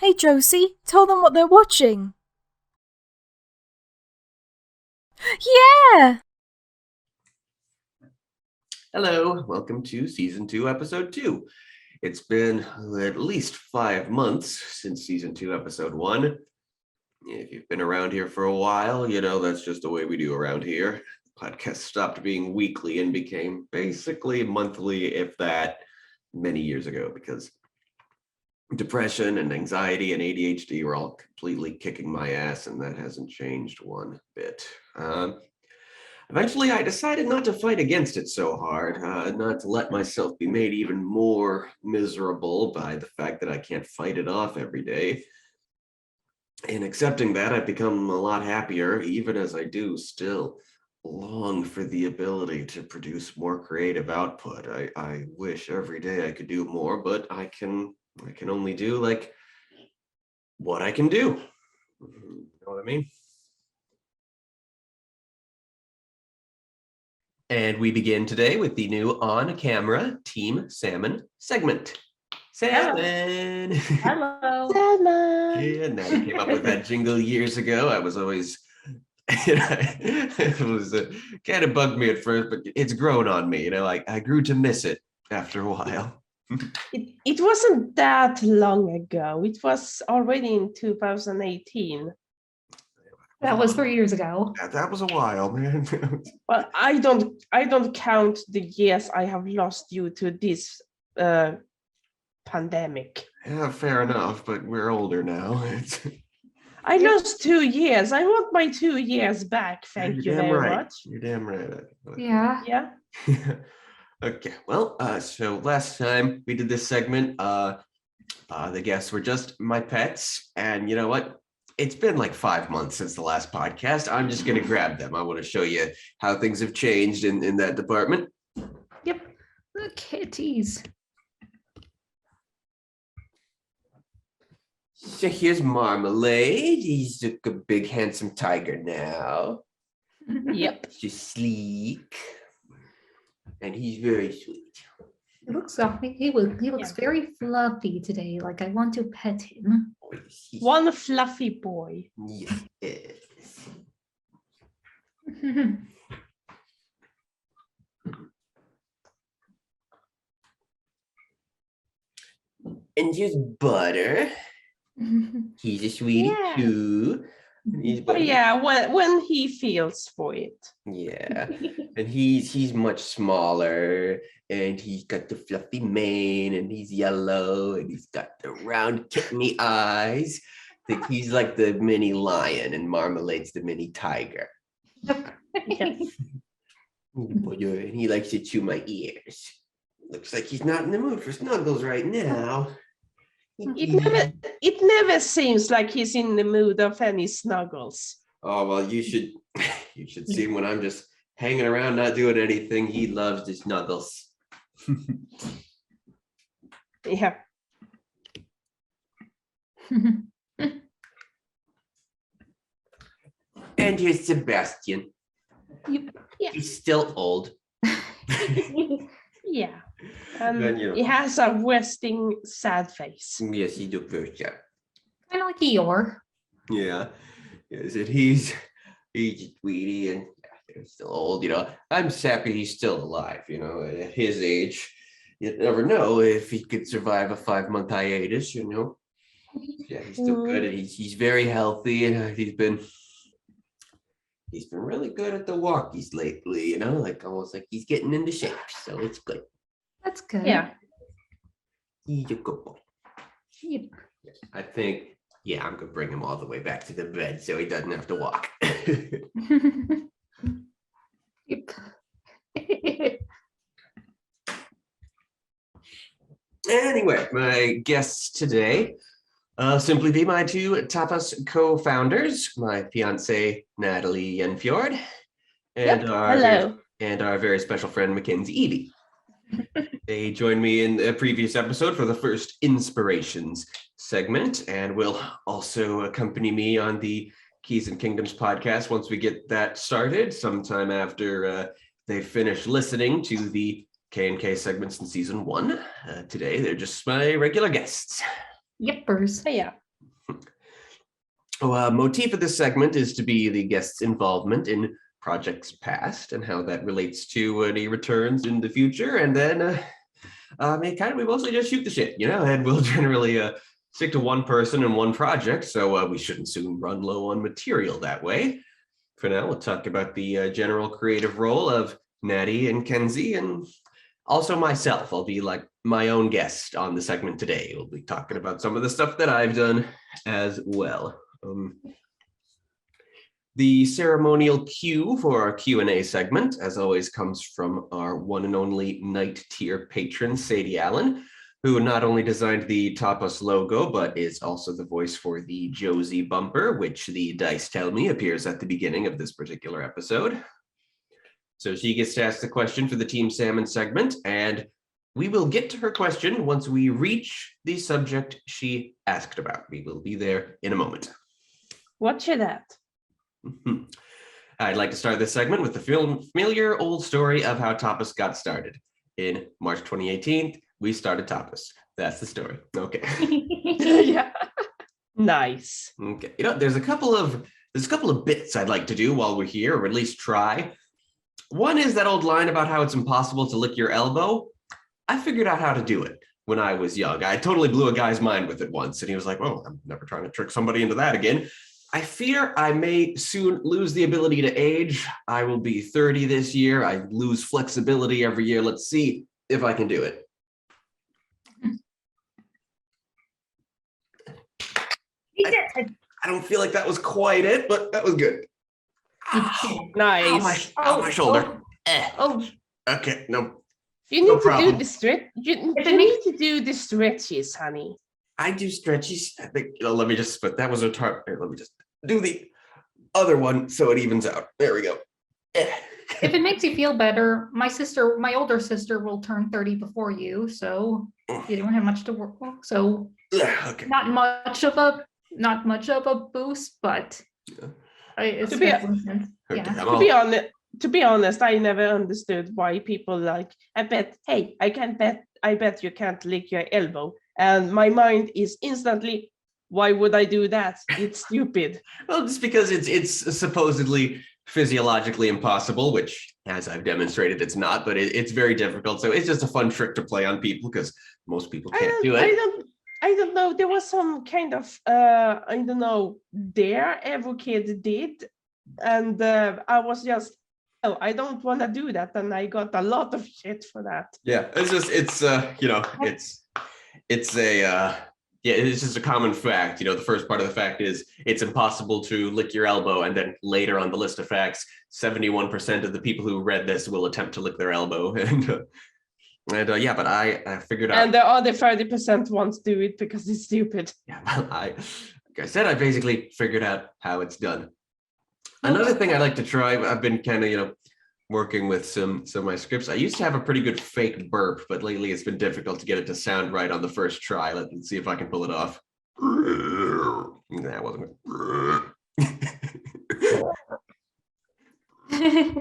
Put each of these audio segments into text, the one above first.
Hey Josie, tell them what they're watching. Yeah! Hello, welcome to Season 2, Episode 2. It's been at least 5 months since Season 2, Episode 1. If you've been around here for a while, you know that's just the way we do around here. The podcast stopped being weekly and became basically monthly, if that, many years ago, because depression and anxiety and ADHD were all completely kicking my ass, and that hasn't changed one bit. Eventually, I decided not to fight against it so hard, not to let myself be made even more miserable by the fact that I can't fight it off every day. In accepting that, I've become a lot happier, even as I do still long for the ability to produce more creative output. I wish every day I could do more, but I can only do like what I can do. You know what I mean? And we begin today with the new on-camera Team Salmon segment. Salmon! Hello. Salmon. Yeah, Nathalie came up with that jingle years ago. I was always, it was kind of bugged me at first, but it's grown on me. You know, I grew to miss it after a while. It wasn't that long ago. It was already in 2018. That was 3 years ago. That was a while, man. Well, I don't count the years I have lost due to this pandemic. Yeah, fair enough, but we're older now. I lost 2 years. I want my 2 years back. Thank you damn very right. much. You're damn right. Yeah. Yeah. Okay, well, so last time we did this segment, the guests were just my pets, and you know what? It's been like 5 months since the last podcast. I'm just gonna grab them. I want to show you how things have changed in that department. Yep. The kitties. So here's Marmalade. He's a big, handsome tiger now. Yep. She's sleek, and he's very sweet. He looks he looks very fluffy today. Like I want to pet him. One fluffy boy. Yes. And here's Butter. He's a sweetie too. Oh yeah, when he feels for it. Yeah, and he's much smaller, and he's got the fluffy mane, and he's yellow, and he's got the round kidney eyes. I think he's like the mini lion, and Marmalade's the mini tiger. Yes. And he likes to chew my ears. Looks like he's not in the mood for snuggles right now. It never seems like he's in the mood of any snuggles. Oh well, you should see him when I'm just hanging around, not doing anything. He loves the snuggles. Yeah. And here's Sebastian. Yeah. He's still old. Yeah. And, you know, He has a resting sad face. yes, he looked very sad. Kind of like Eeyore. Yeah. Yes, and he's a sweetie, and he's still old. You know, I'm just happy he's still alive. You know, at his age, you never know if he could survive a 5-month hiatus. You know. Yeah, he's still good, and he's very healthy, and he's been really good at the walkies lately, you know, like almost like he's getting into shape, so it's good. That's good. Yeah. He's a good boy. Yep. I think, yeah, I'm gonna bring him all the way back to the bed so he doesn't have to walk. Yep. Anyway, my guests today simply be my two TAPAS co-founders, my fiance Nathalie Jenfjord, and our very special friend McKenzie. They joined me in a previous episode for the first Inspirations segment, and will also accompany me on the Keys and Kingdoms podcast once we get that started, sometime after they finish listening to the K&K segments in season 1. Today, they're just my regular guests. Yepers. Yeah. Motif of this segment is to be the guest's involvement in projects past and how that relates to any returns in the future. And then we mostly just shoot the shit, and we'll generally stick to one person and one project. So we shouldn't soon run low on material that way. For now, we'll talk about the general creative role of Natty and Kenzie, and also myself. I'll be like my own guest on the segment today. We'll be talking about some of the stuff that I've done as well. The ceremonial cue for our Q&A segment, as always, comes from our one and only Knight tier patron, Sadie Allen, who not only designed the TAPAS logo, but is also the voice for the Josie bumper, which the dice tell me appears at the beginning of this particular episode. So she gets to ask the question for the Team Salmon segment, and we will get to her question once we reach the subject she asked about. We will be there in a moment. Watch it out. I'd like to start this segment with the familiar old story of how TAPAS got started. In March 2018, we started TAPAS. That's the story. Okay. Yeah. Nice. Okay. There's a couple of bits I'd like to do while we're here, or at least try. One is that old line about how it's impossible to lick your elbow. I figured out how to do it when I was young. I totally blew a guy's mind with it once, and he was like, "Oh, I'm never trying to trick somebody into that again." I fear I may soon lose the ability to age. I will be 30 this year. I lose flexibility every year. Let's see if I can do it. I don't feel like that was quite it, but that was good. Nice. My shoulder. Okay, no. You need No to problem. do the stretch. You need to do the stretches, honey. I do stretches. I think, let me just, but that was a tarp. Let me just do the other one so it evens out. There we go. If it makes you feel better, my older sister will turn 30 before you, so you don't have much to work with. So Okay. not much of a boost, but it's To be- yeah. To be honest, I never understood why people like, I bet you can't lick your elbow. And my mind is instantly, why would I do that? It's stupid. Well, just because it's supposedly physiologically impossible, which, as I've demonstrated, it's not, but it's very difficult. So it's just a fun trick to play on people because most people can't do it. I don't know. There was some kind of, dare every kid did. And I was just, I don't want to do that. And I got a lot of shit for that. Yeah, it's just a common fact. The first part of the fact is it's impossible to lick your elbow, and then later on the list of facts, 71% of the people who read this will attempt to lick their elbow, but I figured out. And the other 30% won't do it because it's stupid. Yeah, well, like I said, I basically figured out how it's done. Another thing I like to try, I've been kind of, working with some of my scripts. I used to have a pretty good fake burp, but lately it's been difficult to get it to sound right on the first try. Let's see if I can pull it off. That wasn't it.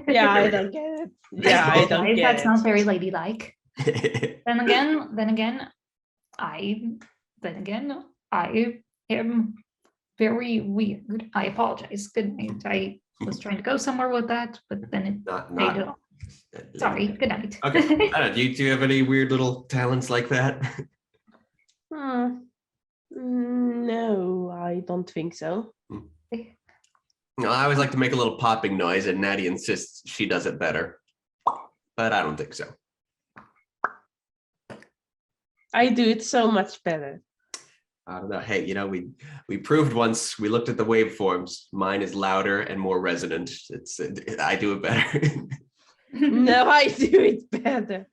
Yeah, I don't get it. Yeah, I don't get That's it. not very ladylike. Then again, I am very weird. I apologize. Good night. I was trying to go somewhere with that, but then it paid off. Sorry. Good night. Okay. I don't know, do you have any weird little talents like that? No, I don't think so. I always like to make a little popping noise, and Natty insists she does it better, but I don't think so. I do it so much better. I don't know. Hey, we proved once. We looked at the waveforms. Mine is louder and more resonant. I do it better. No, I do it better.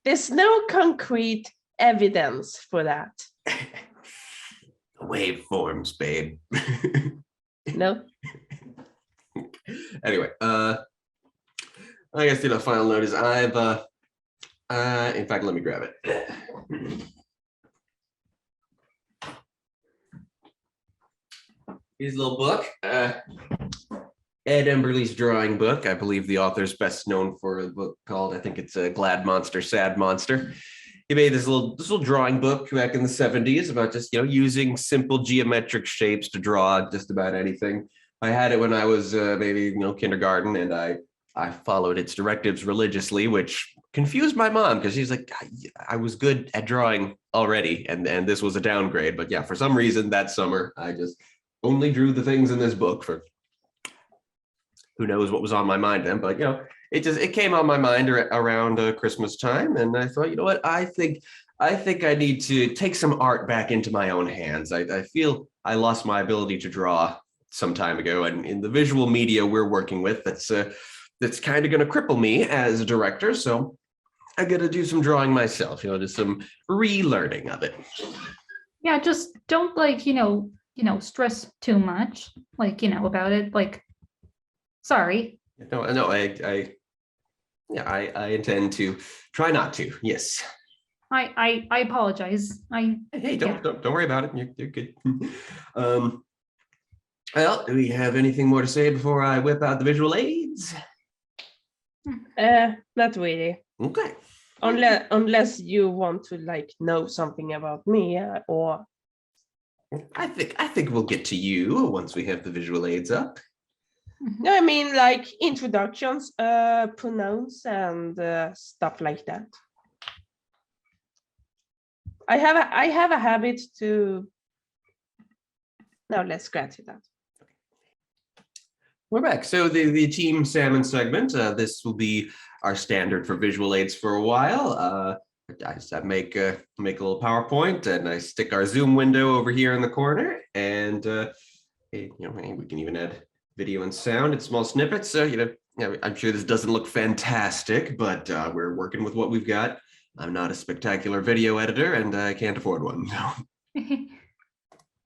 There's no concrete evidence for that. Waveforms, babe. No. Anyway, I guess the final note is I've in fact, let me grab it. Here's a little book, Ed Emberley's drawing book. I believe the author's best known for a book called, I think it's a Glad Monster, Sad Monster. he made this little drawing book back in the 70s about just using simple geometric shapes to draw just about anything. I had it when I was maybe kindergarten, and I followed its directives religiously, which confused my mom because she's like, I was good at drawing already, and this was a downgrade. But yeah, for some reason that summer I just only drew the things in this book. For who knows what was on my mind then, but it came on my mind around Christmas time, and I thought, you know what, I think I need to take some art back into my own hands. I feel I lost my ability to draw some time ago, and in the visual media we're working with, that's kind of going to cripple me as a director. So I got to do some drawing myself, just some relearning of it. Yeah, just don't stress too much, about it. Sorry. No, I intend to try not to. Yes. I apologize. Hey, don't worry about it. You're good. Well, do we have anything more to say before I whip out the visual aids? Not really. Okay. Unless you want to know something about me, or I think we'll get to you once we have the visual aids up. no, I mean introductions, pronouns, and stuff like that. I have a habit to. Now let's scratch it out. We're back. So the Team Salmon segment, this will be our standard for visual aids for a while. I just make a little PowerPoint, and I stick our Zoom window over here in the corner, and we can even add video and sound in small snippets. So I'm sure this doesn't look fantastic, but we're working with what we've got. I'm not a spectacular video editor, and I can't afford one. So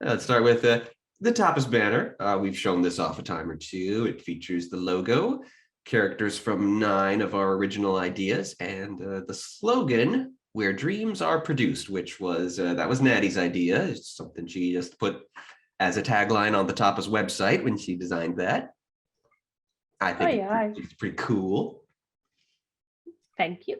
let's start with the TAPAS banner. We've shown this off a time or two. It features the logo, characters from 9 of our original ideas, and the slogan, "Where dreams are produced," which was that was Natty's idea. It's something she just put as a tagline on the TAPAS website when she designed that. I think it's pretty cool. Thank you.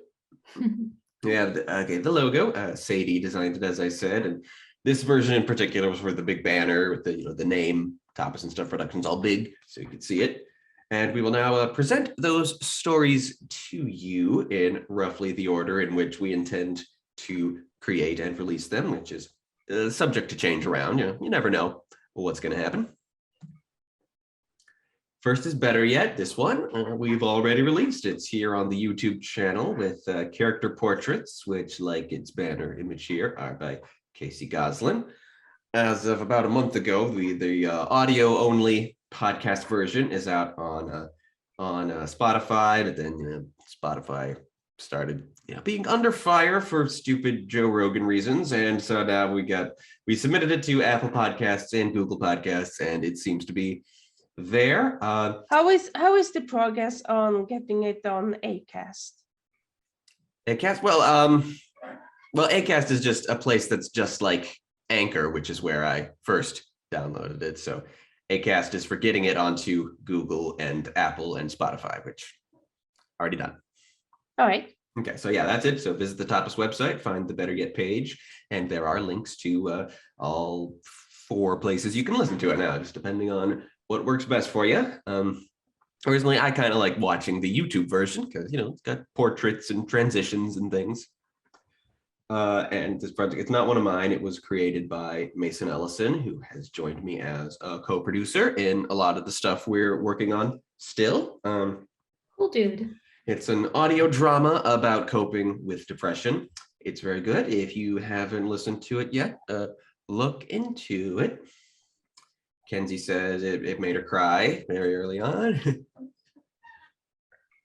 Yeah, the logo, Sadie designed it, as I said, and this version in particular was for the big banner with the name, TAPAS and Stuff Productions, all big, so you could see it. And we will now present those stories to you in roughly the order in which we intend to create and release them, which is subject to change around. You never know what's going to happen. First is Better Yet. This one we've already released. It's here on the YouTube channel with character portraits, which, like its banner image here, are by Casey Goslin. As of about a month ago, the audio only podcast version is out on Spotify, but then Spotify started being under fire for stupid Joe Rogan reasons, and so now we submitted it to Apple Podcasts and Google Podcasts, and it seems to be there. How is the progress on getting it on Acast? Acast, well, Acast is just a place that's just like Anchor, which is where I first downloaded it. So Acast is for getting it onto Google and Apple and Spotify, which already done. All right. Okay, so yeah, that's it. So visit the TAPAS website, find the Better Yet page, and there are links to all 4 places you can listen to it now, just depending on what works best for you. Originally, I kind of like watching the YouTube version because, it's got portraits and transitions and things. And this project, it's not one of mine. It was created by Mason Ellison, who has joined me as a co-producer in a lot of the stuff we're working on still. Cool dude. It's an audio drama about coping with depression. It's very good. If you haven't listened to it yet, look into it. Kenzie says it made her cry very early on.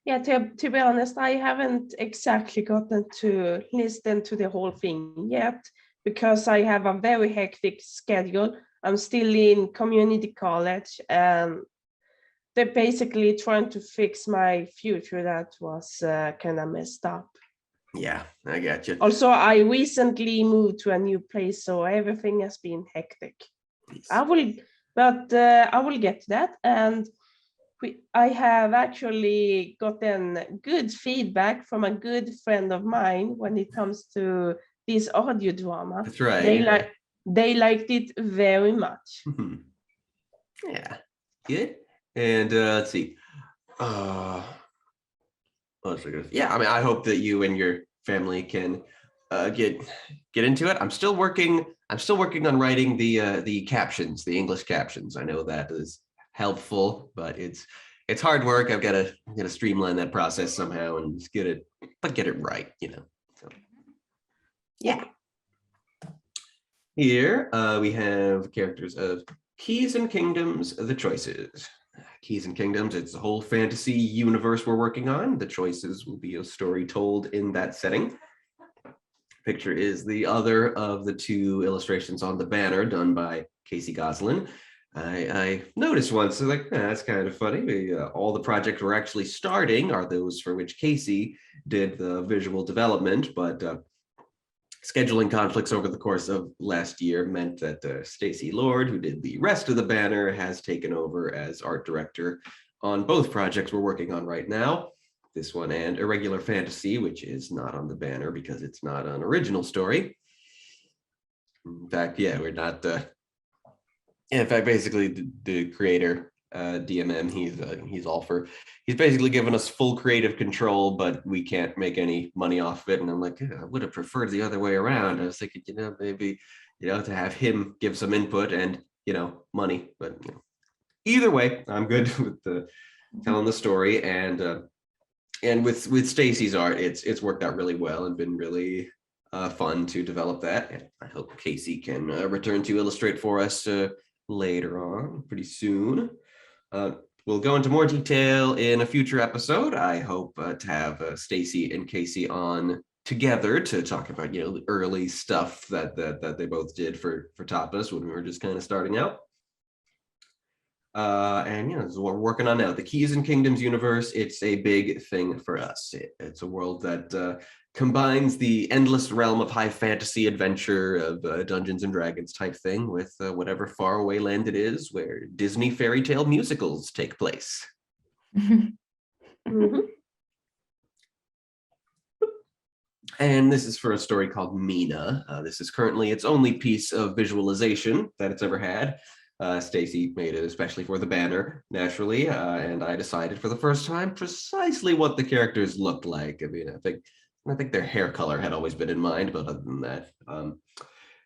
Yeah, to be honest, I haven't exactly gotten to listen to the whole thing yet because I have a very hectic schedule. I'm still in community college, and they're basically trying to fix my future that was kind of messed up. Yeah, I got you. Also, I recently moved to a new place, so everything has been hectic. Peace. I will get to that. And I have actually gotten good feedback from a good friend of mine when it comes to this audio drama. That's right. They liked it very much. Yeah, good. And let's see. Yeah, I mean, I hope that you and your family can get into it. I'm still working on writing the captions, the English captions. I know that is helpful, but it's hard work. I'm gonna streamline that process somehow and just get it right, So yeah. Here we have characters of Keys and Kingdoms, the choices. Keys and Kingdoms, it's a whole fantasy universe we're working on. The choices will be a story told in that setting. Picture is the other of the two illustrations on the banner done by Casey Goslin. I noticed once, so like, that's kind of funny. All the projects we're actually starting are those for which Casey did the visual development, but scheduling conflicts over the course of last year meant that Stacey Lord, who did the rest of the banner, has taken over as art director on both projects we're working on right now. This one and Irregular Fantasy, which is not on the banner because it's not an original story. In fact, yeah, we're not. In fact, basically, the creator, DMM, he's basically given us full creative control, but we can't make any money off of it. And I'm like, I would have preferred the other way around. I was thinking, maybe, to have him give some input and, money. But either way, I'm good with telling the story. And with Stacey's art, it's worked out really well and been really fun to develop that. And I hope Casey can return to illustrate for us later on, pretty soon. We'll go into more detail in a future episode. I hope to have Stacey and Casey on together to talk about the early stuff that they both did for TAPAS when we were just kind of starting out. And this is what we're working on now. The Keys and Kingdoms universe, it's a big thing for us. It's a world that combines the endless realm of high fantasy adventure of Dungeons and Dragons type thing with whatever faraway land it is where Disney fairy tale musicals take place. Mm-hmm. And this is for a story called Mina. This is currently its only piece of visualization that it's ever had. Stacey made it especially for the banner, naturally, and I decided for the first time precisely what the characters looked like. I mean, I think their hair color had always been in mind, but other than that,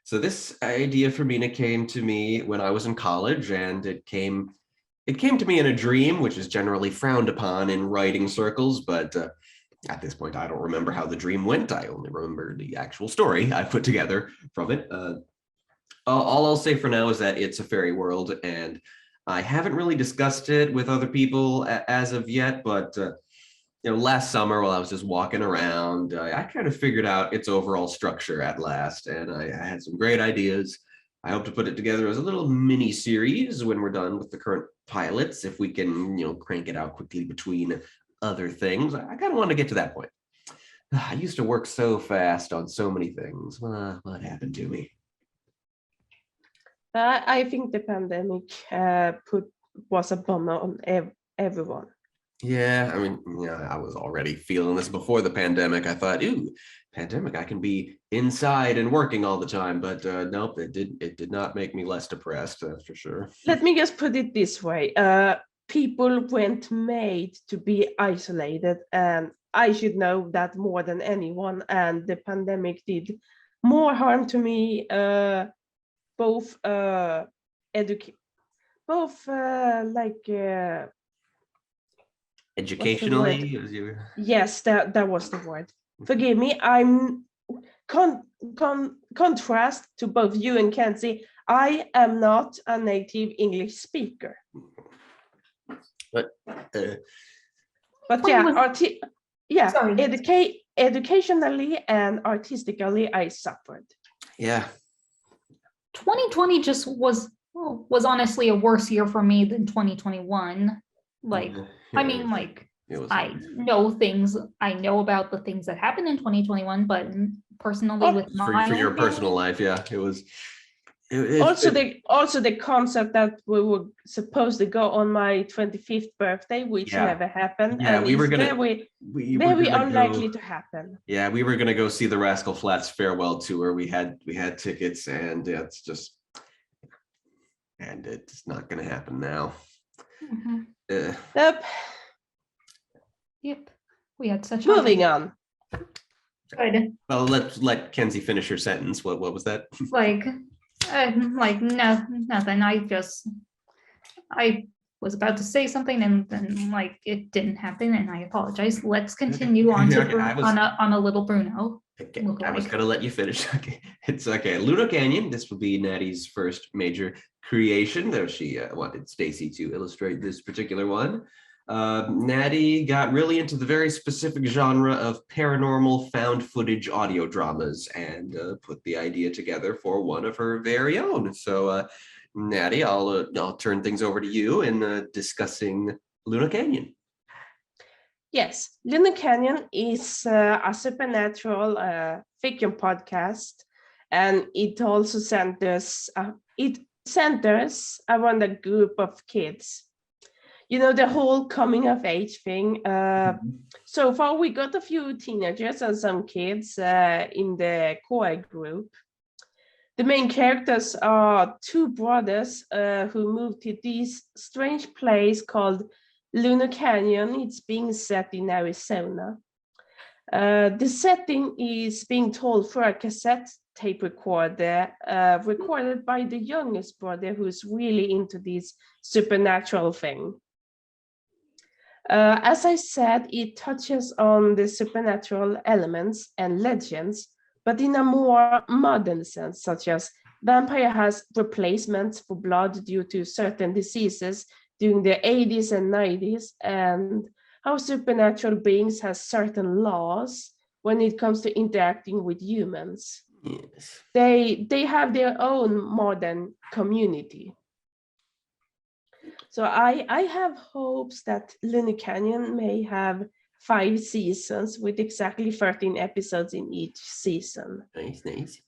so this idea for Mina came to me when I was in college, and it came to me in a dream, which is generally frowned upon in writing circles, but at this point, I don't remember how the dream went. I only remember the actual story I put together from it. All I'll say for now is that it's a fairy world, and I haven't really discussed it with other people as of yet, but last summer while I was just walking around, I kind of figured out its overall structure at last, and I had some great ideas. I hope to put it together as a little mini series when we're done with the current pilots, if we can, crank it out quickly between other things. I kind of want to get to that point. I used to work so fast on so many things. What happened to me? I think the pandemic was a bummer on everyone. Yeah, I mean, I was already feeling this before the pandemic. I thought, ooh, pandemic, I can be inside and working all the time. But nope, it did not make me less depressed, that's for sure. Let me just put it this way. People weren't made to be isolated, and I should know that more than anyone. And the pandemic did more harm to me, both Educationally? Yes, that was the word. Forgive me, I'm contrast to both you and Kenzie. I am not a native English speaker. But yeah, educationally and artistically, I suffered. Yeah. 2020 just was honestly a worse year for me than 2021. Like, I mean, like, I know about the things that happened in 2021, but personally with for your personal life, yeah, it was Also the concept that we were supposed to go on my 25th birthday, which never happened, and we were gonna very unlikely to happen. Yeah, we were gonna go see the Rascal Flatts farewell tour. We had tickets, and it's just, and it's not gonna happen now. Yep. We had such. Moving on. Good. Well, let's let Kenzie finish her sentence. What was that? No, nothing. I was about to say something, and then it didn't happen, and I apologize. Let's continue on to on a little Bruno. Okay, I was gonna let you finish. Okay, it's okay. Luna Canyon. This will be Natty's first major creation, though she wanted Stacy to illustrate this particular one. Natty got really into the very specific genre of paranormal found footage audio dramas and put the idea together for one of her very own. So, Natty, I'll turn things over to you in discussing Luna Canyon. Yes, Luna Canyon is a supernatural fiction podcast, and it also centers around a group of kids. You know, the whole coming of age thing. So far, we got a few teenagers and some kids in the core group. The main characters are two brothers who moved to this strange place called Luna Canyon. It's being set in Arizona. The setting is being told through a cassette tape recorder recorded by the youngest brother who's really into this supernatural thing. As I said, it touches on the supernatural elements and legends, but in a more modern sense, such as vampire has replacements for blood due to certain diseases during the 80s and 90s, and how supernatural beings have certain laws when it comes to interacting with humans. Yes. They have their own modern community. So I have hopes that Luna Canyon may have 5 seasons with exactly 13 episodes in each season. Nice.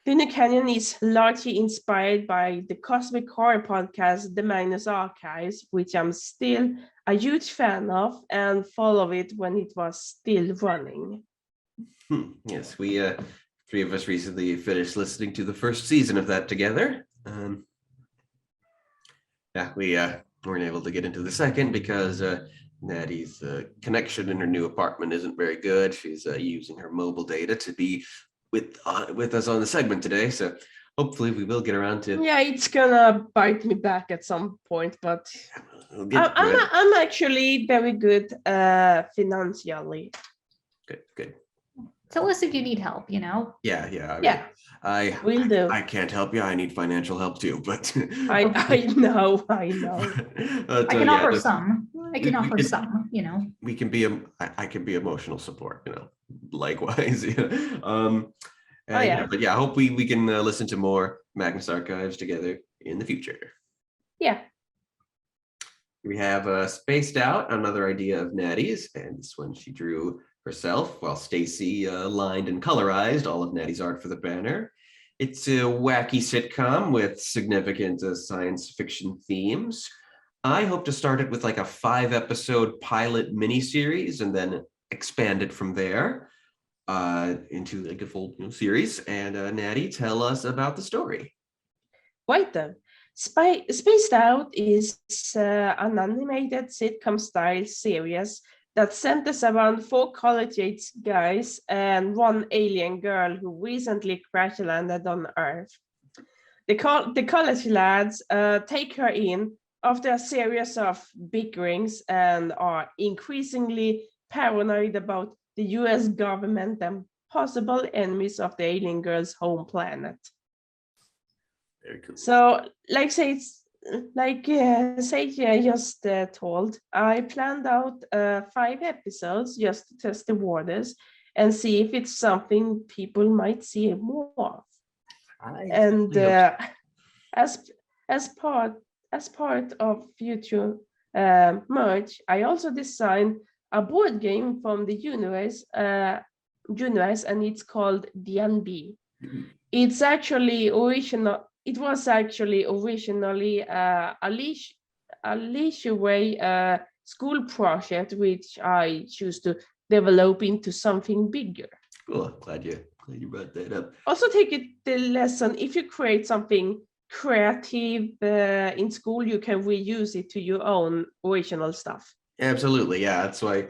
Luna Canyon is largely inspired by the cosmic horror podcast The Magnus Archives, which I'm still a huge fan of and followed it when it was still running. Yes, we three of us recently finished listening to the first season of that together. We weren't able to get into the second because Natty's connection in her new apartment isn't very good. She's using her mobile data to be with us on the segment today. So hopefully we will get around to. Yeah, it's gonna bite me back at some point, but I'm actually very good financially. Good. Tell us if you need help, you know? Yeah. I will do. I can't help you. I need financial help too, but I know. I can offer some. I can offer some, you know. We can be I can be emotional support, you know, likewise. But yeah, I hope we can listen to more Magnus Archives together in the future. Yeah. We have Spaced Out, another idea of Natty's, and this one she drew herself, while Stacy lined and colorized all of Natty's art for the banner. It's a wacky sitcom with significant science fiction themes. I hope to start it with like a 5-episode pilot miniseries and then expand it from there into like a full series. And Natty, tell us about the story. Right then. Spaced Out is an animated sitcom-style series that centers around 4 college-age guys and 1 alien girl who recently crash landed on Earth. The college lads take her in after a series of bickerings and are increasingly paranoid about the US government and possible enemies of the alien girl's home planet. Very cool. So, Sage just told, I planned out 5 episodes just to test the waters and see if it's something people might see more of. And as part of future merge, I also designed a board game from the universe, and it's called DNB. it's actually original. It was actually originally a leisure school project, which I choose to develop into something bigger. Cool. Glad you brought that up. Also, take it the lesson: if you create something creative in school, you can reuse it to your own original stuff. Absolutely, yeah. That's why.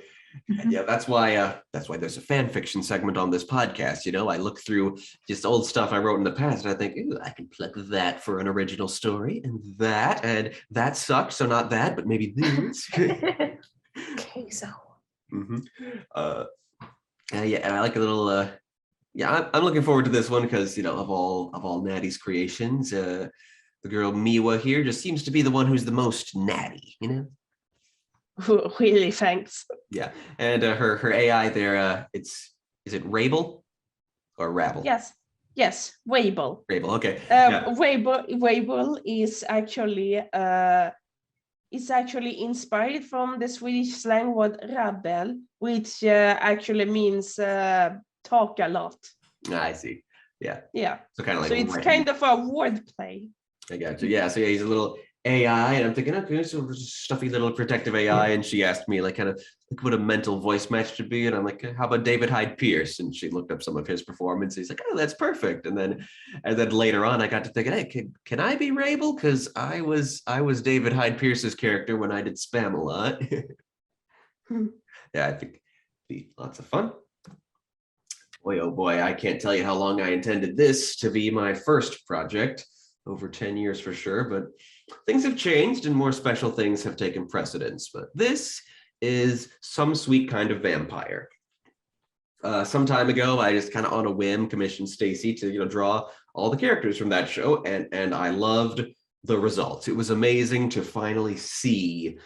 Yeah, that's why there's a fan fiction segment on this podcast. You know, I look through just old stuff I wrote in the past, and I think, ooh, I can pluck that for an original story, and that sucked, so not that, but maybe this. Okay, so. Mm-hmm. Yeah, and I like a little. Yeah, I'm looking forward to this one because, you know, of all Natty's creations, the girl Miwa here just seems to be the one who's the most natty. You know. Really, thanks. Yeah, and her AI there, is it Rabel or Rabble? Yes, Wable. Rabel, okay. Wable is actually inspired from the Swedish slang word rabbel, which actually means talk a lot. I see. Yeah. Yeah. So kind of like. So it's kind of a wordplay. I got you. Yeah. So yeah, he's a little AI, and I'm thinking, okay, so stuffy little protective AI. And she asked me, like, kind of like what a mental voice match should be, and I'm like, how about David Hyde Pierce? And she looked up some of his performance. He's like, oh, that's perfect. And then later on, I got to thinking, hey, can I be Rabel? Because I was David Hyde Pierce's character when I did spam a lot. Yeah, I think it'd be lots of fun. Boy, oh boy, I can't tell you how long I intended this to be my first project. Over 10 years for sure, but things have changed and more special things have taken precedence. But this is Some Sweet Kind of Vampire. Some time ago, I just kind of on a whim commissioned Stacy to, you know, draw all the characters from that show, and I loved the results. It was amazing to finally see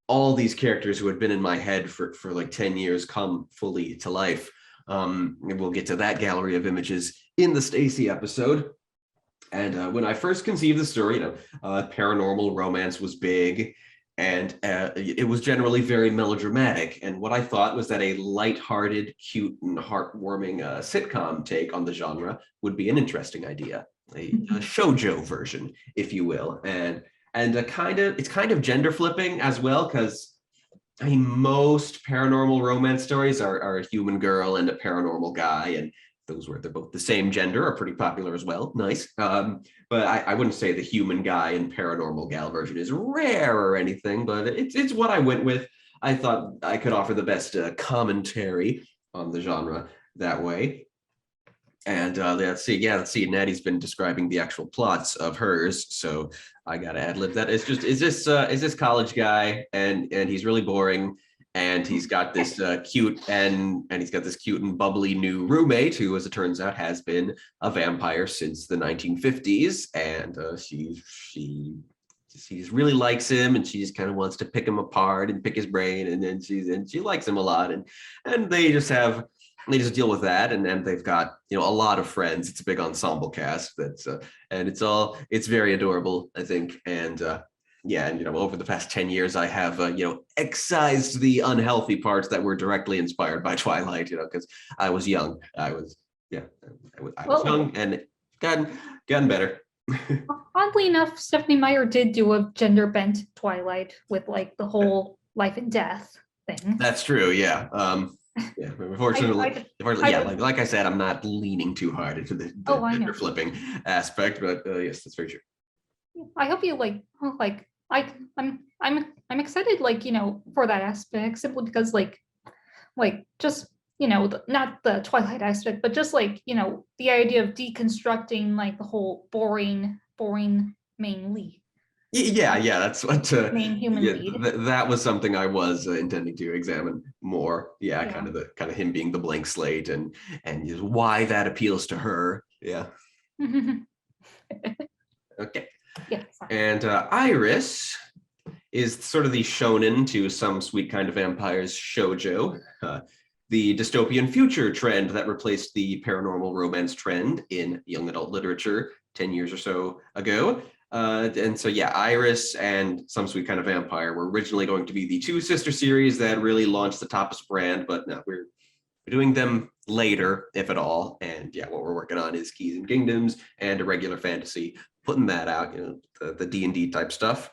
all these characters who had been in my head for like 10 years come fully to life. And we'll get to that gallery of images in the Stacy episode. And when I first conceived the story, you know, paranormal romance was big, and it was generally very melodramatic. And what I thought was that a lighthearted, cute, and heartwarming sitcom take on the genre would be an interesting idea, a shoujo version, if you will, and it's kind of gender flipping as well, because I mean, most paranormal romance stories are a human girl and a paranormal guy, and those where they're both the same gender are pretty popular as well. Nice. But I wouldn't say the human guy and paranormal gal version is rare or anything, but it's what I went with. I thought I could offer the best commentary on the genre that way. And let's see. Natty's been describing the actual plots of hers, so I gotta ad lib that. Is this college guy, and he's really boring. And he's got this cute and bubbly new roommate who, as it turns out, has been a vampire since the 1950s. And she really likes him, and she just kind of wants to pick him apart and pick his brain. And then she likes him a lot. And they just deal with that. And then they've got, you know, a lot of friends. It's a big ensemble cast. And it's very adorable, I think. And yeah, and, you know, over the past 10 years, I have, excised the unhealthy parts that were directly inspired by Twilight, you know, because I was young. I was young and gotten better. Oddly enough, Stephanie Meyer did do a gender bent Twilight with like the whole life and death thing. That's true, yeah. Yeah, unfortunately, like I said, I'm not leaning too hard into the gender flipping aspect, but yes, that's very true. I hope you I'm excited, like, you know, for that aspect, simply because like just, you know, not the Twilight aspect, but just like, you know, the idea of deconstructing like the whole boring main lead. Yeah, that's what main human lead. That was something I was intending to examine more. Yeah, kind of him being the blank slate and just why that appeals to her. Yeah. Okay. Yeah. And Iris is sort of the shonen to Some Sweet Kind of Vampire's shoujo, the dystopian future trend that replaced the paranormal romance trend in young adult literature 10 years or so ago. And so, yeah, Iris and Some Sweet Kind of Vampire were originally going to be the two sister series that really launched the TAPAS brand, but now doing them later, if at all. And yeah, what we're working on is Keys and Kingdoms and a regular fantasy, putting that out, the D&D type stuff.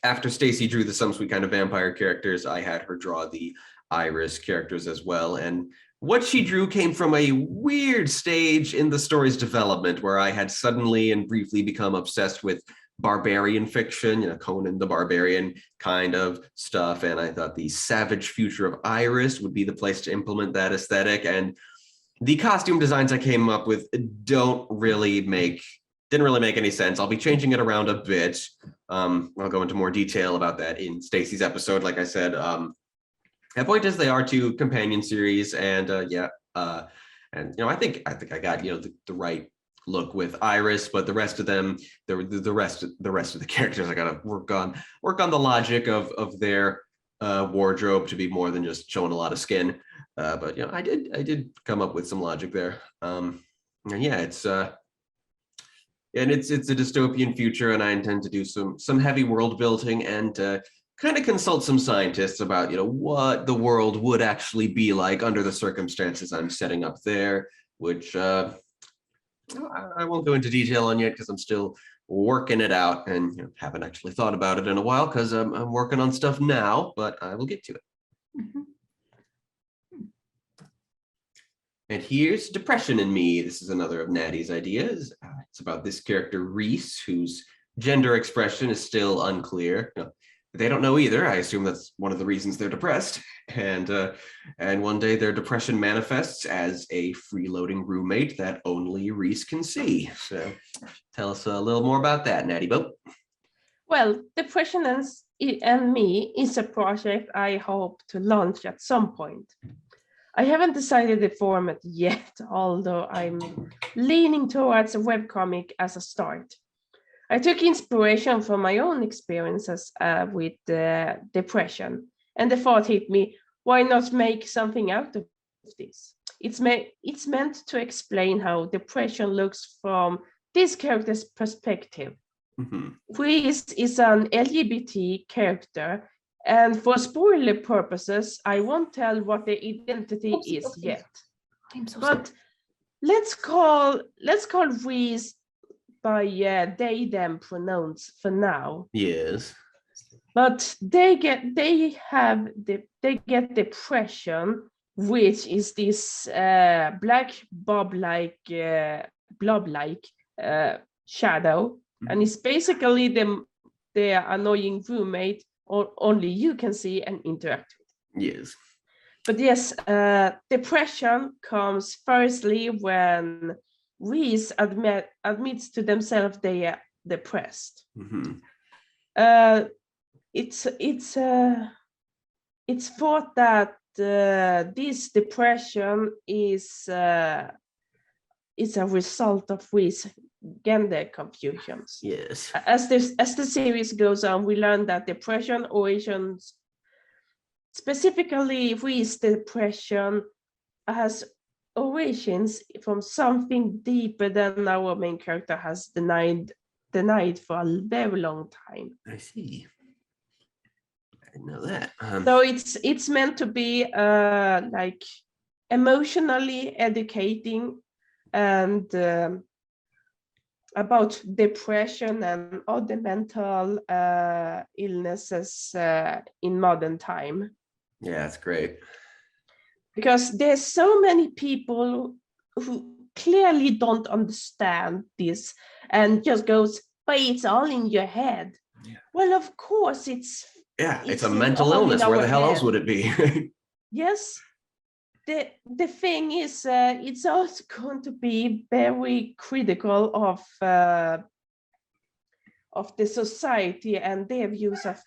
After Stacy drew the Some Sweet Kind of Vampire characters, I had her draw the Iris characters as well. And what she drew came from a weird stage in the story's development where I had suddenly and briefly become obsessed with barbarian fiction, Conan the Barbarian kind of stuff. And I thought the savage future of Iris would be the place to implement that aesthetic. And the costume designs I came up with didn't really make any sense. I'll be changing it around a bit. I'll go into more detail about that in Stacy's episode. Like I said, the point is they are two companion series, and I think I got the right look with Iris, but the rest of them, the rest of the characters, I gotta work on the logic of their wardrobe to be more than just showing a lot of skin. But I did come up with some logic there. And yeah, it's a dystopian future, and I intend to do some heavy world building and kind of consult some scientists about what the world would actually be like under the circumstances I'm setting up there, which I won't go into detail on yet because I'm still working it out and haven't actually thought about it in a while because I'm working on stuff now, but I will get to it. Mhm. And here's Depression in Me. This is another of Natty's ideas. It's about this character, Reese, whose gender expression is still unclear. They don't know either. I assume that's one of the reasons they're depressed. And one day their depression manifests as a freeloading roommate that only Reese can see. So tell us a little more about that, Natty Bo. Well, Depression and Me is a project I hope to launch at some point. I haven't decided the format yet, although I'm leaning towards a webcomic as a start. I took inspiration from my own experiences with depression, and the thought hit me, why not make something out of this? It's meant to explain how depression looks from this character's perspective. Mm-hmm. Reese is an LGBT character, and for spoiler purposes, I won't tell what their identity is yet. I'm so But sorry. let's call Reese by they them pronouns for now. Yes. But they get depression, which is this black blob-like shadow, and it's basically their annoying roommate, or only you can see and interact with. Yes. But yes, depression comes firstly when Reese admits to themselves they are depressed. Mm-hmm. It's thought that this depression is a result of Reese's gender confusions. Yes. As the series goes on, we learn that depression origins, specifically Reese's depression, has origins from something deeper than our main character has denied for a very long time. I see. I didn't know that. So it's meant to be like emotionally educating and about depression and other mental illnesses in modern time. Yeah, that's great. Because there's so many people who clearly don't understand this and just goes, but it's all in your head. Yeah. Well, of course it's a mental illness. Where the hell else would it be? Yes. The thing is, it's also going to be very critical of the society and their views of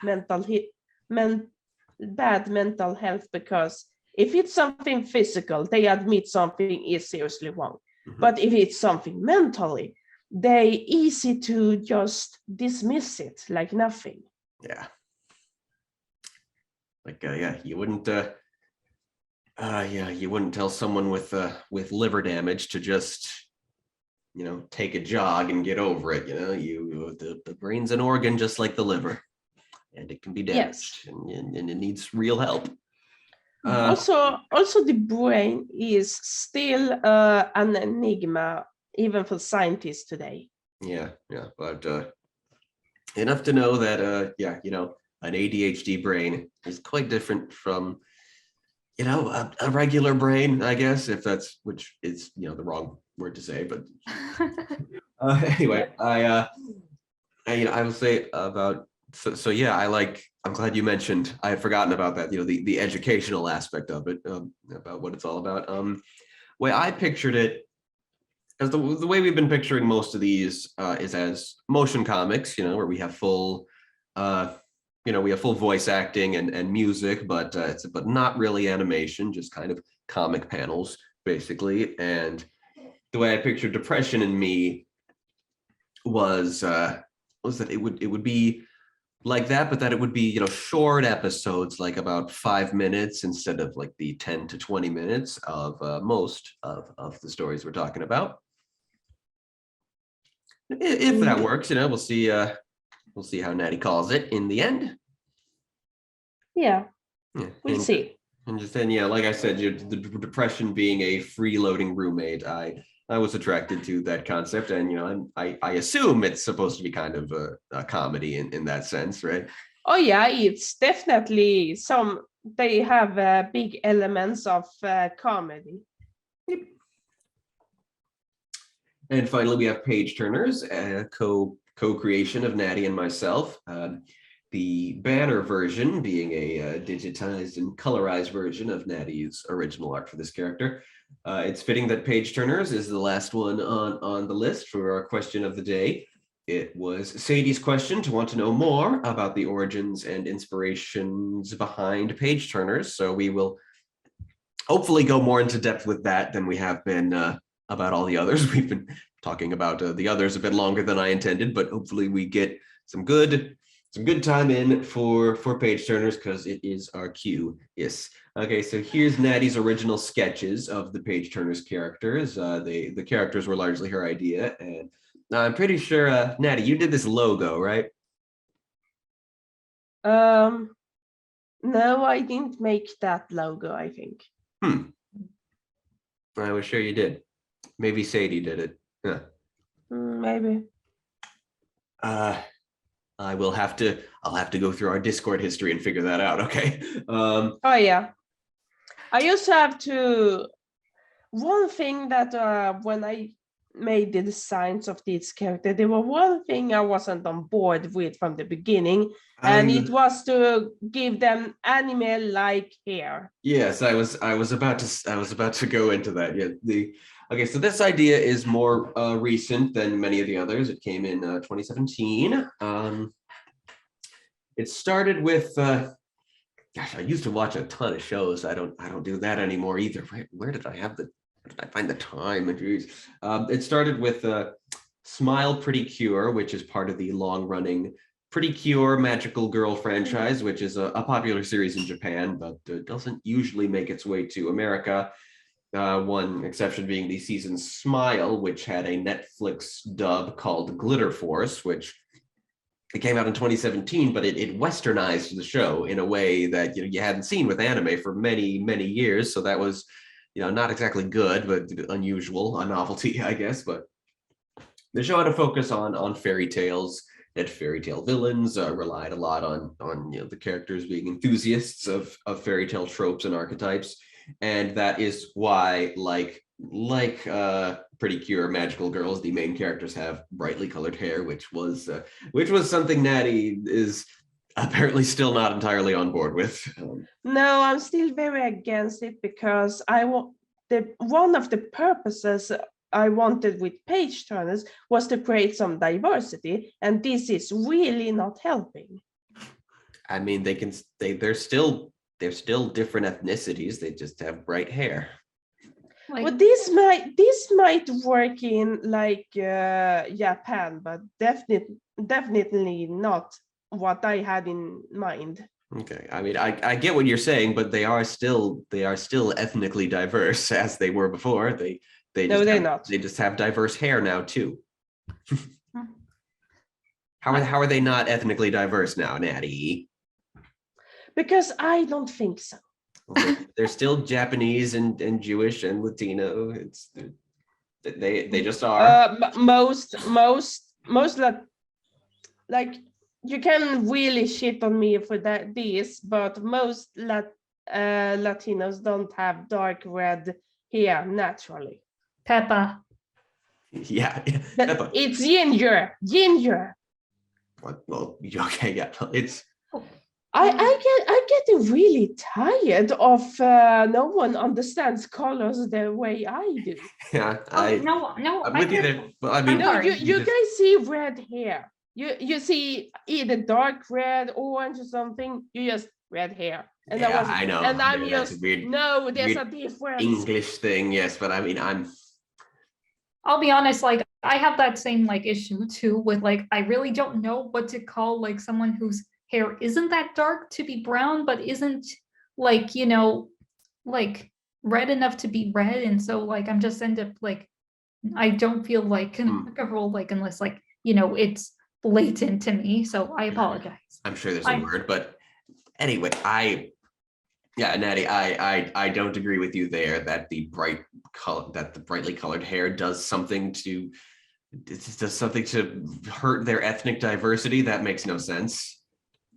bad mental health, because if it's something physical, they admit something is seriously wrong. Mm-hmm. But if it's something mentally, they easy to just dismiss it like nothing. Yeah. Like you wouldn't you wouldn't tell someone with liver damage to just take a jog and get over it. The brain's an organ just like the liver, and it can be damaged. Yes. and it needs real help. Also, the brain is still an enigma, even for scientists today. Yeah, but enough to know that an ADHD brain is quite different from a regular brain, I guess, which is the wrong word to say, but anyway, I will say about so yeah, I'm glad you mentioned, I had forgotten about that, the educational aspect of it, about what it's all about. Way I pictured it, as the way we've been picturing most of these is as motion comics, where we have full voice acting and music, but not really animation, just kind of comic panels basically. And the way I pictured Depression in Me was that it would be like that, but that it would be short episodes, like about 5 minutes instead of like the 10 to 20 minutes of most of the stories we're talking about. If that works, we'll see how Natty calls it in the end. Yeah, we'll see. And just then, like I said, the Depression being a freeloading roommate, I was attracted to that concept, and I assume it's supposed to be kind of a comedy in that sense, right? Oh yeah, it's definitely they have big elements of comedy. And finally, we have Page Turners, co-creation of Natty and myself. The banner version being a digitized and colorized version of Natty's original art for this character. It's fitting that Page Turners is the last one on the list for our question of the day. It was Sadie's question to want to know more about the origins and inspirations behind Page Turners. So we will hopefully go more into depth with that than we have been about all the others. We've been talking about the others a bit longer than I intended, but hopefully we get some good time in for Page Turners, because it is our cue. Yes. Okay, so here's Natty's original sketches of the Page Turners characters. The characters were largely her idea, and I'm pretty sure, Natty, you did this logo, right? No, I didn't make that logo, I think. I was sure you did. Maybe Sadie did it. Yeah. Maybe. I'll have to go through our Discord history and figure that out. Okay. Oh yeah. I also have to. One thing that when I made the designs of this character, there was one thing I wasn't on board with from the beginning, and it was to give them anime-like hair. Yes, I was about to go into that. Yeah. Okay, so this idea is more recent than many of the others. It came in 2017. It started with gosh, I used to watch a ton of shows. I don't do that anymore either. Where did I find the time? It started with Smile Pretty Cure, which is part of the long-running Pretty Cure Magical Girl franchise, which is a popular series in Japan, but doesn't usually make its way to America. One exception being the season Smile, which had a Netflix dub called Glitter Force, which it came out in 2017, but it westernized the show in a way that you hadn't seen with anime for many, many years. So that was not exactly good, but unusual, a novelty, I guess. But the show had a focus on fairy tales. That fairy tale villains relied a lot on the characters being enthusiasts of fairy tale tropes and archetypes, and that is why, like Pretty Cure Magical Girls, the main characters have brightly colored hair, which was something Natty is apparently still not entirely on board with. No, I'm still very against it, because one of the purposes I wanted with Page Turners was to create some diversity, and this is really not helping. I mean, they're still different ethnicities. They just have bright hair. Well, this might work in like Japan, but definitely not what I had in mind. Okay, I mean, I get what you're saying, but they are still ethnically diverse as they were before. They're not. They just have diverse hair now too. How are they not ethnically diverse now, Natty? Because I don't think so. They're still Japanese and Jewish and Latino. They just are. Most like you can really shit on me for this, but most Latinos don't have dark red hair naturally. Peppa. Yeah, But it's ginger. What? Well, okay, yeah, it's. I get really tired of no one understands colors the way I do. Yeah, No, I'm with you there. Well, I mean, No, you guys see red hair. You see either dark red, orange, or something. You just red hair. And yeah, I know. And I'm that's just weird. no. There's weird a difference. English thing, yes, but I mean, I'll be honest, like I have that same like issue too with like I really don't know what to call like someone whose hair isn't that dark to be brown, but isn't like, like red enough to be red. And so like I'm just end up like I don't feel like comfortable like unless like, it's blatant to me. So I apologize. I'm sure there's a word, but anyway, Natty, I don't agree with you there that the brightly colored hair does something to hurt their ethnic diversity. That makes no sense.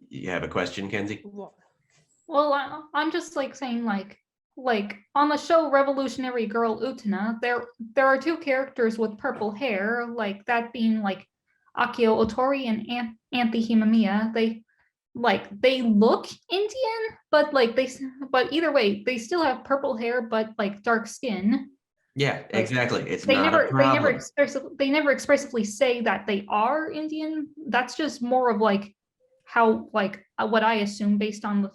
You have a question, Kenzie? Well, I'm just like saying like on the show Revolutionary Girl Utena, there are two characters with purple hair, like that being like Akio Otori and Anthy Himamiya. They look Indian, but but either way, they still have purple hair, but like dark skin. Yeah, Like, exactly. It's not a problem. They never expressively say that they are Indian. That's just more of like how what I assume based on the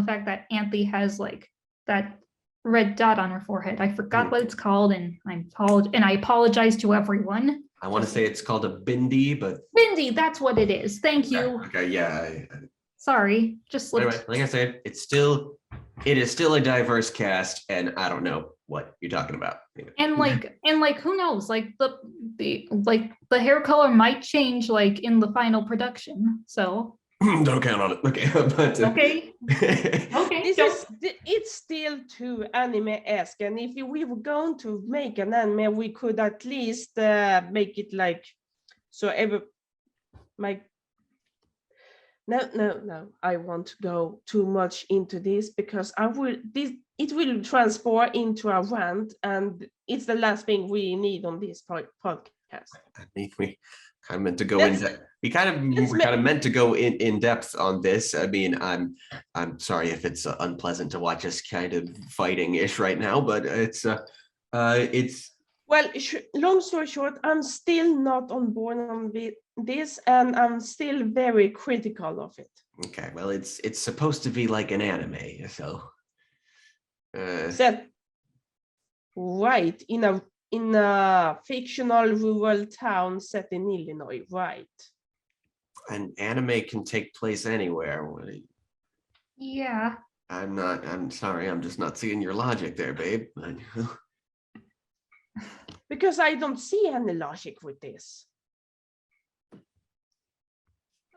fact that Anthy has like that red dot on her forehead. I forgot what it's called, and I apologize to everyone. I want to say it's called a bindi, but Bindi, that's what it is. Thank you. Okay, yeah. Sorry, just Anyway, like I said, it is still a diverse cast, and I don't know what you're talking about. and who knows? Like the hair color might change like in the final production. So don't count on it. Okay, but okay. Okay. It's still too anime-esque, and if we were going to make an anime, we could at least make it like so No, I won't go too much into this because it will transport into a rant, and it's the last thing we need on this podcast. I mean, we kind of meant to go in depth. We kind of meant to go in depth on this. I mean, I'm sorry if it's unpleasant to watch us kind of fighting-ish right now, but it's well, long story short, I'm still not on board on this, and I'm still very critical of it. Okay, well, it's supposed to be like an anime, so. Set right in a fictional rural town set in Illinois, right? An anime can take place anywhere. Yeah. I'm sorry, I'm just not seeing your logic there, babe. Because I don't see any logic with this.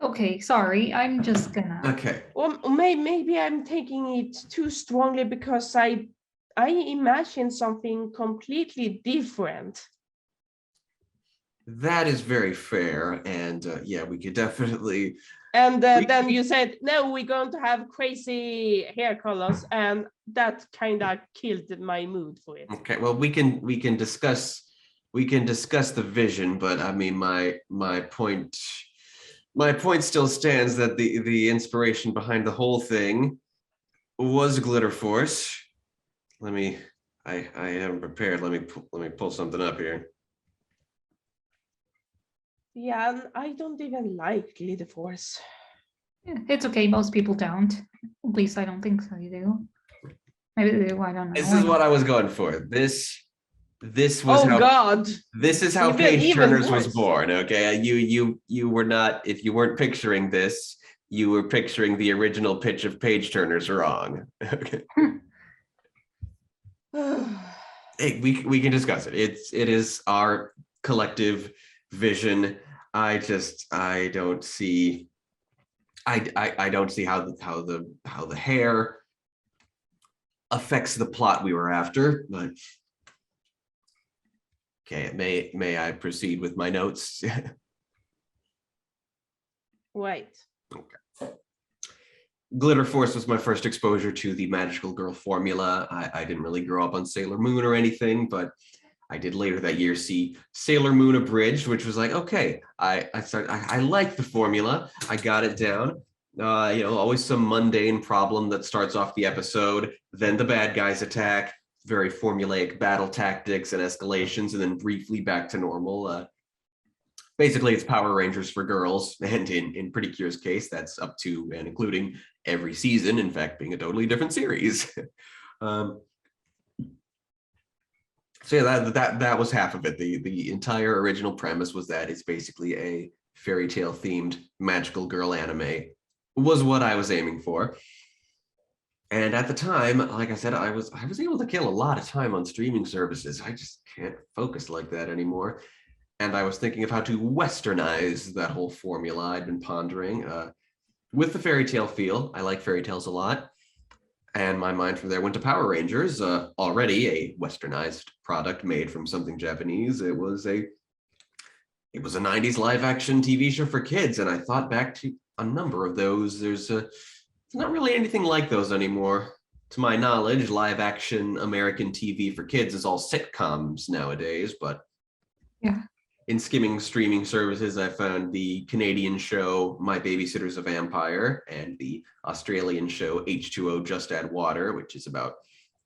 Okay, sorry. I'm just gonna. Okay. Or maybe I'm taking it too strongly because I imagine something completely different. That is very fair, and yeah, we could definitely. And then you said, no, we're going to have crazy hair colors, and that kind of killed my mood for it. Okay, well, we can discuss the vision, but I mean, my point still stands that the inspiration behind the whole thing was Glitter Force. I am prepared. Let me pull something up here. Yeah, and I don't even like Glitter Force. It's okay. Most people don't. At least I don't think so. You do. Maybe they do. I don't know. This is what I was going for. This was God. This is how Page Turners was born. Okay, you were not. If you weren't picturing this, you were picturing the original pitch of Page Turners wrong. Okay. Hey, we can discuss it. It is our collective vision. I don't see how the hair affects the plot we were after, but okay, may I proceed with my notes? Right. Okay. Glitter Force was my first exposure to the magical girl formula. I didn't really grow up on Sailor Moon or anything, but I did later that year see Sailor Moon Abridged, which was like, okay, I like the formula. I got it down. Always some mundane problem that starts off the episode. Then the bad guys attack, very formulaic battle tactics and escalations, and then briefly back to normal. Basically, it's Power Rangers for girls, and in Pretty Cure's case, that's up to and including every season, in fact, being a totally different series. So yeah, that was half of it. The entire original premise was that it's basically a fairy tale themed magical girl anime, was what I was aiming for. And at the time, like I said, I was able to kill a lot of time on streaming services. I just can't focus like that anymore. And I was thinking of how to westernize that whole formula I'd been pondering with the fairy tale feel. I like fairy tales a lot. And my mind from there went to Power Rangers, already a westernized product made from something Japanese. It was a 90s live action TV show for kids. And I thought back to a number of those. There's not really anything like those anymore. To my knowledge, live action American TV for kids is all sitcoms nowadays, but Yeah. in skimming streaming services, I found the Canadian show My Babysitter's a Vampire and the Australian show H2O Just Add Water, which is about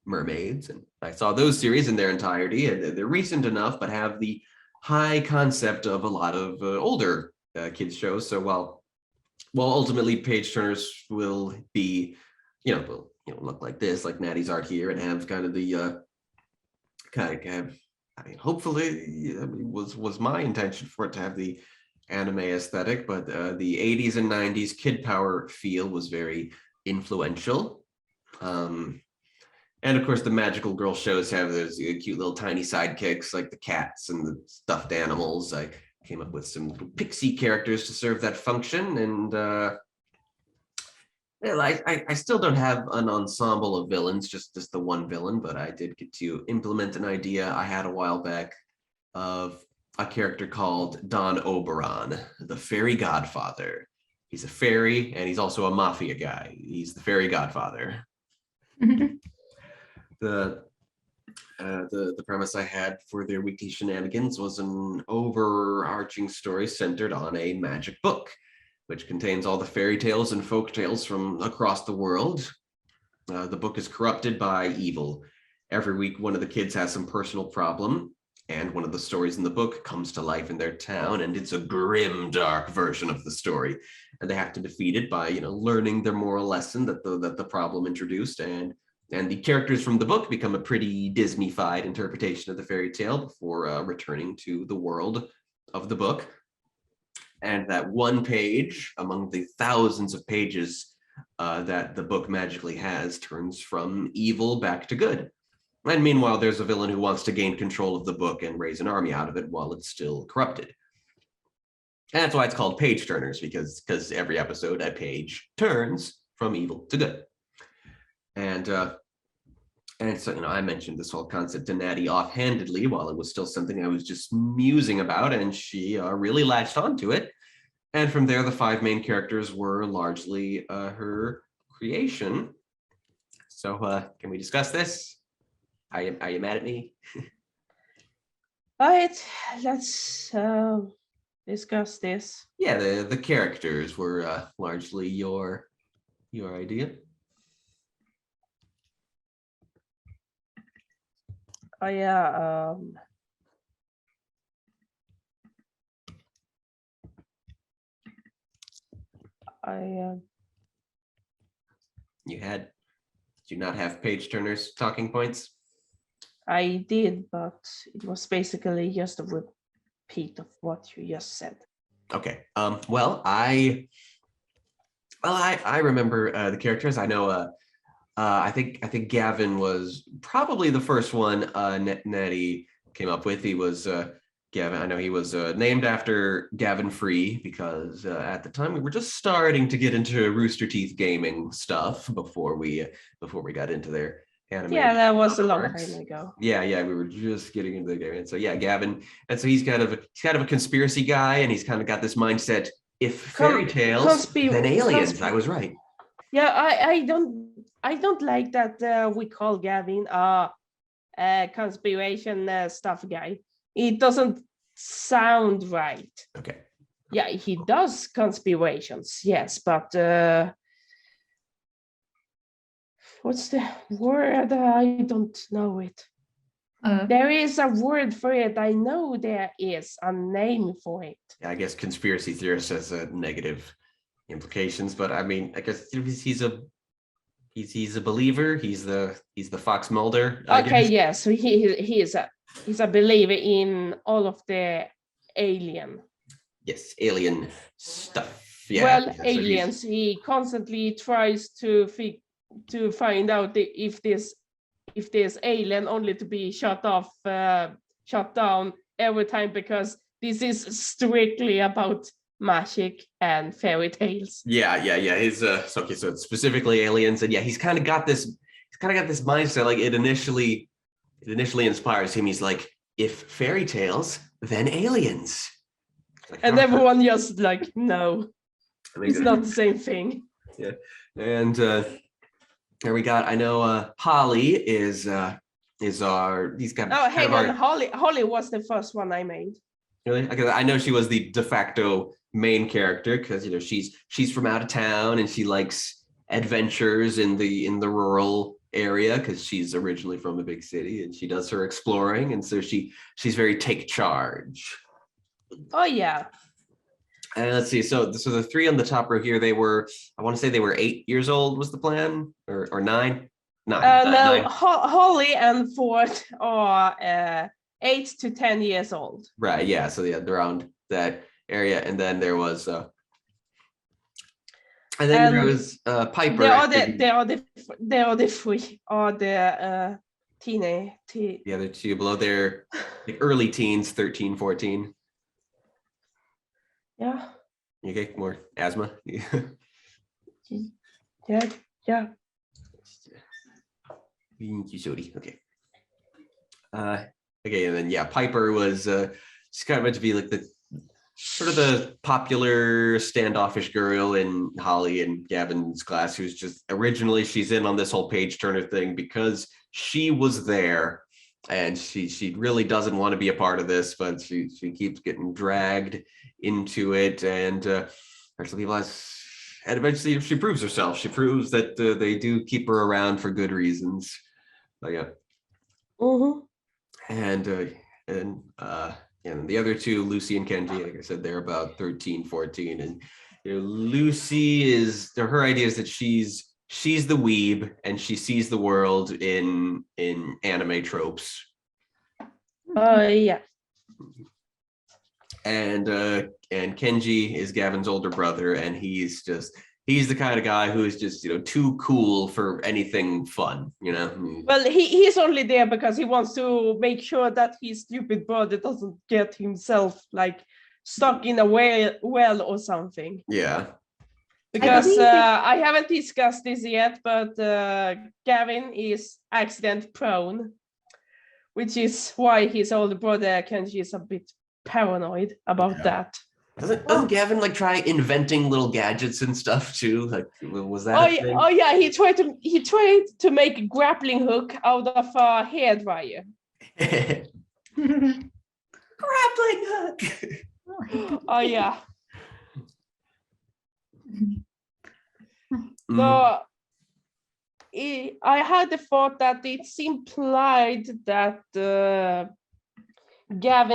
mermaids. And I saw those series in their entirety. And they're recent enough, but have the high concept of a lot of older kids shows. So while ultimately page turners will be, will look like this, like Natty's art here, and have kind of the hopefully, was my intention for it to have the anime aesthetic, but the 80s and 90s kid power feel was very influential. And of course, the magical girl shows have those cute little tiny sidekicks like the cats and the stuffed animals. I came up with some little pixie characters to serve that function, and I still don't have an ensemble of villains, just the one villain, but I did get to implement an idea I had a while back of a character called Don Oberon, the fairy godfather. He's a fairy, and he's also a mafia guy. He's the fairy godfather. The premise I had for their weekly shenanigans was an overarching story centered on a magic book, which contains all the fairy tales and folk tales from across the world. The book is corrupted by evil. Every week, one of the kids has some personal problem, and one of the stories in the book comes to life in their town, and it's a grim, dark version of the story. And they have to defeat it by, learning their moral lesson that the problem introduced, and the characters from the book become a pretty Disney-fied interpretation of the fairy tale before returning to the world of the book. And that one page among the thousands of pages that the book magically has turns from evil back to good. And meanwhile, there's a villain who wants to gain control of the book and raise an army out of it while it's still corrupted. And that's why it's called Page Turners, because every episode a page turns from evil to good. And so, I mentioned this whole concept to Natty offhandedly while it was still something I was just musing about, and she really latched onto it. And from there, the 5 main characters were largely her creation. So can we discuss this? Are you mad at me? All right, let's discuss this. Yeah, the characters were largely your idea. Oh yeah. Did you not have page turners talking points? I did, but it was basically just a repeat of what you just said. Okay. Well, I remember the characters. I know. I think Gavin was probably the first one Nettie came up with. He was Gavin. I know he was named after Gavin Free because at the time we were just starting to get into Rooster Teeth gaming stuff before we got into their anime. Yeah, that was a long time ago. Yeah, we were just getting into the game. And so Gavin, and so he's kind of a conspiracy guy, and he's kind of got this mindset. If fairy tales, then aliens. I was right. Yeah, I don't like that we call Gavin a conspiration stuff guy. It doesn't sound right. Okay. Yeah, he does conspirations, yes, but what's the word? I don't know it. There is a word for it. I know there is a name for it. Yeah, I guess conspiracy theorist has negative implications, but I mean, I guess he's a believer. He's the Fox Mulder. Okay, yes, so he's a believer in all of the alien. Yes, alien stuff. Yeah. Well, aliens. He constantly tries to find out if there's alien, only to be shut down every time, because this is strictly about magic and fairy tales. Yeah. His so it's specifically aliens, and yeah, he's kind of got this mindset. Like it initially inspires him. He's like, if fairy tales, then aliens. Like, and everyone just like, no, it's not the same thing. Yeah, and there we got. I know Holly is our. He's got. Oh, hang on, Holly was the first one I made. Really? Because I know she was the de facto main character, because she's from out of town and she likes adventures in the rural area, because she's originally from a big city, and she does her exploring, and so she's very take charge. Oh yeah. And let's see. So the three on the top row here, I want to say they were 8 years old was the plan, or 9. No, Holly and Ford are 8 to 10 years old. Right. Yeah. So yeah, around that area, and then there was, there was Piper. The other three are the teenage. The other two below there, like early teens, 13, 14. Yeah. Okay, more asthma. Yeah. Okay. Okay, and then Piper was she's kind of meant to be like the sort of the popular standoffish girl in Holly and Gavin's class, who's just originally she's in on this whole page turner thing because she was there, and she really doesn't want to be a part of this, but she keeps getting dragged into it, and and eventually she proves herself. She proves that they do keep her around for good reasons. But yeah. Mm-hmm. And the other two, Lucy and Kenji, like I said, they're about 13, 14, and Lucy her idea is that she's the weeb, and she sees the world in anime tropes. Yeah. And Kenji is Gavin's older brother, and he's the kind of guy who is just too cool for anything fun, Well, he's only there because he wants to make sure that his stupid brother doesn't get himself like stuck in a well or something. Yeah. Because I haven't discussed this yet, but Gavin is accident prone, which is why his older brother Kenji is a bit paranoid about that. Doesn't Gavin like try inventing little gadgets and stuff too? Like, was that? Oh yeah, he tried to make a grappling hook out of a hairdryer. Grappling hook. Oh yeah. So I had the thought that it's implied that Gavin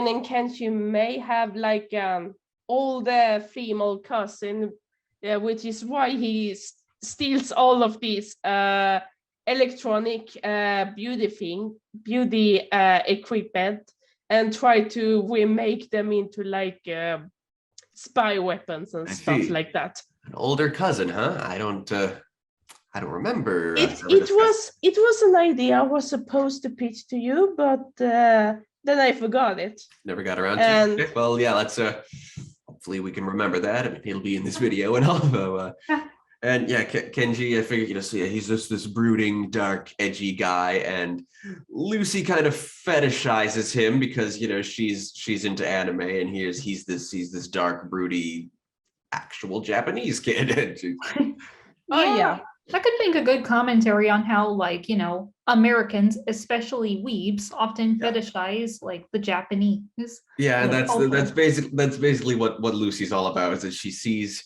and Kenji may have like older female cousin, which is why he steals all of these electronic beauty equipment and try to remake them into like spy weapons and stuff like that. An older cousin, huh? I don't remember. It was an idea I was supposed to pitch to you, but then I forgot it. Never got around to it. Okay, well, yeah, let's hopefully we can remember that. I mean, it'll be in this video and all. And yeah, Kenji, I figured, so yeah, he's just this brooding, dark, edgy guy, and Lucy kind of fetishizes him because she's into anime, and he's this dark, broody, actual Japanese kid. Oh, yeah. That could make a good commentary on how, Americans, especially weebs, often fetishize the Japanese. Yeah, and that's basically what Lucy's all about. Is that she sees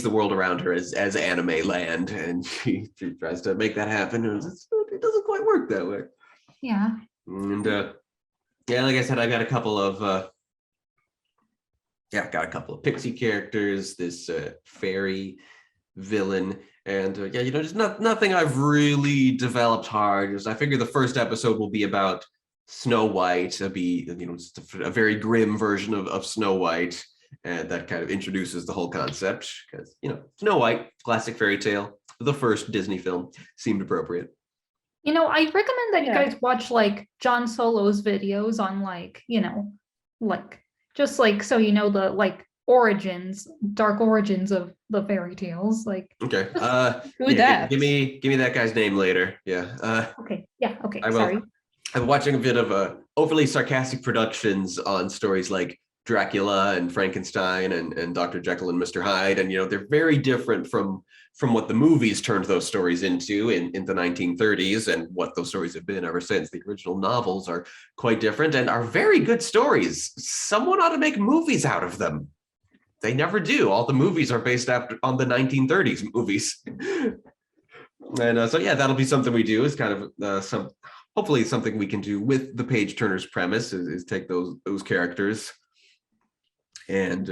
the world around her as anime land, and she tries to make that happen, and it doesn't quite work that way. Yeah. And like I said, I got a couple of pixie characters, this fairy villain, and just nothing I've really developed hard. Just I figure the first episode will be about Snow White. It'll be just a very grim version of Snow White, and that kind of introduces the whole concept because Snow White, classic fairy tale, the first Disney film, seemed appropriate. I recommend that you guys watch John Solo's videos on just so the origins, dark origins of the fairy tales. Okay. Who that? Give me that guy's name later. Yeah. Okay. Yeah. Okay. I will. Sorry. I'm watching a bit of overly sarcastic productions on stories like Dracula and Frankenstein and Dr. Jekyll and Mr. Hyde, and they're very different from what the movies turned those stories into in the 1930s, and what those stories have been ever since. The original novels are quite different and are very good stories. Someone ought to make movies out of them. They never do. All the movies are based on the 1930s movies. And so that'll be something we do. Is kind of hopefully something we can do with the page turners premise is take those characters and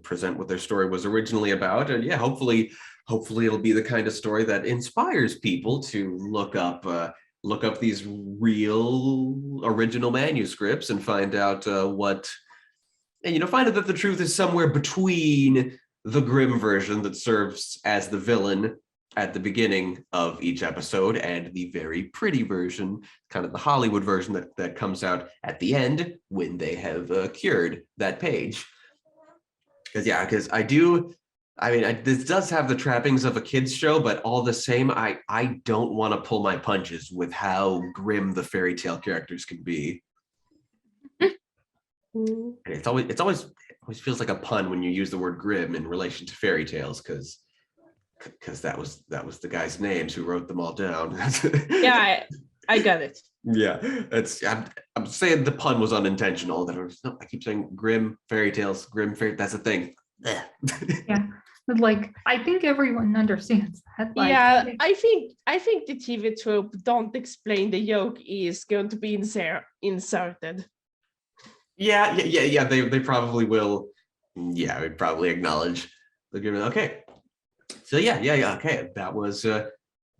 present what their story was originally about. And hopefully it'll be the kind of story that inspires people to look up these real original manuscripts and find out find out that the truth is somewhere between the grim version that serves as the villain at the beginning of each episode and the very pretty version, kind of the Hollywood version that comes out at the end when they have cured that page. Because this does have the trappings of a kid's show, but all the same, I don't want to pull my punches with how grim the fairy tale characters can be. And it always feels like a pun when you use the word grim in relation to fairy tales, because that was the guy's names who wrote them all down. Yeah, I got it. Yeah, I'm saying the pun was unintentional. I keep saying grim fairy tales, that's a thing. Yeah, but I think everyone understands that. I think the TV trope "don't explain the joke" is going to be inserted. Yeah. They probably will. Yeah, we'd probably acknowledge the given. Okay. So yeah. Okay, that was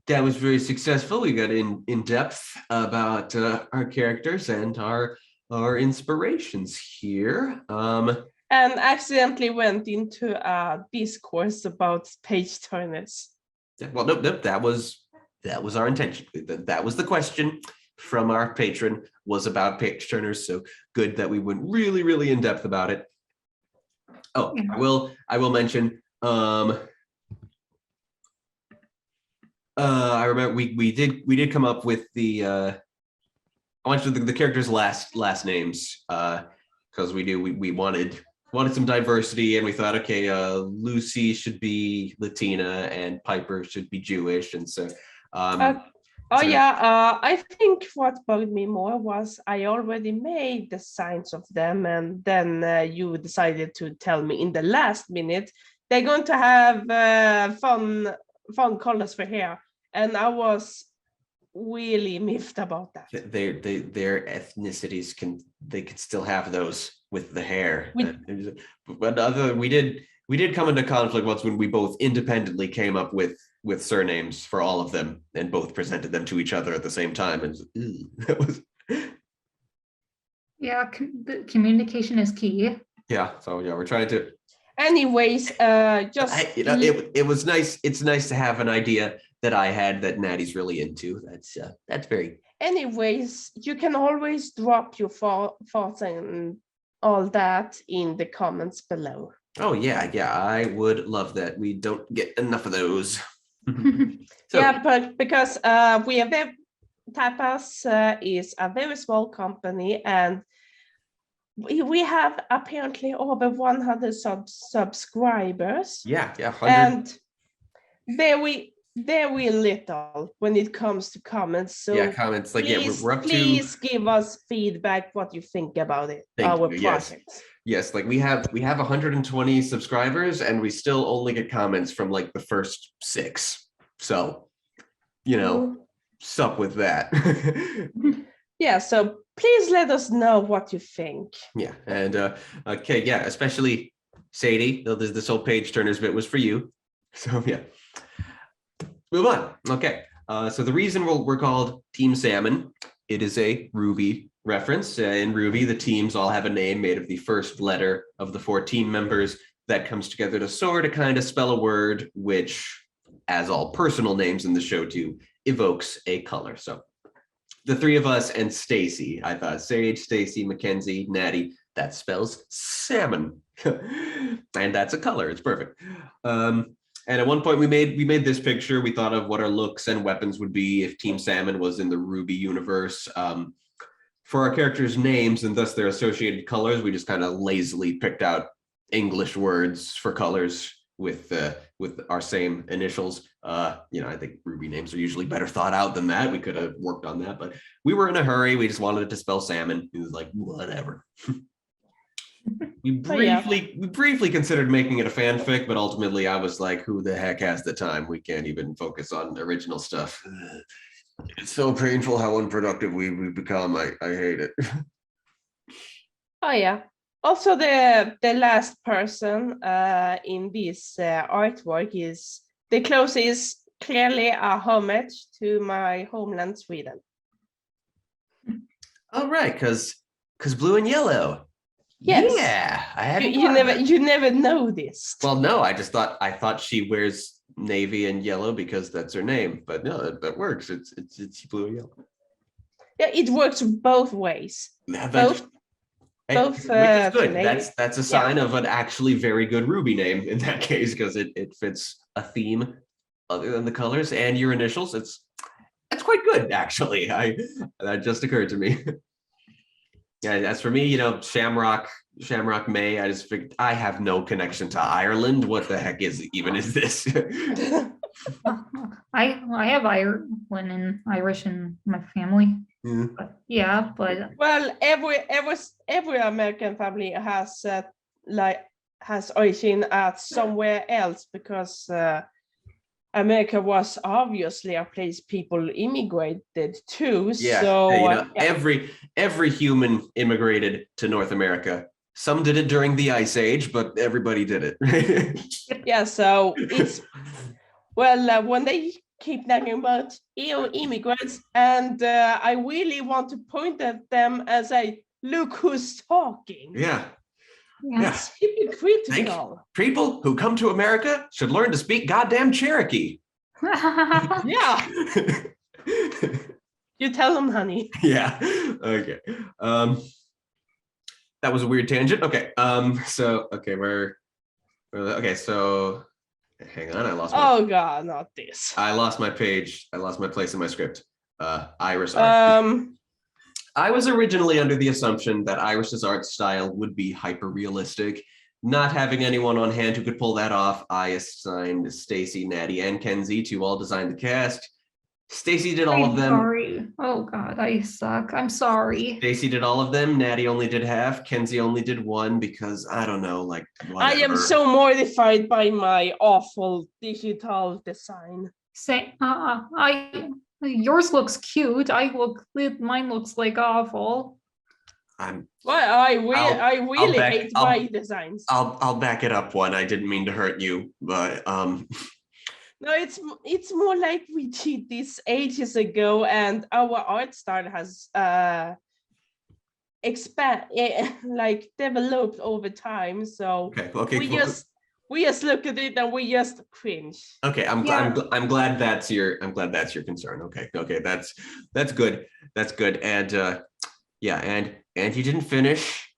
very successful. We got in depth about our characters and our inspirations here. And accidentally went into a discourse about page turners. Well, nope. That was our intention. That was the question from our patron, was about page turners. So good that we went really, really in depth about it. Oh, I will mention. I remember we did come up with the I wanted the characters' last names because we wanted some diversity, and we thought, okay, Lucy should be Latina and Piper should be Jewish, and so. I think what bugged me more was I already made the signs of them, and then you decided to tell me in the last minute they're going to have fun colors for hair, and I was really miffed about that. Their ethnicities can still have those with the hair. But we did come into conflict once when we both independently came up with surnames for all of them and both presented them to each other at the same time, and that was. Yeah, the communication is key. Yeah, so we're trying to. Anyways, it was nice. It's nice to have an idea that I had that Natty's really into. That's very. Anyways, you can always drop your thoughts and all that in the comments below. Oh yeah, I would love that. We don't get enough of those. So, yeah, but because we have TAPAS is a very small company, and we have apparently over 100 subscribers. yeah, 100. And very little when it comes to comments. So yeah, comments like we're up please to. give us feedback what you think about it. Thank our you, projects. Yes, like we have 120 subscribers, and we still only get comments from like the first 6. So, sup with that. Yeah, so please let us know what you think. Yeah, and okay, yeah, especially Sadie. This whole page turners bit was for you. So yeah, move on. Okay, so the reason we're called Team Salmon, it is a Ruby reference. In Ruby, the teams all have a name made of the first letter of the 4 team members that comes together to sort of kind of spell a word, which, as all personal names in the show too, evokes a color. So the 3 of us and Stacy, I thought Sage, Stacy, McKenzie, Natty, that spells salmon. And that's a color. It's perfect. And at one point we made this picture. We thought of what our looks and weapons would be if Team Salmon was in the Ruby universe. For our characters' names and thus their associated colors, we just kind of lazily picked out English words for colors with our same initials. I think Ruby names are usually better thought out than that. We could have worked on that, but we were in a hurry. We just wanted it to spell salmon. It was like, whatever. We briefly considered making it a fanfic, but ultimately I was like, who the heck has the time? We can't even focus on original stuff. It's so painful how unproductive we've become. I hate it. Oh yeah. Also, the last person in this artwork is the clothes is clearly a homage to my homeland, Sweden. Oh right, because blue and yellow. Yes. Yeah, I hadn't. You never know this. Well, no, I thought she wears navy and yellow because that's her name, but no, that works. It's blue and yellow. Yeah, it works both ways. Both. Which is good. That's a sign of an actually very good Ruby name in that case, because it fits a theme other than the colors and your initials. That's quite good, actually. That just occurred to me. Yeah, as for me, Shamrock May, I just figured I have no connection to Ireland. What the heck is this? I have Ireland and Irish in my family. But well, every American family has origin at somewhere else, because America was obviously a place people immigrated to. Yeah, so every human immigrated to North America. Some did it during the Ice Age, but everybody did it. Yeah, so it's when they keep talking about immigrants, and I really want to point at them and say, look who's talking. Yeah. It's hypocritical. People who come to America should learn to speak goddamn Cherokee. Yeah. You tell them, honey. Yeah. Okay. That was a weird tangent. Okay. So hang on. I lost. Oh God, not this. I lost my page. I lost my place in my script. Iris art. I was originally under the assumption that Iris's art style would be hyper-realistic. Not having anyone on hand who could pull that off, I assigned Stacy, Natty, and Kenzie to all design the cast. Stacy did all of them. Sorry. Oh God, I suck. I'm sorry. Stacy did all of them. Natty only did half. Kenzie only did one because I don't know, like whatever. I am so mortified by my awful digital design. Yours looks cute. Mine looks like awful. I really hate my designs. I'll back it up one. I didn't mean to hurt you, but No, it's more like we did this ages ago, and our art style has developed over time. So we just look at it and we just cringe. Okay, I'm glad that's your concern. Okay, that's good. That's good. And and you didn't finish.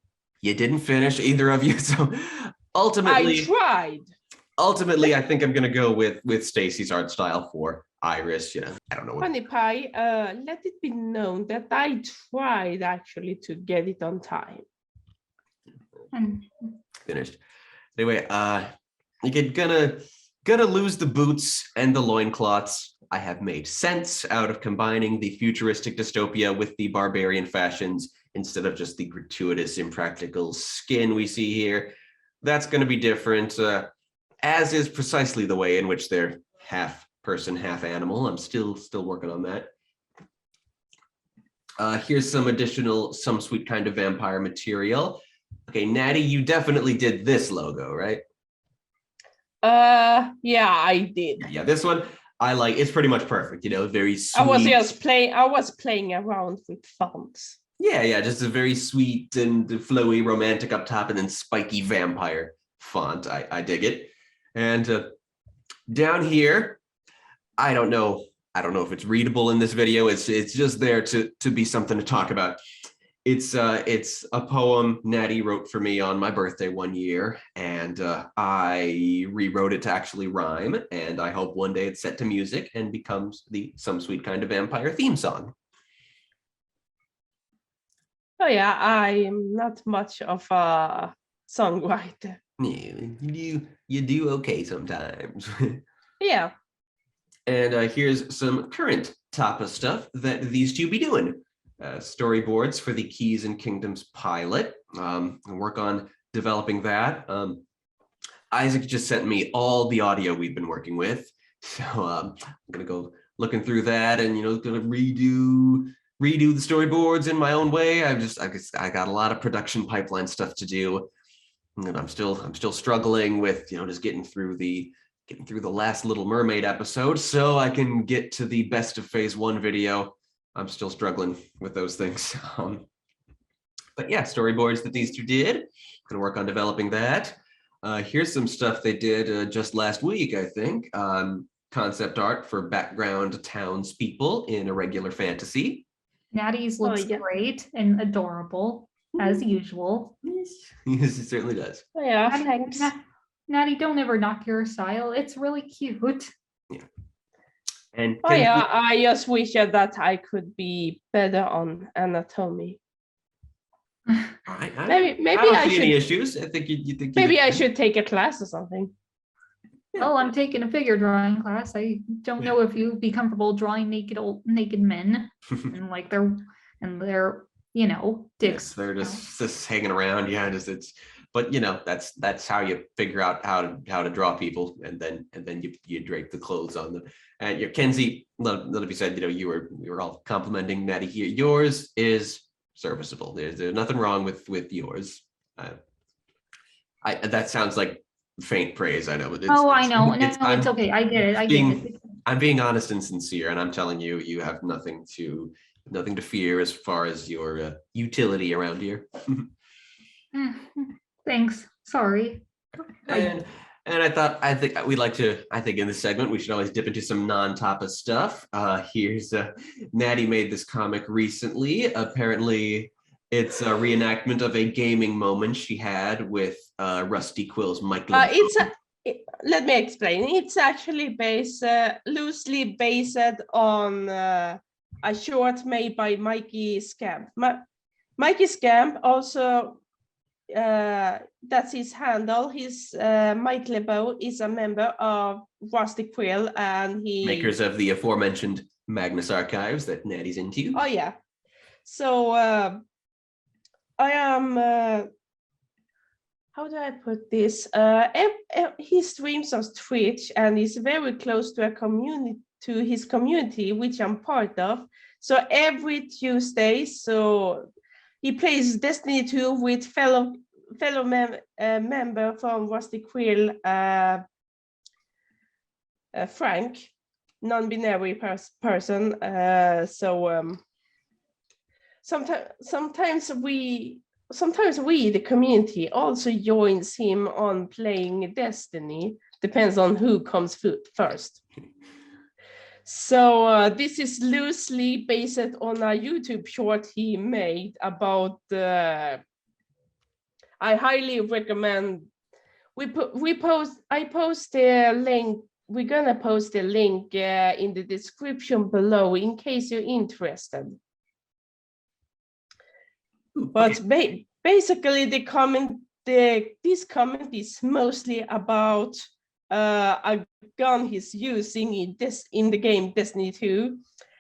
You didn't finish, either of you. So ultimately, I tried. Ultimately, I think I'm gonna go with Stacy's art style for Iris. I don't know what. Honey Pie, let it be known that I tried actually to get it on time. Finished. Anyway, you're gonna lose the boots and the loincloths. I have made sense out of combining the futuristic dystopia with the barbarian fashions instead of just the gratuitous, impractical skin we see here. That's going to be different, as is precisely the way in which they're half person, half animal. I'm still working on that. Here's some additional, some sweet kind of vampire material. Okay, Natty, you definitely did this logo, right? Yeah, I did. Yeah, this one I like. It's pretty much perfect. Very sweet. I was playing around with fonts. Yeah, just a very sweet and flowy, romantic up top, and then spiky vampire font. I dig it. And down here, I don't know if it's readable in this video. It's just there to be something to talk about. It's a poem Natty wrote for me on my birthday one year, and I rewrote it to actually rhyme, and I hope one day it's set to music and becomes the Some Sweet Kind of Vampire theme song. Oh yeah, I'm not much of a songwriter. Yeah, you do okay sometimes. Yeah. And here's some current TAPAS stuff that these two be doing. Storyboards for the Keys and Kingdoms pilot. And work on developing that. Isaac just sent me all the audio we've been working with. So I'm gonna go looking through that and gonna redo the storyboards in my own way. I got a lot of production pipeline stuff to do. And I'm still struggling with just getting through the last Little Mermaid episode so I can get to the best of phase 1 video. I'm still struggling with those things. But yeah, storyboards that these two did. Gonna work on developing that. Here's some stuff they did just last week, I think. Concept art for background townspeople in a regular fantasy. Natty's looks great and adorable, as usual. Yes, it certainly does. Oh, yeah, Natty, thanks. Natty, don't ever knock your style. It's really cute. Yeah. And I just wish that I could be better on anatomy. All right. Maybe I don't I see should. any issues. I think you think. Maybe I should take a class or something. Yeah. Oh, I'm taking a figure drawing class. I don't know if you'd be comfortable drawing naked men and like their dicks. Yes, they're just hanging around. Yeah, but that's how you figure out how to draw people, and then you drape the clothes on them. And Kenzie, let it be said, you were all complimenting Natty here. Yours is serviceable. There's nothing wrong with yours. That sounds like faint praise, I know, but I know. It's okay. I get it. I get it. I'm being honest and sincere, and I'm telling you, you have nothing to fear as far as your utility around here. Thanks. Sorry. And I think we'd like to. I think in this segment we should always dip into some non-TAPAS stuff. Here's Natty made this comic recently. Apparently, it's a reenactment of a gaming moment she had with Rusty Quill's Mike. Let me explain. It's actually loosely based on a short made by Mikey Scamp. Mikey Scamp also, that's his handle. His Mike LeBeau is a member of Rusty Quill, and he makers of the aforementioned Magnus Archives that Natty's into. Oh yeah. So I am. How do I put this? He streams on Twitch and is very close to his community, which I'm part of. So every Tuesday, he plays Destiny 2 with fellow member from Rusty Quill, Frank, non-binary person. Sometimes we, the community, also joins him on playing Destiny. Depends on who comes first. So this is loosely based on a YouTube short he made about. I highly recommend I post the link. We're gonna post the link in the description below in case you're interested. But basically, this comment is mostly about a gun he's using in the game Destiny 2,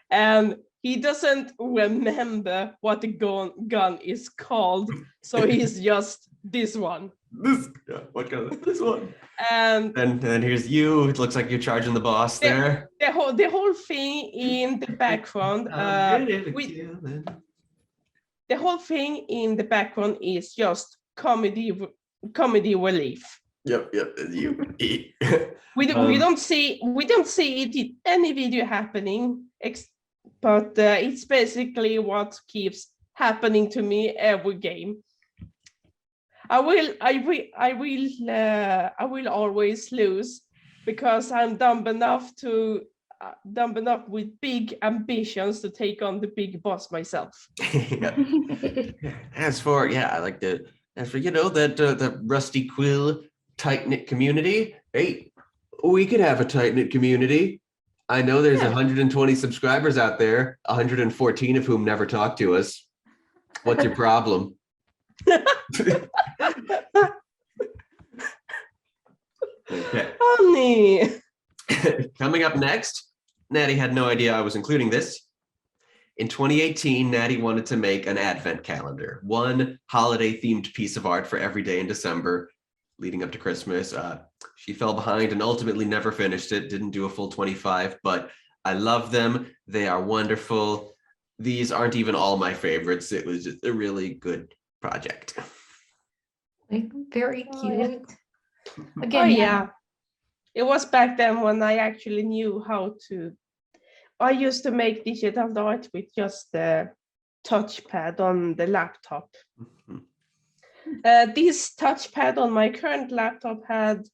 and he doesn't remember what the gun is called, so he's just this one. What gun? This one. And here's you. It looks like you're charging the boss there. The whole thing in the background. The whole thing in the background is just comedy relief. Yep. You. We don't see it in any video happening, but it's basically what keeps happening to me every game. I will always lose because I'm dumb enough with big ambitions to take on the big boss myself. As for the Rusty Quill tight-knit community, hey, we could have a tight-knit community. I know there's 120 subscribers out there, 114 of whom never talk to us. What's your problem? Okay. Honey. Coming up next, Natty had no idea I was including this. In 2018, Natty wanted to make an advent calendar, one holiday-themed piece of art for every day in December leading up to Christmas. She fell behind and ultimately never finished it, didn't do a full 25, but I love them. They are wonderful. These aren't even all my favorites. It was just a really good project. Like, very cute. Again, it was back then when I actually knew how to. I used to make digital art with just the touchpad on the laptop. This touchpad on my current laptop had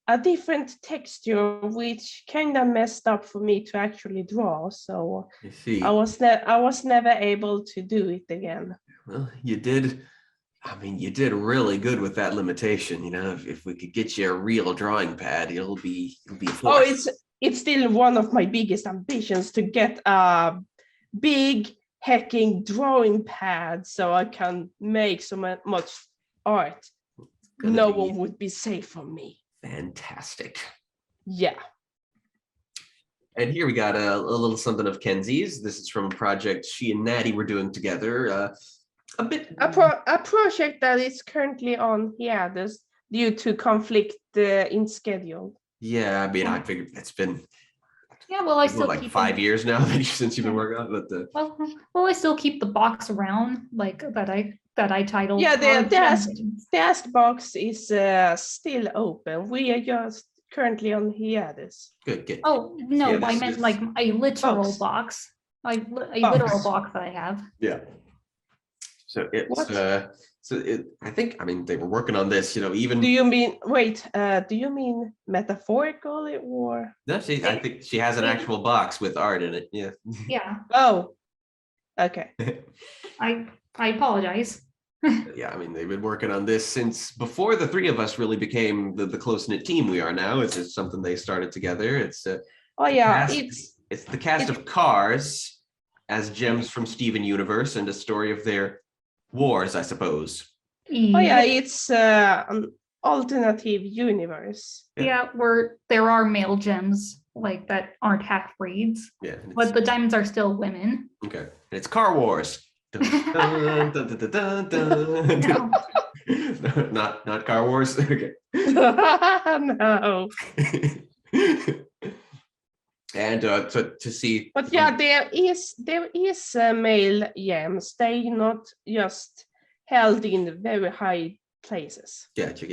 a different texture, which kind of messed up for me to actually draw. So I was never able to do it again. Well, you did. I mean, you did really good with that limitation. You know, if we could get you a real drawing pad, it'll be a force. It's still one of my biggest ambitions to get a big hacking drawing pad so I can make so much art. No one would be safe from me. Fantastic. Yeah. And here we got a little something of Kenzie's. This is from a project she and Natty were doing together. A project that is currently on hiatus due to conflict in schedule. Yeah, I mean, I figured it's been I still like 5 years now since you've been working on it. But well, I still keep the box around, like that I titled. Yeah, the ask box is still open. We are just currently on hiatus. Good. Oh no, yeah, I meant like a literal box. A literal box that I have. Yeah. So it's I think, I mean, they were working on this, even. Do you mean metaphorically or? No, I think she has an actual box with art in it. Yeah. Yeah. Oh, okay. I apologize. Yeah, I mean, they've been working on this since before the three of us really became the close-knit team we are now. It's just something they started together. It's it's the cast of Cars as gems from Steven Universe and a story of their wars, I suppose. It's an alternative universe. Yeah, where there are male gems like that aren't half-breeds. Yeah. But the diamonds are still women. Okay. And it's Car Wars. Dun, dun, dun, dun, dun, dun. No. Not Car Wars. Okay. No. And to see. But yeah, there is male gems. They not just held in very high places. Gotcha.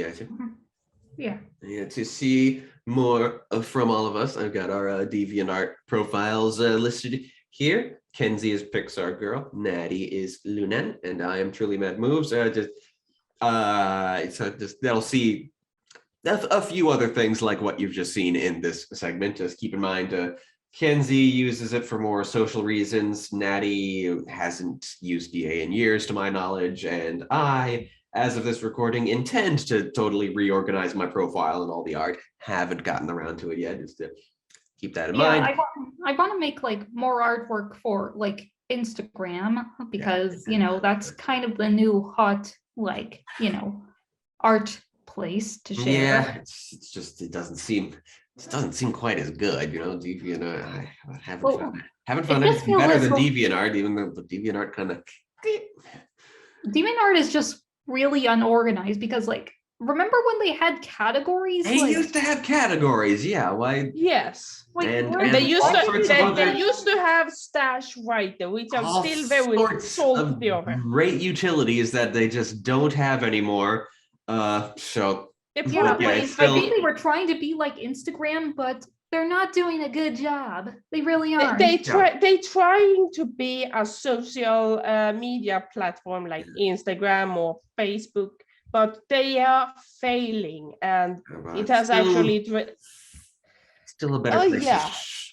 Yeah. To see more from all of us, I've got our DeviantArt profiles listed here. Kenzie is Pixar Girl, Natty is Lunan, and I am Truly Mad Moves. That'll see a few other things like what you've just seen in this segment. Just keep in mind, Kenzie uses it for more social reasons. Natty hasn't used DA in years, to my knowledge, and I as of this recording, intend to totally reorganize my profile and all the art. Haven't gotten around to it yet, just to keep that in mind. I want to make like more artwork for like Instagram because that's kind of the new hot art place to share. Yeah, it's just it doesn't seem quite as good, DeviantArt. I haven't found anything better than DeviantArt, even though the DeviantArt kind of DeviantArt is just really unorganized because remember when they had categories? They used to have categories, yeah. Why? Yes. And they used to have stash writer, which I'm still very salty over. Great utilities that they just don't have anymore. So I think they were trying to be like Instagram, but they're not doing a good job. They really are. They trying to be a social media platform like Instagram or Facebook, but they are failing, and it has actually still a better place.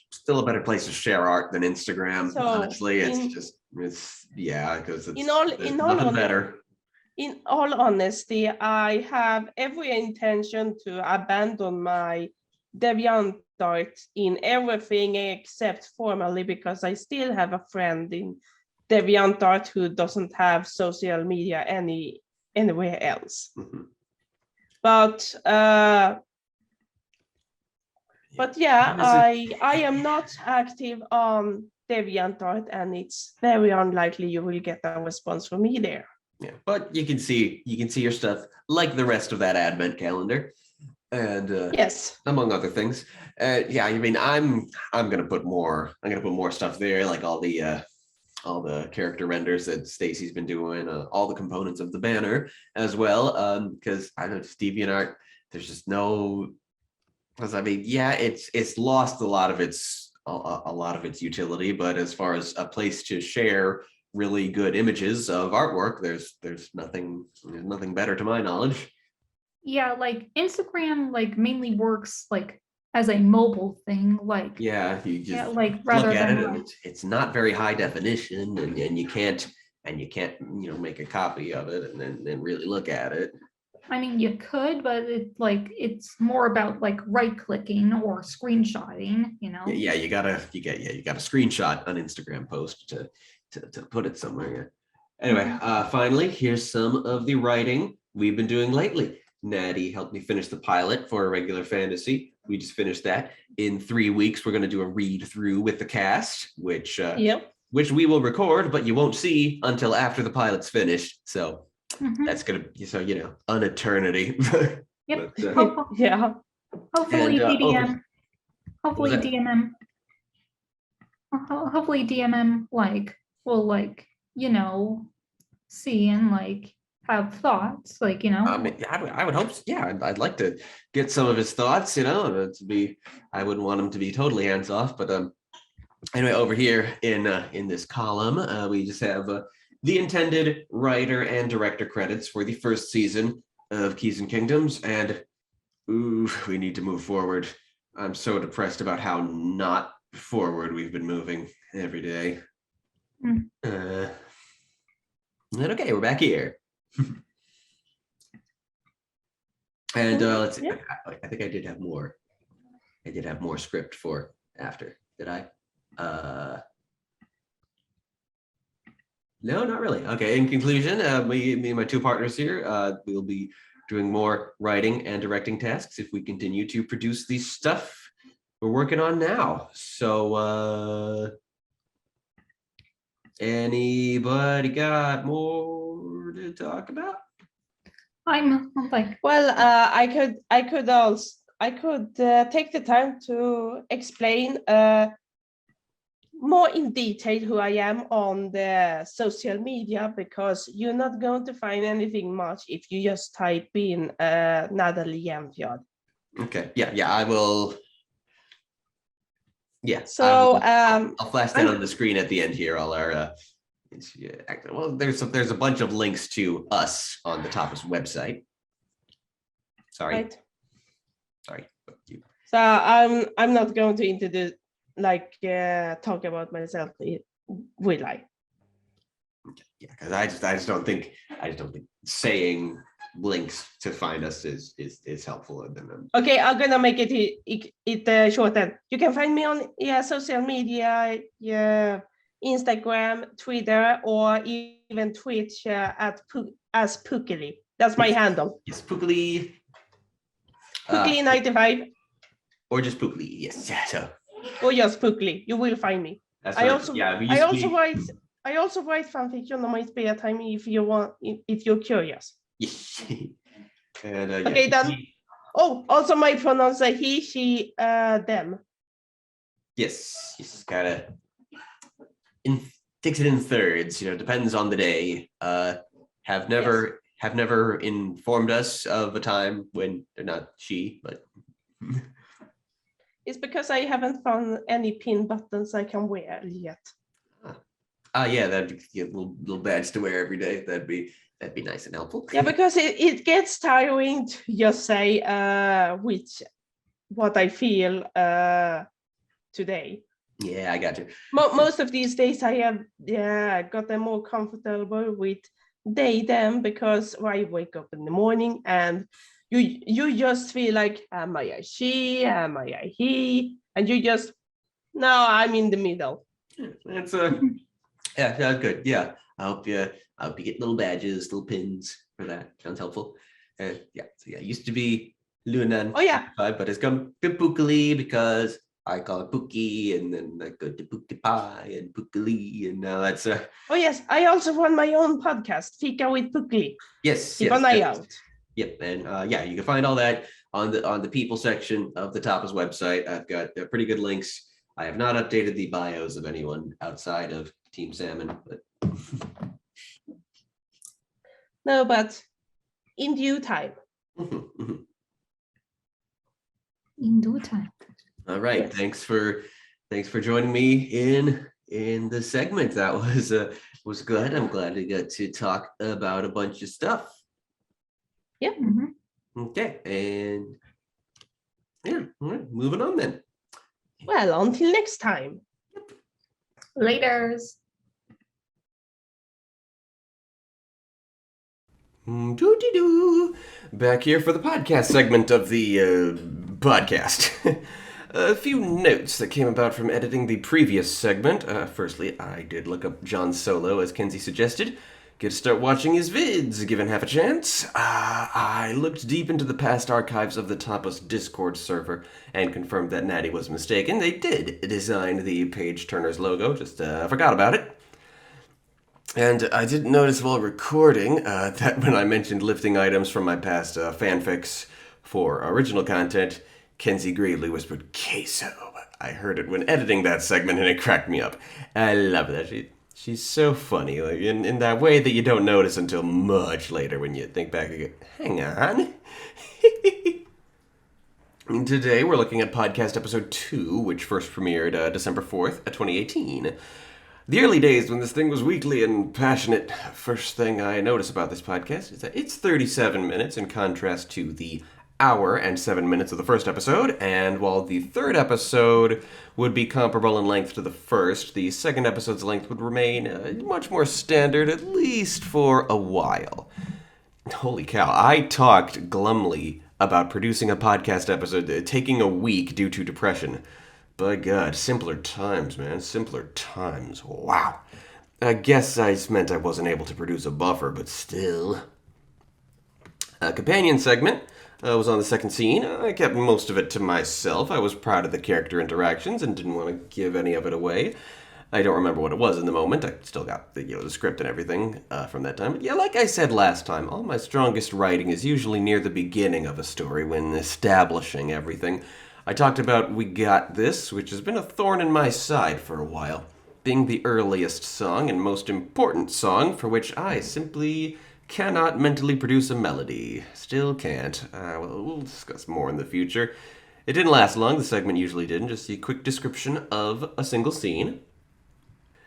Still a better place to share art than Instagram. So honestly, because it's nothing better. In all honesty, I have every intention to abandon my DeviantArt in everything except formally, because I still have a friend in DeviantArt who doesn't have social media anywhere else. Mm-hmm. But I am not active on DeviantArt, and it's very unlikely you will get a response from me there. Yeah, but you can see your stuff like the rest of that advent calendar, and yes, among other things. I mean, I'm gonna put more stuff there, like all the character renders that Stacy's been doing, all the components of the banner as well, because I know just DeviantArt, there's just no. Because I mean, it's lost a lot of its utility, but as far as a place to share really good images of artwork, there's nothing better to my knowledge. Yeah, like Instagram mainly works as a mobile thing, you just rather look at than it, and it's not very high definition, and you can't make a copy of it and then really look at it. I mean, you could, but it's more about right clicking or screenshotting, Yeah, you gotta screenshot an Instagram post to put it somewhere. Anyway, finally, here's some of the writing we've been doing lately. Natty helped me finish the pilot for a regular fantasy. We just finished that. In 3 weeks, we're going to do a read through with the cast, which we will record, but you won't see until after the pilot's finished. So that's gonna an eternity. Yep. But, yeah. Hopefully DDM. Hopefully DMM. Hopefully DMM will see and have thoughts, I mean, I would hope so. Yeah, I'd like to get some of his thoughts. I wouldn't want him to be totally hands off, but anyway, over here in this column, we just have the intended writer and director credits for the first season of Keys and Kingdoms, and we need to move forward. I'm so depressed about how not forward we've been moving every day. And okay, we're back here. And let's see. I think I did have more. I did have more script for after. Did I? No, not really. Okay. In conclusion, me and my two partners here, we'll be doing more writing and directing tasks if we continue to produce the stuff we're working on now. So, anybody got more to talk about? I'm well, I could take the time to explain more in detail who I am on the social media, because you're not going to find anything much if you just type in Nathalie Jenfjord. Okay. Yeah, I will. Yeah. So I'll flash that on the screen at the end here. All our there's a bunch of links to us on the TAPAS website. Sorry. Right. Sorry. So I'm not going to introduce talk about myself, will I? Yeah, because I just don't think saying links to find us is helpful. And then okay, I'm gonna make it shorter. You can find me on social media, Instagram, Twitter, or even Twitch as Pukeli. That's my handle. yes, Pukeli. Pukeli95. Or just Pukeli. Yes, yeah. So. Or just Pukeli. You will find me. That's I right. also write fanfiction on my spare time if you're curious. And, okay, done. Also my pronouns are he, she, them. Yes, gotta takes it in thirds. Depends on the day. Have never informed us of a time when they're not she, but it's because I haven't found any pin buttons I can wear yet. Yeah, that'd be a little badge to wear every day. That'd be nice and helpful. Yeah, because it gets tiring to just say what I feel today. Yeah, I got you. Most of these days I have gotten more comfortable with they, them, because I wake up in the morning and you just feel like, am I a she, am I a he? And you just, no, I'm in the middle. It's yeah, good. Yeah, I hope you get little badges, little pins for that. Sounds helpful. Yeah, so yeah, it used to be Lunan. Oh yeah, but it's come to Pukeli because I call it Pookie, and then I go to Pookie Pie and Pukeli, and now that's Oh yes, I also run my own podcast, Fika with Pukeli. Yes, keep an eye out. Yep, and yeah, you can find all that on the people section of the TAPAS website. I've got pretty good links. I have not updated the bios of anyone outside of Team Salmon, but no, but in due time. In due time. All right, Yes. Thanks for joining me in the segment. That was good. I'm glad to get to talk about a bunch of stuff. Yeah. Okay, and yeah, all right, moving on then. Well, until next time. Laters. Doo-dee-doo. Back here for the podcast segment of the podcast. A few notes that came about from editing the previous segment. Firstly, I did look up John Solo, as Kenzie suggested. Get to start watching his vids, given half a chance. I looked deep into the past archives of the TAPAS Discord server and confirmed that Natty was mistaken. They did design the Page Turner's logo, just forgot about it. And I didn't notice while recording that when I mentioned lifting items from my past fanfics for original content, Kenzie gravely whispered, queso. I heard it when editing that segment and it cracked me up. I love that. She's so funny, like in that way that you don't notice until much later when you think back and go, hang on. Today we're looking at podcast episode 2, which first premiered December 4th, 2018. The early days when this thing was weekly and passionate, first thing I notice about this podcast is that it's 37 minutes in contrast to the hour and 7 minutes of the first episode, and while the third episode would be comparable in length to the first, the second episode's length would remain much more standard, at least for a while. Holy cow, I talked glumly about producing a podcast episode taking a week due to depression. By God, simpler times, man, simpler times, wow. I guess I meant I wasn't able to produce a buffer, but still. A companion segment was on the second scene. I kept most of it to myself. I was proud of the character interactions and didn't want to give any of it away. I don't remember what it was in the moment. I still got the script and everything from that time. But yeah, like I said last time, all my strongest writing is usually near the beginning of a story when establishing everything. I talked about We Got This, which has been a thorn in my side for a while, being the earliest song and most important song for which I simply cannot mentally produce a melody. Still can't. We'll discuss more in the future. It didn't last long, the segment usually didn't, just a quick description of a single scene.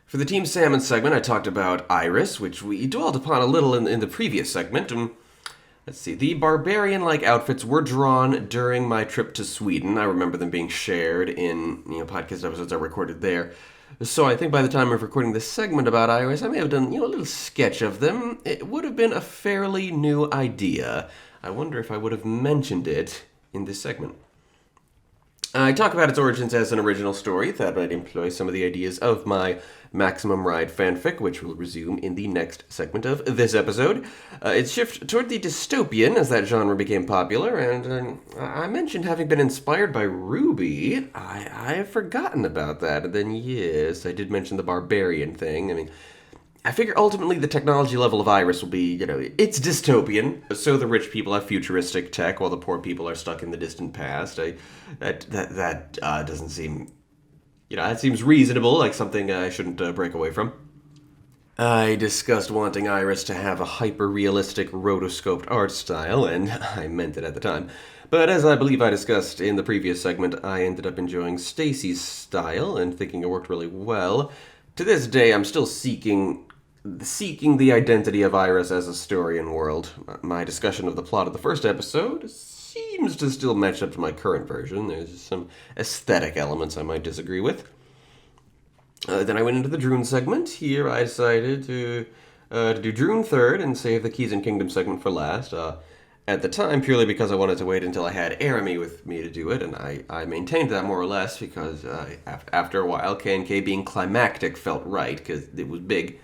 For the Team Salmon segment, I talked about Iris, which we dwelled upon a little in the previous segment. Let's see, the barbarian-like outfits were drawn during my trip to Sweden. I remember them being shared in podcast episodes I recorded there. So I think by the time of recording this segment about Iris, I may have done, a little sketch of them. It would have been a fairly new idea. I wonder if I would have mentioned it in this segment. I talk about its origins as an original story that might employ some of the ideas of my Maximum Ride fanfic, which we'll resume in the next segment of this episode. Its shift toward the dystopian as that genre became popular, and I mentioned having been inspired by Ruby. I have forgotten about that, and then yes, I did mention the barbarian thing. I mean, I figure ultimately the technology level of Iris will be, it's dystopian. So the rich people have futuristic tech while the poor people are stuck in the distant past. That doesn't seem, that seems reasonable, like something I shouldn't break away from. I discussed wanting Iris to have a hyper-realistic rotoscoped art style, and I meant it at the time. But as I believe I discussed in the previous segment, I ended up enjoying Stacy's style and thinking it worked really well. To this day, I'm still seeking the identity of Iris as a story and world. My discussion of the plot of the first episode seems to still match up to my current version. There's some aesthetic elements I might disagree with. Then I went into the Droon segment. Here I decided to do Droon third and save the Keys and Kingdom segment for last. At the time, purely because I wanted to wait until I had Arami with me to do it, and I maintained that more or less because after a while, K&K being climactic felt right, because it was big.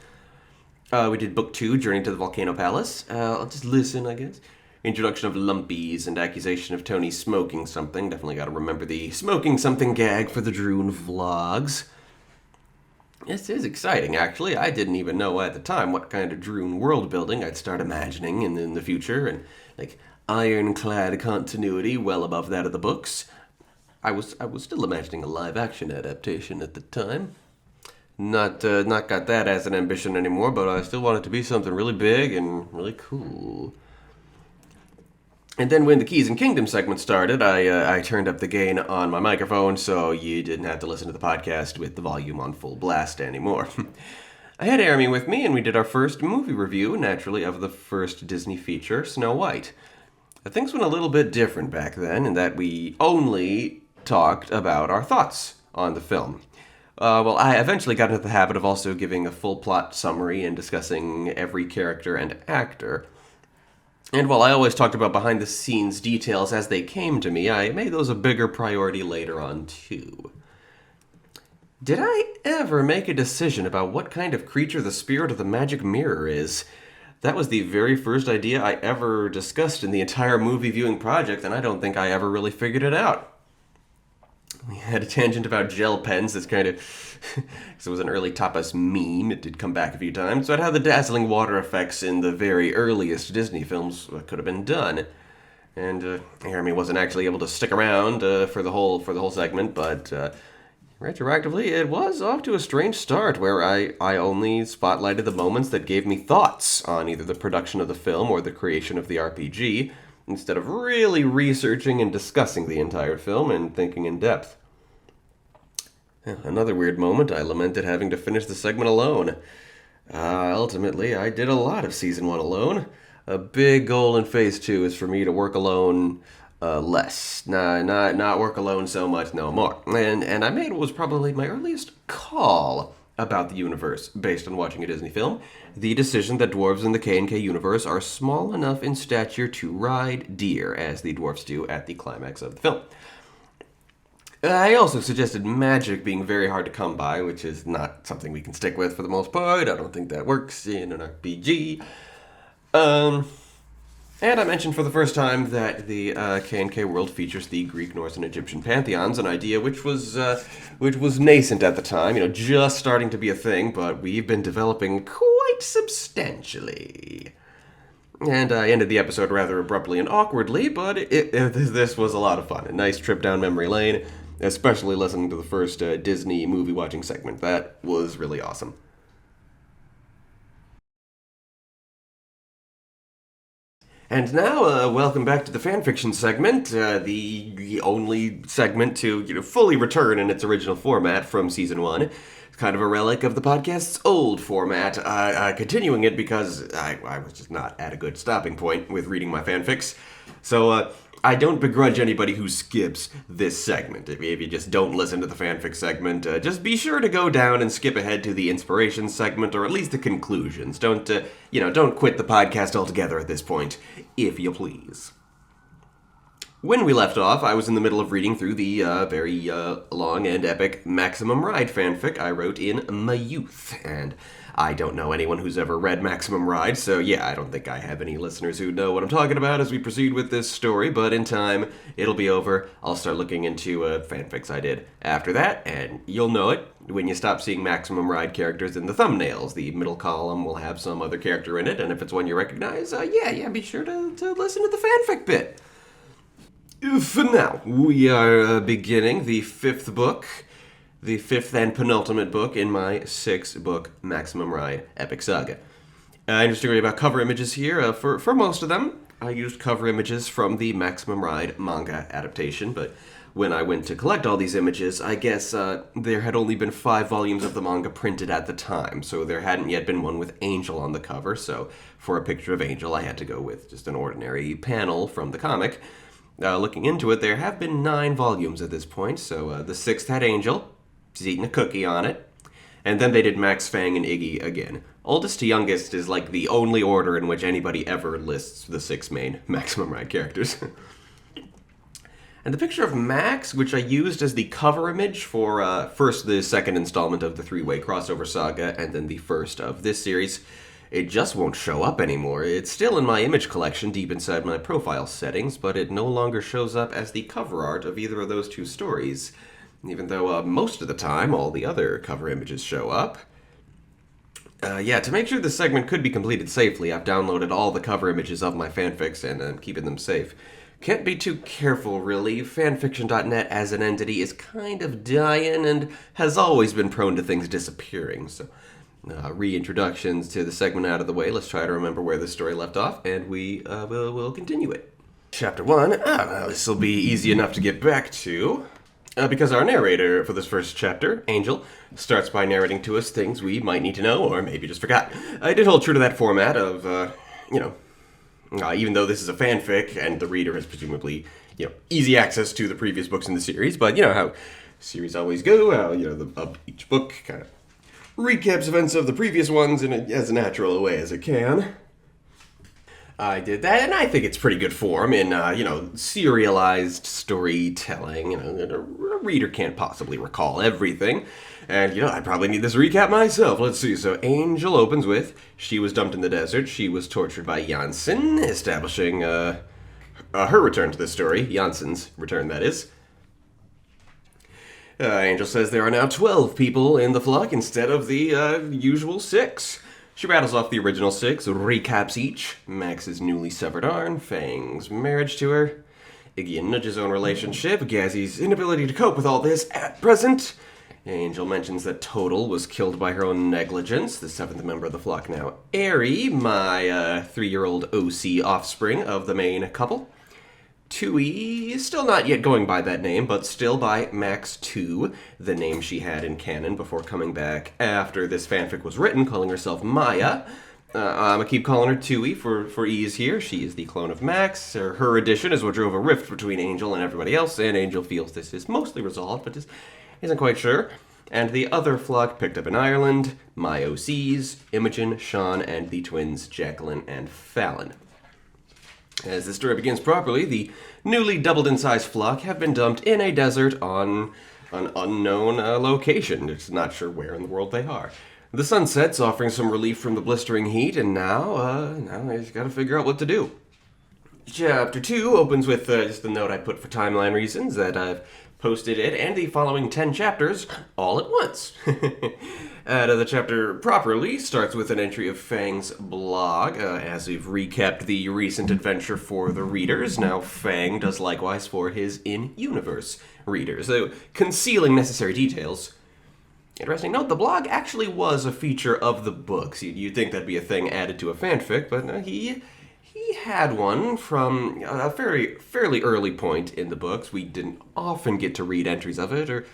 We did Book 2, Journey to the Volcano Palace. I'll just listen, I guess. Introduction of Lumpies and accusation of Tony smoking something. Definitely gotta remember the smoking something gag for the Droon vlogs. This is exciting, actually. I didn't even know at the time what kind of Droon world building I'd start imagining in the future, and like ironclad continuity well above that of the books. I was still imagining a live-action adaptation at the time. Not got that as an ambition anymore, but I still want it to be something really big and really cool. And then when the Keys and Kingdom segment started, I turned up the gain on my microphone so you didn't have to listen to the podcast with the volume on full blast anymore. I had Arami with me, and we did our first movie review, naturally, of the first Disney feature, Snow White. Things went a little bit different back then in that we only talked about our thoughts on the film. I eventually got into the habit of also giving a full plot summary and discussing every character and actor. And while I always talked about behind-the-scenes details as they came to me, I made those a bigger priority later on, too. Did I ever make a decision about what kind of creature the spirit of the magic mirror is? That was the very first idea I ever discussed in the entire movie viewing project, and I don't think I ever really figured it out. We had a tangent about gel pens. That's kind of... because it was an early TAPAS meme. It did come back a few times. About how the dazzling water effects in the very earliest Disney films could have been done. And Arami wasn't actually able to stick around for the whole segment, but retroactively, it was off to a strange start where I only spotlighted the moments that gave me thoughts on either the production of the film or the creation of the RPG, instead of really researching and discussing the entire film and thinking in depth. Another weird moment, I lamented having to finish the segment alone. Ultimately, I did a lot of Season 1 alone. A big goal in Phase 2 is for me to work alone less. Not work alone so much, no more. And I made what was probably my earliest call about the universe, based on watching a Disney film, the decision that dwarves in the K&K universe are small enough in stature to ride deer, as the dwarfs do at the climax of the film. I also suggested magic being very hard to come by, which is not something we can stick with for the most part. I don't think that works in an RPG. And I mentioned for the first time that the K&K world features the Greek, Norse, and Egyptian pantheons, an idea which was nascent at the time, just starting to be a thing, but we've been developing quite substantially. And I ended the episode rather abruptly and awkwardly, but this was a lot of fun. A nice trip down memory lane, especially listening to the first Disney movie watching segment. That was really awesome. And now, welcome back to the fanfiction segment, the only segment to fully return in its original format from Season 1. It's kind of a relic of the podcast's old format, continuing it because I was just not at a good stopping point with reading my fanfics. So I don't begrudge anybody who skips this segment. If you just don't listen to the fanfic segment, just be sure to go down and skip ahead to the inspiration segment, or at least the conclusions. Don't quit the podcast altogether at this point, if you please. When we left off, I was in the middle of reading through the very long and epic Maximum Ride fanfic I wrote in my youth, and I don't know anyone who's ever read Maximum Ride, so yeah, I don't think I have any listeners who know what I'm talking about as we proceed with this story, but in time, it'll be over. I'll start looking into fanfics I did after that, and you'll know it when you stop seeing Maximum Ride characters in the thumbnails. The middle column will have some other character in it, and if it's one you recognize, be sure to listen to the fanfic bit. For now, we are beginning the fifth book, the fifth and penultimate book in my 6-book Maximum Ride epic saga. Interestingly about cover images here, for most of them, I used cover images from the Maximum Ride manga adaptation, but when I went to collect all these images, I guess there had only been 5 volumes of the manga printed at the time, so there hadn't yet been one with Angel on the cover, so for a picture of Angel, I had to go with just an ordinary panel from the comic. Looking into it, there have been 9 volumes at this point, so the 6th had Angel. She's eating a cookie on it. And then they did Max, Fang, and Iggy again. Oldest to youngest is like the only order in which anybody ever lists the 6 main Maximum Ride characters. And the picture of Max, which I used as the cover image for first the second installment of the 3-way crossover saga, and then the first of this series, it just won't show up anymore. It's still in my image collection deep inside my profile settings, but it no longer shows up as the cover art of either of those 2 stories. Even though most of the time all the other cover images show up. To make sure this segment could be completed safely, I've downloaded all the cover images of my fanfics and I'm keeping them safe. Can't be too careful, really. Fanfiction.net as an entity is kind of dying and has always been prone to things disappearing, so reintroductions to the segment out of the way, let's try to remember where the story left off, and we'll continue it. Chapter 1, this will be easy enough to get back to. Because our narrator for this first chapter, Angel, starts by narrating to us things we might need to know, or maybe just forgot. I did hold true to that format of, even though this is a fanfic, and the reader has presumably, easy access to the previous books in the series, but you know how series always go, how, each book kind of recaps events of the previous ones in as natural a way as it can. I did that, and I think it's pretty good form in, serialized storytelling. A reader can't possibly recall everything. And, I probably need this recap myself. Let's see. So Angel opens with, she was dumped in the desert. She was tortured by Janssen, establishing her return to the story. Janssen's return, that is. Angel says there are now 12 people in the flock instead of the usual 6. She rattles off the original 6, recaps each. Max's newly severed arm, Fang's marriage to her, Iggy and Nudge's own relationship, Gazzy's inability to cope with all this at present. Angel mentions that Total was killed by her own negligence, the 7th member of the flock now. Airy, my 3-year-old OC offspring of the main couple. Tui is still not yet going by that name, but still by Max 2, the name she had in canon before coming back after this fanfic was written, calling herself Maya. I'm gonna keep calling her Tui for ease here. She is the clone of Max. Her addition is what drove a rift between Angel and everybody else, and Angel feels this is mostly resolved, but isn't quite sure. And the other flock picked up in Ireland, my OCs, Imogen, Sean, and the twins Jacqueline and Fallon. As the story begins properly, the newly doubled in size flock have been dumped in a desert on an unknown location. It's not sure where in the world they are. The sun sets, offering some relief from the blistering heat, and now they just gotta figure out what to do. Chapter 2 opens with just the note I put for timeline reasons that I've posted it and the following 10 chapters all at once. The chapter properly starts with an entry of Fang's blog, as we've recapped the recent adventure for the readers. Now Fang does likewise for his in-universe readers, though concealing necessary details. Interesting note, the blog actually was a feature of the books. You'd think that'd be a thing added to a fanfic, but he had one from a fairly early point in the books. We didn't often get to read entries of it,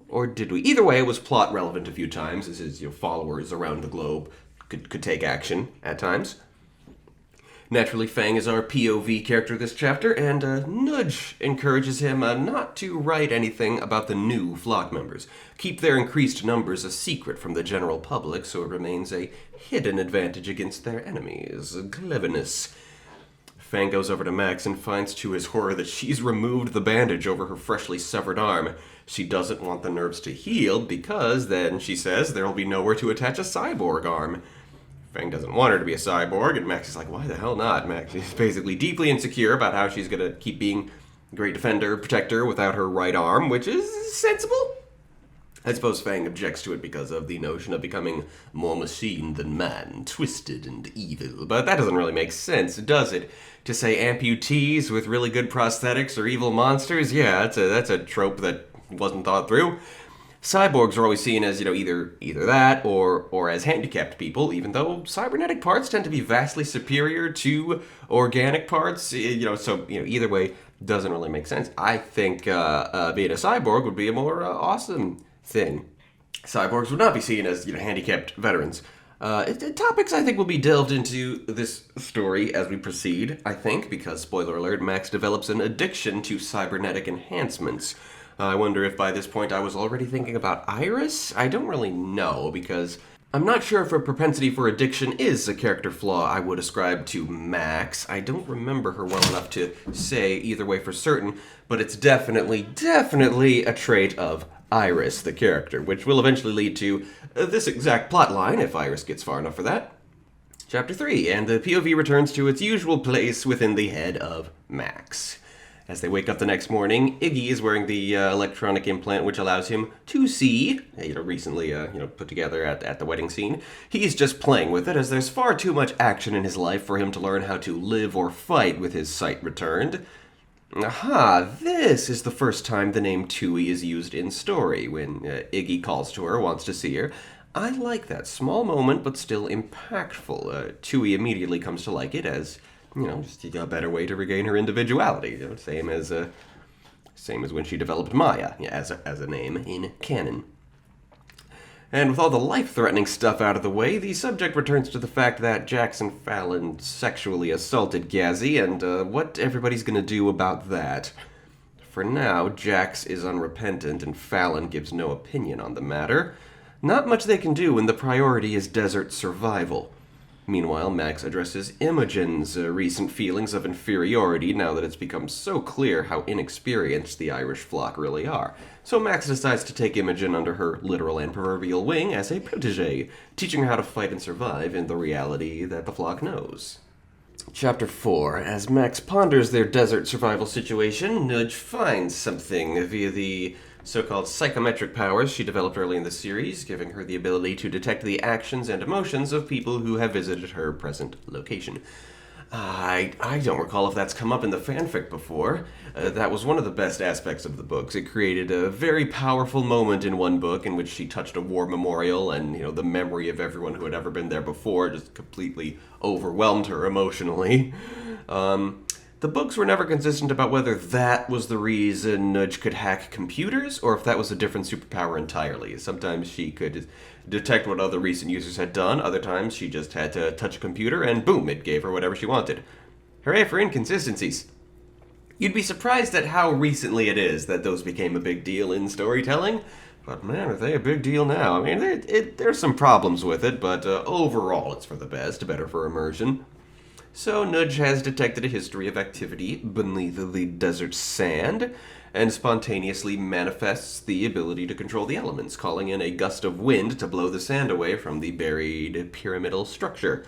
or did we? Either way, it was plot relevant a few times, as his followers around the globe could take action at times. Naturally, Fang is our POV character this chapter, and Nudge encourages him not to write anything about the new flock members. Keep their increased numbers a secret from the general public so it remains a hidden advantage against their enemies. Cleverness. Fang goes over to Max and finds to his horror that she's removed the bandage over her freshly severed arm. She doesn't want the nerves to heal because then, she says, there'll be nowhere to attach a cyborg arm. Fang doesn't want her to be a cyborg, and Max is like, why the hell not? Max is basically deeply insecure about how she's going to keep being a great defender, protector without her right arm, which is sensible. I suppose Fang objects to it because of the notion of becoming more machine than man, twisted and evil. But that doesn't really make sense, does it? To say amputees with really good prosthetics are evil monsters? Yeah, that's a trope that wasn't thought through. Cyborgs are always seen as, either that or as handicapped people, even though cybernetic parts tend to be vastly superior to organic parts. So either way doesn't really make sense. I think being a cyborg would be a more awesome thing. Cyborgs would not be seen as handicapped veterans. Topics I think will be delved into this story as we proceed, I think, because, spoiler alert, Max develops an addiction to cybernetic enhancements. I wonder if by this point I was already thinking about Iris? I don't really know, because I'm not sure if her propensity for addiction is a character flaw I would ascribe to Max. I don't remember her well enough to say either way for certain, but it's definitely a trait of Iris, the character, which will eventually lead to this exact plotline, if Iris gets far enough for that. Chapter 3, and the POV returns to its usual place within the head of Max. As they wake up the next morning, Iggy is wearing the electronic implant which allows him to see, recently put together at the wedding scene. He's just playing with it as there's far too much action in his life for him to learn how to live or fight with his sight returned. Aha, this is the first time the name Tui is used in story, when Iggy calls to her, wants to see her. I like that. Small moment, but still impactful. Tui immediately comes to like it as, just a better way to regain her individuality. Same as when she developed Maya as a name in canon. And with all the life-threatening stuff out of the way, the subject returns to the fact that Jackson Fallon sexually assaulted Gazzy, and what everybody's gonna do about that. For now, Jax is unrepentant, and Fallon gives no opinion on the matter. Not much they can do when the priority is desert survival. Meanwhile, Max addresses Imogen's recent feelings of inferiority now that it's become so clear how inexperienced the Irish flock really are. So Max decides to take Imogen under her literal and proverbial wing as a protege, teaching her how to fight and survive in the reality that the flock knows. Chapter 4. As Max ponders their desert survival situation, Nudge finds something via the so-called psychometric powers she developed early in the series, giving her the ability to detect the actions and emotions of people who have visited her present location. I don't recall if that's come up in the fanfic before. That was one of the best aspects of the books. It created a very powerful moment in one book in which she touched a war memorial, and the memory of everyone who had ever been there before just completely overwhelmed her emotionally. The books were never consistent about whether that was the reason Nudge could hack computers, or if that was a different superpower entirely. Sometimes she could detect what other recent users had done, other times she just had to touch a computer and boom, it gave her whatever she wanted. Hooray for inconsistencies. You'd be surprised at how recently it is that those became a big deal in storytelling, but man, are they a big deal now. I mean, there's some problems with it, but overall it's for the best, better for immersion. So Nudge has detected a history of activity beneath the desert sand, and spontaneously manifests the ability to control the elements, calling in a gust of wind to blow the sand away from the buried pyramidal structure.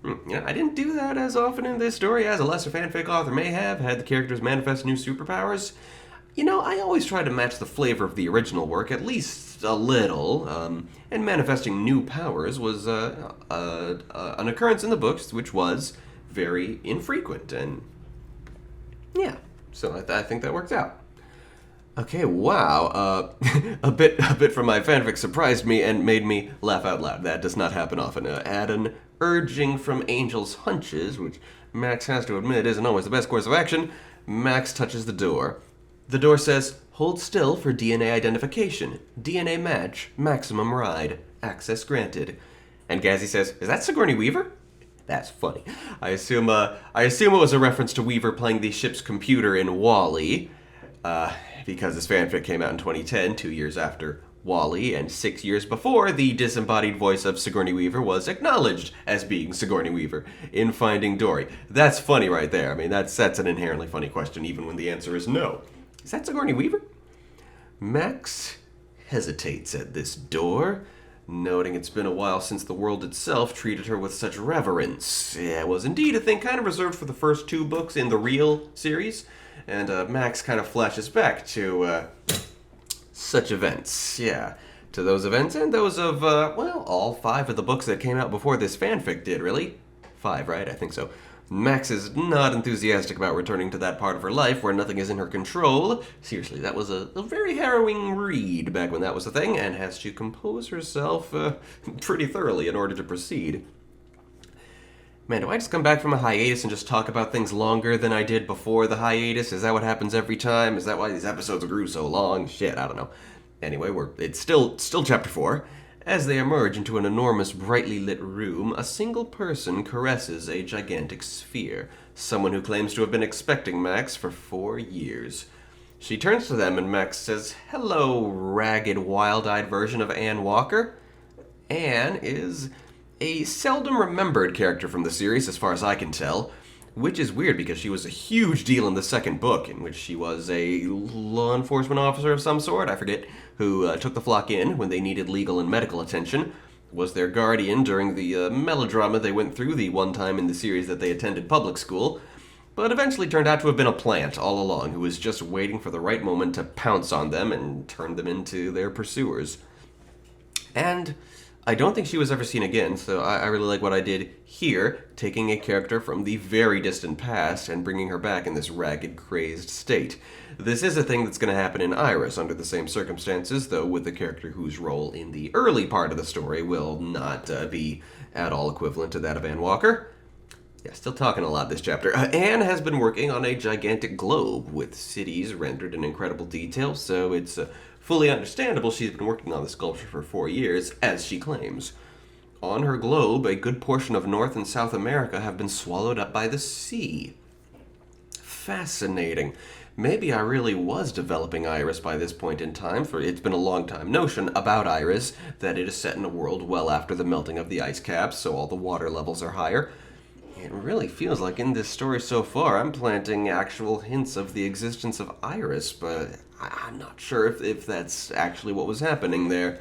I didn't do that as often in this story as a lesser fanfic author may have, had the characters manifest new superpowers. I always try to match the flavor of the original work, at least a little, and manifesting new powers was an occurrence in the books which was very infrequent, and yeah, so I think that works out. Okay, wow, a bit from my fanfic surprised me and made me laugh out loud. That does not happen often. Add an urging from Angel's hunches, which Max has to admit isn't always the best course of action. Max touches the door. The door says, "Hold still for DNA identification. DNA match, maximum ride. Access granted." And Gazzy says, "Is that Sigourney Weaver?" That's funny. I assume it was a reference to Weaver playing the ship's computer in WALL-E, because this fanfic came out in 2010, 2 years after WALL-E, and 6 years before the disembodied voice of Sigourney Weaver was acknowledged as being Sigourney Weaver in Finding Dory. That's funny right there. I mean, that's an inherently funny question, even when the answer is no. Is that Sigourney Weaver? Max hesitates at this door, noting it's been a while since the world itself treated her with such reverence. Yeah, it was indeed a thing kind of reserved for the first 2 books in the real series, and Max kind of flashes back to such events. Yeah, to those events and those of, all 5 of the books that came out before this fanfic did, really. 5, right? I think so. Max is not enthusiastic about returning to that part of her life where nothing is in her control. Seriously, that was a very harrowing read back when that was a thing, and has to compose herself pretty thoroughly in order to proceed. Man, do I just come back from a hiatus and just talk about things longer than I did before the hiatus? Is that what happens every time? Is that why these episodes grew so long? Shit, I don't know. Anyway, it's still chapter 4. As they emerge into an enormous, brightly lit room, a single person caresses a gigantic sphere, someone who claims to have been expecting Max for 4 years. She turns to them and Max says, "Hello, ragged, wild-eyed version of Anne Walker." Anne is a seldom remembered character from the series, as far as I can tell, which is weird because she was a huge deal in the second book, in which she was a law enforcement officer of some sort, I forget, who took the flock in when they needed legal and medical attention, was their guardian during the melodrama they went through the one time in the series that they attended public school, but eventually turned out to have been a plant all along who was just waiting for the right moment to pounce on them and turn them into their pursuers. And I don't think she was ever seen again, so I really like what I did here, taking a character from the very distant past and bringing her back in this ragged, crazed state. This is a thing that's going to happen in Iris under the same circumstances, though with a character whose role in the early part of the story will not be at all equivalent to that of Anne Walker. Yeah, still talking a lot this chapter. Anne has been working on a gigantic globe with cities rendered in incredible detail, so it's fully understandable she's been working on the sculpture for 4 years, as she claims. On her globe, a good portion of North and South America have been swallowed up by the sea. Fascinating. Maybe I really was developing Iris by this point in time, for it's been a long-time notion about Iris that it is set in a world well after the melting of the ice caps, so all the water levels are higher. It really feels like in this story so far I'm planting actual hints of the existence of Iris, but I'm not sure if that's actually what was happening there.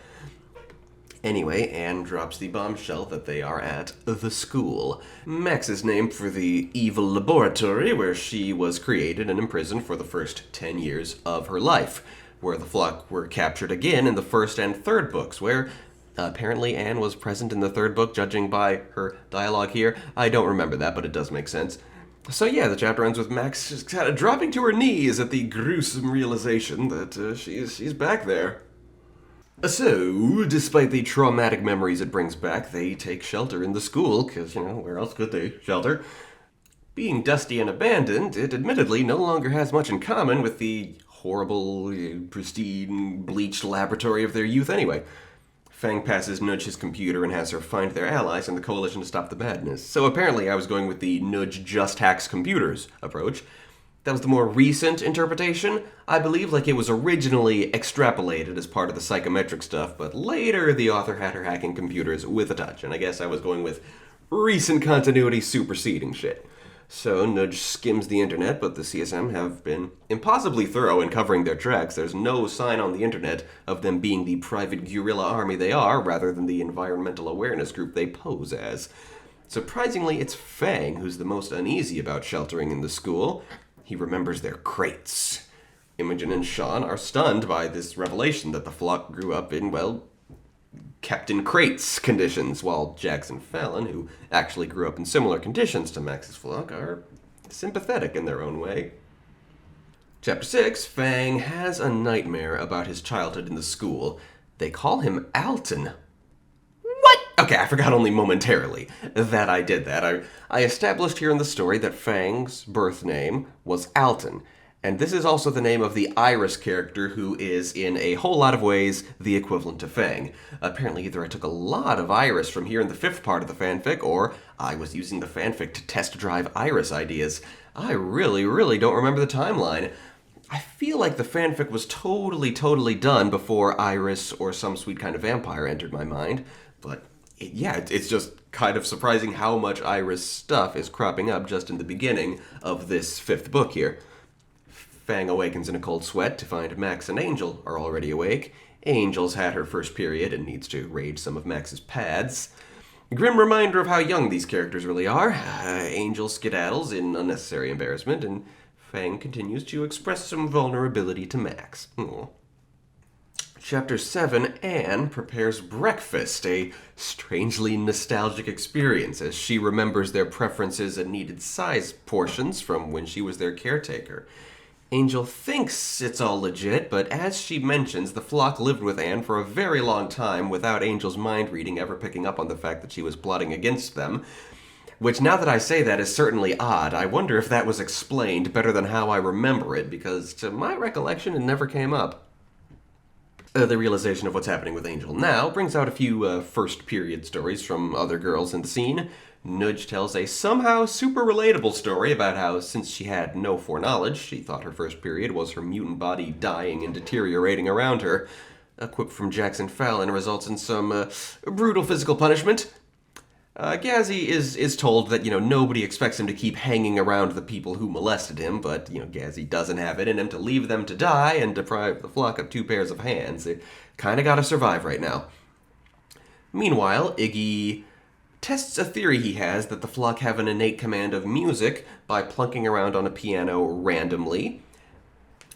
Anyway, Anne drops the bombshell that they are at the school. Max is named for the evil laboratory where she was created and imprisoned for the first 10 years of her life, where the flock were captured again in the first and third books, where apparently Anne was present in the third book, judging by her dialogue here. I don't remember that, but it does make sense. So yeah, the chapter ends with Max just kind of dropping to her knees at the gruesome realization that she's back there. So, despite the traumatic memories it brings back, they take shelter in the school, because, where else could they shelter? Being dusty and abandoned, it admittedly no longer has much in common with the horrible, pristine, bleached laboratory of their youth anyway. Fang passes Nudge his computer and has her find their allies in the coalition to stop the badness. So apparently I was going with the Nudge just hacks computers approach. That was the more recent interpretation. I believe it was originally extrapolated as part of the psychometric stuff, but later the author had her hacking computers with a touch, and I guess I was going with recent continuity superseding shit. So Nudge skims the internet, but the CSM have been impossibly thorough in covering their tracks. There's no sign on the internet of them being the private guerrilla army they are, rather than the environmental awareness group they pose as. Surprisingly, it's Fang who's the most uneasy about sheltering in the school. He remembers their crates. Imogen and Sean are stunned by this revelation that the flock grew up in, kept in crates conditions, while Jax and Fallon, who actually grew up in similar conditions to Max's flock, are sympathetic in their own way. Chapter 6, Fang has a nightmare about his childhood in the school. They call him Alton. What? Okay, I forgot only momentarily that I did that. I established here in the story that Fang's birth name was Alton, And this is also the name of the Iris character, who is, in a whole lot of ways, the equivalent to Fang. Apparently, either I took a lot of Iris from here in the 5th part of the fanfic, or I was using the fanfic to test drive Iris ideas. I really don't remember the timeline. I feel like the fanfic was totally done before Iris or some sweet kind of vampire entered my mind. But, it's just kind of surprising how much Iris stuff is cropping up just in the beginning of this 5th book here. Fang awakens in a cold sweat to find Max and Angel are already awake. Angel's had her first period and needs to raid some of Max's pads. Grim reminder of how young these characters really are. Angel skedaddles in unnecessary embarrassment, and Fang continues to express some vulnerability to Max. Chapter 7, Anne prepares breakfast, a strangely nostalgic experience as she remembers their preferences and needed size portions from when she was their caretaker. Angel thinks it's all legit, but as she mentions, the flock lived with Anne for a very long time without Angel's mind reading ever picking up on the fact that she was plotting against them. Which, now that I say that, is certainly odd. I wonder if that was explained better than how I remember it, because to my recollection, it never came up. The realization of what's happening with Angel now brings out a few first period stories from other girls in the scene. Nudge tells a somehow super relatable story about how, since she had no foreknowledge, she thought her first period was her mutant body dying and deteriorating around her. A quip from Jackson Fallon results in some brutal physical punishment. Gazzy is told that, nobody expects him to keep hanging around the people who molested him, but, Gazzy doesn't have it in him to leave them to die and deprive the flock of 2 pairs of hands. They kinda gotta survive right now. Meanwhile, Iggy tests a theory he has that the flock have an innate command of music by plunking around on a piano randomly,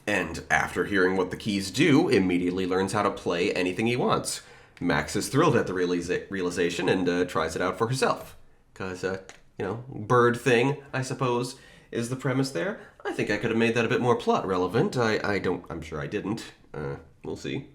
and after hearing what the keys do, immediately learns how to play anything he wants. Max is thrilled at the realization and tries it out for herself. Because, bird thing, I suppose, is the premise there. I think I could have made that a bit more plot relevant. I'm sure I didn't. We'll see.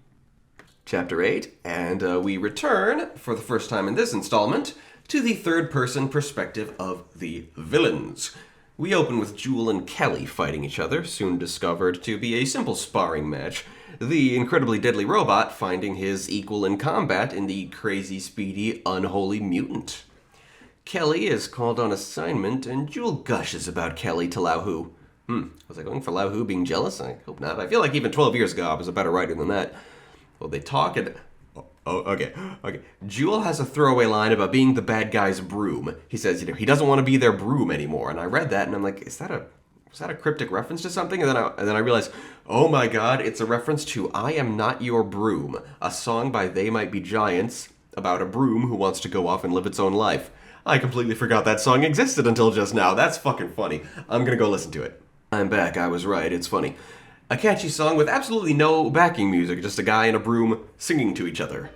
Chapter 8, and we return, for the first time in this installment, to the third-person perspective of the villains. We open with Jewel and Kelly fighting each other, soon discovered to be a simple sparring match. The incredibly deadly robot finding his equal in combat in the crazy, speedy, unholy mutant. Kelly is called on assignment, and Jewel gushes about Kelly to Lao Hu. Was I going for Lao Hu being jealous? I hope not. I feel like even 12 years ago I was a better writer than that. Well, they talk and... Okay. Jewel has a throwaway line about being the bad guy's broom. He says, he doesn't want to be their broom anymore. And I read that and I'm like, was that a cryptic reference to something? And then I realized, oh my god, it's a reference to I Am Not Your Broom, a song by They Might Be Giants about a broom who wants to go off and live its own life. I completely forgot that song existed until just now. That's fucking funny. I'm gonna go listen to it. I'm back. I was right. It's funny. A catchy song with absolutely no backing music, just a guy and a broom singing to each other.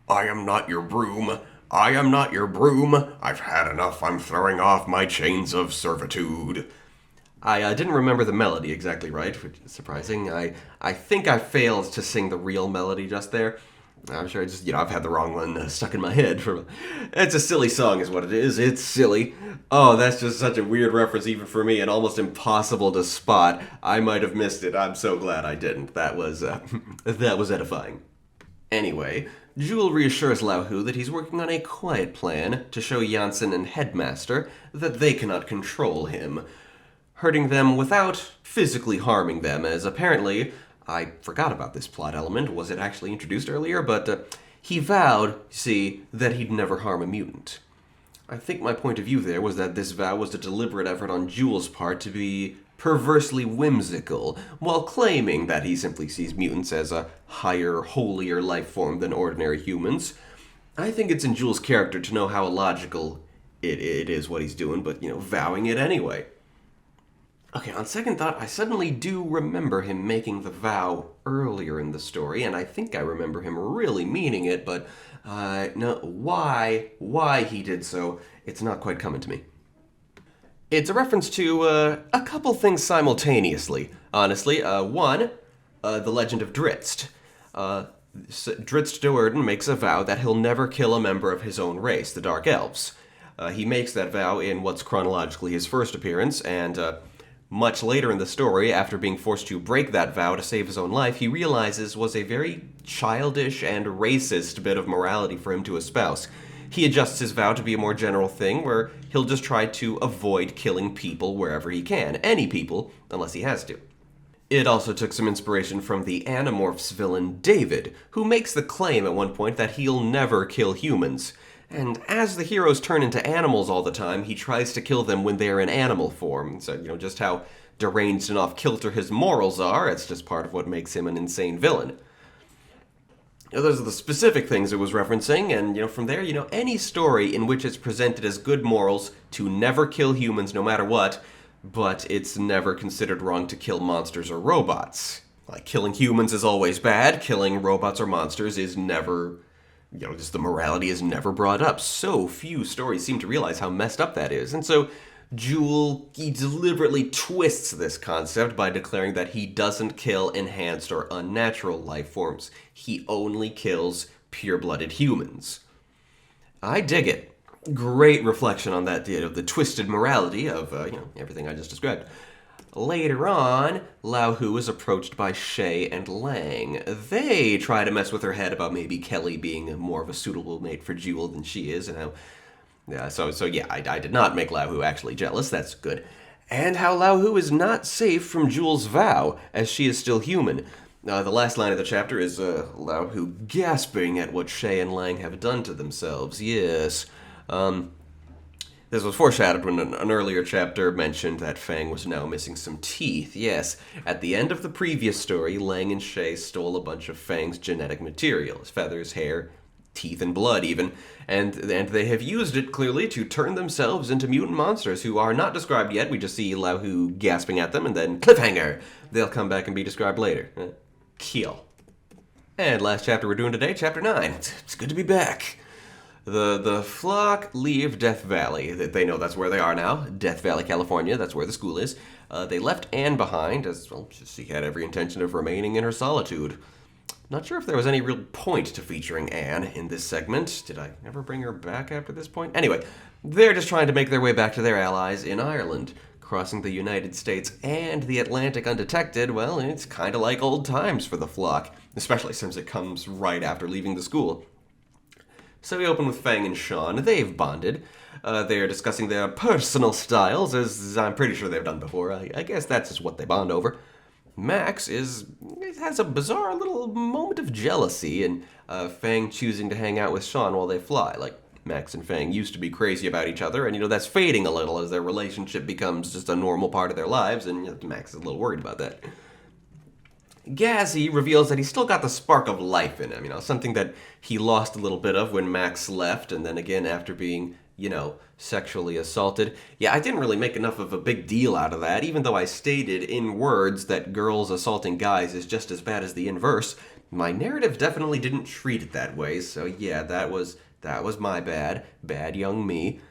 I am not your broom. I am not your broom. I've had enough. I'm throwing off my chains of servitude. I didn't remember the melody exactly right, which is surprising. I think I failed to sing the real melody just there. I'm sure I just, I've had the wrong one stuck in my head. It's a silly song is what it is. It's silly. Oh, that's just such a weird reference even for me and almost impossible to spot. I might have missed it. I'm so glad I didn't. That was edifying. Anyway, Jewel reassures Lao Hu that he's working on a quiet plan to show Janssen and Headmaster that they cannot control him, hurting them without physically harming them, as apparently... I forgot about this plot element. Was it actually introduced earlier? But he vowed, that he'd never harm a mutant. I think my point of view there was that this vow was a deliberate effort on Jewel's part to be perversely whimsical, while claiming that he simply sees mutants as a higher, holier life form than ordinary humans. I think it's in Jewel's character to know how illogical it is what he's doing, but, vowing it anyway. Okay, on second thought, I suddenly do remember him making the vow earlier in the story, and I think I remember him really meaning it, but no, why he did so, it's not quite coming to me. It's a reference to a couple things simultaneously, honestly. One, the legend of Drizzt. Drizzt Do'Urden makes a vow that he'll never kill a member of his own race, the Dark Elves. He makes that vow in what's chronologically his first appearance, and... Much later in the story, after being forced to break that vow to save his own life, he realizes was a very childish and racist bit of morality for him to espouse. He adjusts his vow to be a more general thing where he'll just try to avoid killing people wherever he can, any people, unless he has to. It also took some inspiration from the Animorphs villain David, who makes the claim at one point that he'll never kill humans. And as the heroes turn into animals all the time, he tries to kill them when they're in animal form. So, just how deranged and off-kilter his morals are, it's just part of what makes him an insane villain. Those are the specific things it was referencing, and from there, any story in which it's presented as good morals to never kill humans no matter what, but it's never considered wrong to kill monsters or robots. Like, killing humans is always bad, killing robots or monsters is never, just the morality is never brought up. So few stories seem to realize how messed up that is, and so Jewel, he deliberately twists this concept by declaring that he doesn't kill enhanced or unnatural life forms. He only kills pure-blooded humans. I dig it. Great reflection on that, the twisted morality of, everything I just described. Later on, Lao Hu is approached by Shay and Lang. They try to mess with her head about maybe Kelly being more of a suitable mate for Jewel than she is, and how I did not make Lao Hu actually jealous, that's good. And how Lao Hu is not safe from Jewel's vow, as she is still human. The last line of the chapter is Lao Hu gasping at what Shay and Lang have done to themselves. Yes. This was foreshadowed when an earlier chapter mentioned that Fang was now missing some teeth. Yes, at the end of the previous story, Lang and Shay stole a bunch of Fang's genetic material, his feathers, hair, teeth, and blood even, and they have used it, clearly, to turn themselves into mutant monsters who are not described yet. We just see Lao Hu gasping at them, and then cliffhanger! They'll come back and be described later. Kill. And last chapter we're doing today, chapter 9. It's good to be back. The flock leave Death Valley. They know that's where they are now. Death Valley, California. That's where the school is. They left Anne behind, as well, she had every intention of remaining in her solitude. Not sure if there was any real point to featuring Anne in this segment. Did I ever bring her back after this point? Anyway, they're just trying to make their way back to their allies in Ireland. Crossing the United States and the Atlantic undetected, well, it's kind of like old times for the flock, especially since it comes right after leaving the school. So we open with Fang and Sean. They've bonded. They're discussing their personal styles, as I'm pretty sure they've done before. I guess that's just what they bond over. Max has a bizarre little moment of jealousy, and Fang choosing to hang out with Sean while they fly. Like, Max and Fang used to be crazy about each other, and that's fading a little as their relationship becomes just a normal part of their lives, and Max is a little worried about that. Gazzy reveals that he's still got the spark of life in him, something that he lost a little bit of when Max left, and then again after being, sexually assaulted. Yeah, I didn't really make enough of a big deal out of that, even though I stated in words that girls assaulting guys is just as bad as the inverse. My narrative definitely didn't treat it that way, so yeah, that was my bad young me.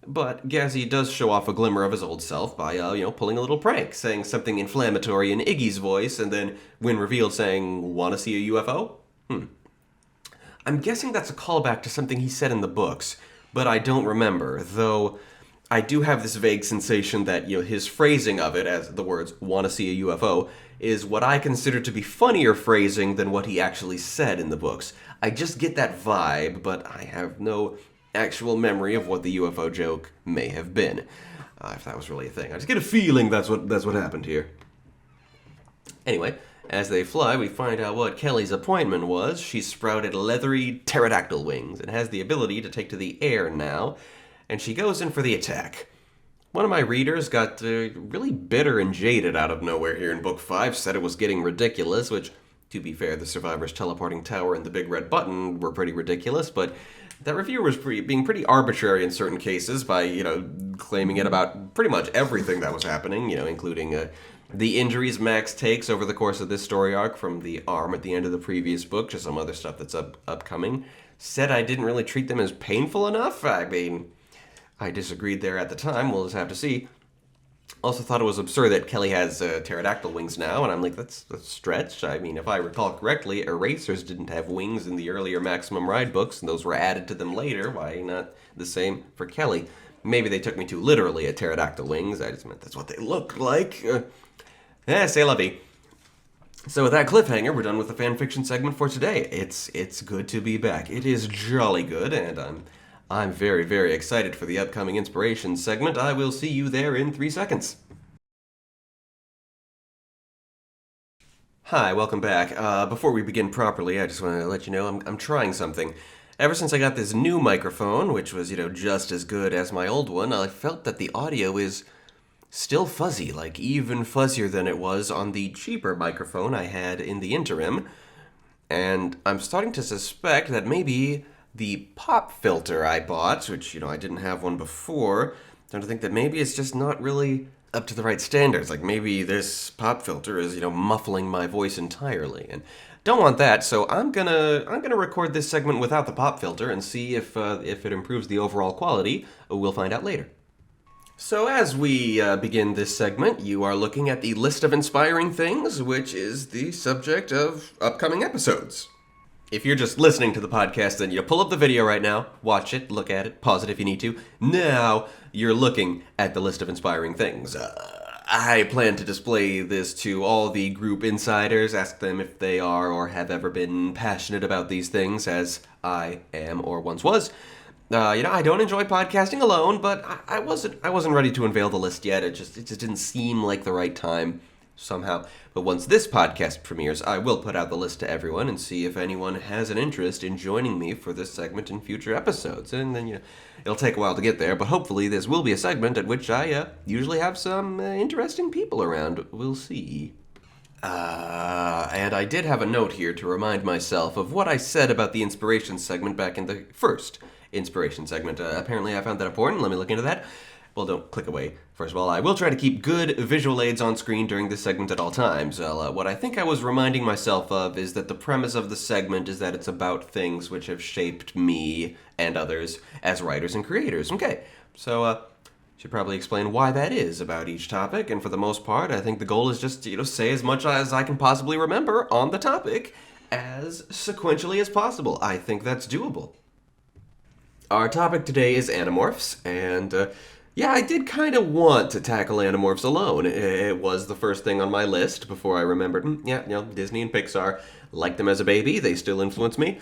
But Gazzy does show off a glimmer of his old self by, pulling a little prank, saying something inflammatory in Iggy's voice, and then, when revealed, saying, "Wanna see a UFO?" I'm guessing that's a callback to something he said in the books, but I don't remember, though I do have this vague sensation that, his phrasing of it, as the words, "wanna see a UFO," is what I consider to be funnier phrasing than what he actually said in the books. I just get that vibe, but I have no actual memory of what the UFO joke may have been, if that was really a thing. I just get a feeling that's what happened here. Anyway, as they fly, we find out what Kelly's appointment was. She's sprouted leathery pterodactyl wings and has the ability to take to the air now, and she goes in for the attack. One of my readers got really bitter and jaded out of nowhere here in Book 5, said it was getting ridiculous, which, to be fair, the Survivor's teleporting tower and the big red button were pretty ridiculous, but that reviewer was being pretty arbitrary in certain cases by, claiming it about pretty much everything that was happening, including the injuries Max takes over the course of this story arc from the arm at the end of the previous book to some other stuff that's upcoming. Said I didn't really treat them as painful enough. I mean, I disagreed there at the time. We'll just have to see. Also thought it was absurd that Kelly has pterodactyl wings now, and I'm like, that's a stretch. I mean, if I recall correctly, Erasers didn't have wings in the earlier Maximum Ride books, and those were added to them later. Why not the same for Kelly? maybe they took me too literally at pterodactyl wings. I just meant that's what they look like. C'est la vie. So with that cliffhanger, we're done with the fanfiction segment for today. It's good to be back. It is jolly good, and I'm very, very excited for the upcoming inspiration segment. I will see you there in 3 seconds. Hi, welcome back. Before we begin properly, I just want to let you know I'm trying something. Ever since I got this new microphone, which was, just as good as my old one, I felt that the audio is still fuzzy, like even fuzzier than it was on the cheaper microphone I had in the interim. And I'm starting to suspect that maybe the pop filter I bought, which, I didn't have one before, starting to think that maybe it's just not really up to the right standards. Like maybe this pop filter is, muffling my voice entirely. And don't want that, so I'm gonna record this segment without the pop filter and see if it improves the overall quality. We'll find out later. So as we begin this segment, you are looking at the list of inspiring things, which is the subject of upcoming episodes. If you're just listening to the podcast, then pull up the video right now, watch it, look at it, pause it if you need to. Now you're looking at the list of inspiring things. I plan to display this to all the group insiders, ask them if they are or have ever been passionate about these things, as I am or once was. I don't enjoy podcasting alone, but I wasn't ready to unveil the list yet. It just didn't seem like the right time somehow. But once this podcast premieres, I will put out the list to everyone and see if anyone has an interest in joining me for this segment in future episodes. And then, it'll take a while to get there, but hopefully this will be a segment at which I usually have some interesting people around. We'll see. And I did have a note here to remind myself of what I said about the inspiration segment back in the first inspiration segment. Apparently I found that important. Let me look into that. Well, don't click away. First of all, I will try to keep good visual aids on screen during this segment at all times. What I think I was reminding myself of is that the premise of the segment is that it's about things which have shaped me and others as writers and creators. Okay, so should probably explain why that is about each topic, and for the most part, I think the goal is just to, say as much as I can possibly remember on the topic as sequentially as possible. I think that's doable. Our topic today is Animorphs, and I did kind of want to tackle Animorphs alone. It was the first thing on my list before I remembered, Disney and Pixar, liked them as a baby, they still influence me.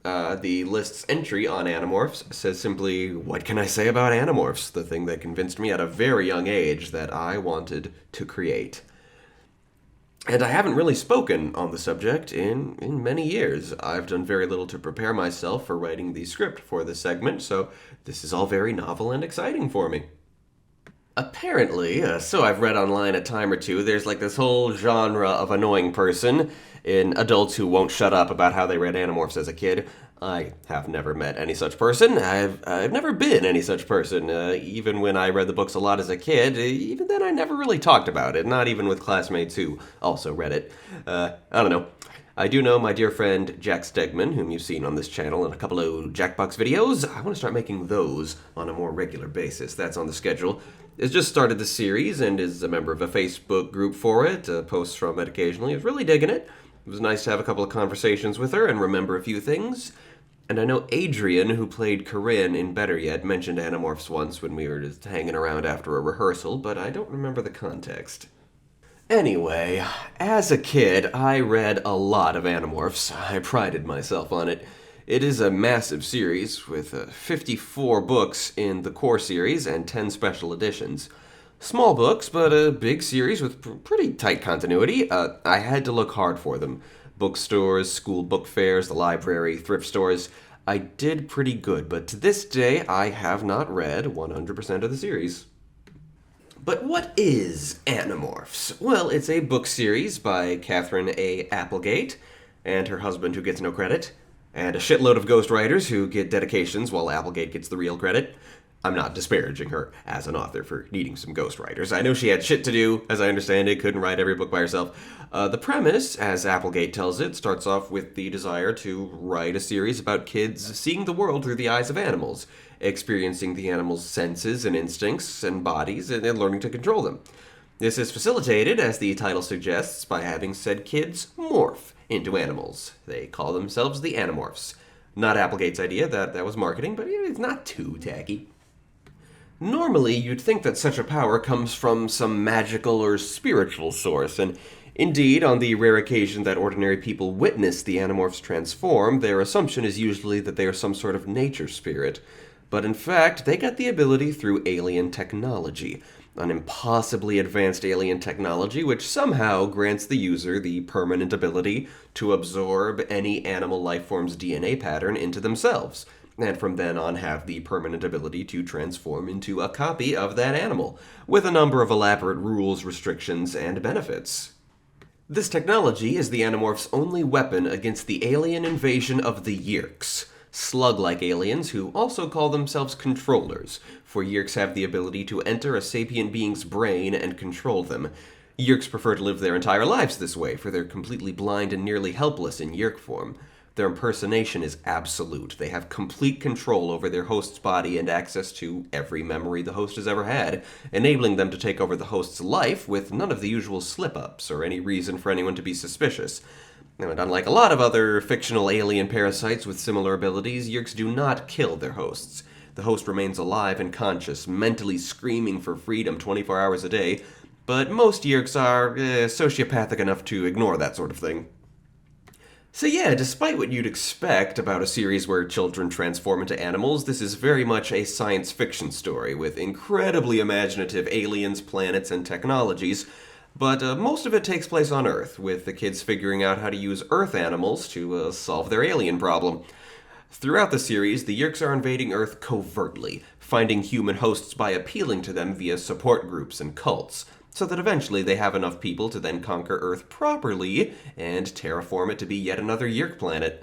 The list's entry on Animorphs says simply, what can I say about Animorphs? The thing that convinced me at a very young age that I wanted to create. And I haven't really spoken on the subject in many years. I've done very little to prepare myself for writing the script for this segment, so this is all very novel and exciting for me. Apparently, so I've read online a time or two, there's like this whole genre of annoying person in adults who won't shut up about how they read Animorphs as a kid. I have never met any such person. I've never been any such person. Even when I read the books a lot as a kid, even then I never really talked about it, not even with classmates who also read it. I don't know. I do know my dear friend Jack Stegman, whom you've seen on this channel in a couple of Jackbox videos. I want to start making those on a more regular basis. That's on the schedule. Has just started the series and is a member of a Facebook group for it, posts from it occasionally. Is really digging it. It was nice to have a couple of conversations with her and remember a few things. And I know Adrian, who played Corinne in Better Yet, mentioned Animorphs once when we were just hanging around after a rehearsal, but I don't remember the context. Anyway, as a kid, I read a lot of Animorphs. I prided myself on it. It is a massive series with 54 books in the core series and 10 special editions. Small books, but a big series with pretty tight continuity. I had to look hard for them. Bookstores, school book fairs, the library, thrift stores. I did pretty good, but to this day, I have not read 100% of the series. But what is Animorphs? Well, it's a book series by Catherine A. Applegate and her husband, who gets no credit, and a shitload of ghostwriters who get dedications while Applegate gets the real credit. I'm not disparaging her as an author for needing some ghostwriters. I know she had shit to do, as I understand it, couldn't write every book by herself. The premise, as Applegate tells it, starts off with the desire to write a series about kids seeing the world through the eyes of animals, experiencing the animals' senses and instincts and bodies, and learning to control them. This is facilitated, as the title suggests, by having said kids morph into animals. They call themselves the Animorphs. Not Applegate's idea, that was marketing, but it's not too tacky. Normally, you'd think that such a power comes from some magical or spiritual source, and indeed, on the rare occasion that ordinary people witness the Animorphs transform, their assumption is usually that they are some sort of nature spirit. But in fact, they got the ability through alien technology, an impossibly advanced alien technology which somehow grants the user the permanent ability to absorb any animal life form's DNA pattern into themselves, and from then on have the permanent ability to transform into a copy of that animal, with a number of elaborate rules, restrictions, and benefits. This technology is the Animorphs' only weapon against the alien invasion of the Yeerks, slug-like aliens who also call themselves controllers, for Yeerks have the ability to enter a sapient being's brain and control them. Yeerks prefer to live their entire lives this way, for they're completely blind and nearly helpless in Yeerk form. Their impersonation is absolute. They have complete control over their host's body and access to every memory the host has ever had, enabling them to take over the host's life with none of the usual slip-ups or any reason for anyone to be suspicious. And unlike a lot of other fictional alien parasites with similar abilities, Yeerks do not kill their hosts. The host remains alive and conscious, mentally screaming for freedom 24 hours a day, but most Yeerks are sociopathic enough to ignore that sort of thing. So yeah, despite what you'd expect about a series where children transform into animals, this is very much a science fiction story with incredibly imaginative aliens, planets, and technologies, but most of it takes place on Earth, with the kids figuring out how to use Earth animals to solve their alien problem. Throughout the series, the Yeerks are invading Earth covertly, finding human hosts by appealing to them via support groups and cults, so that eventually they have enough people to then conquer Earth properly and terraform it to be yet another Yeerk planet.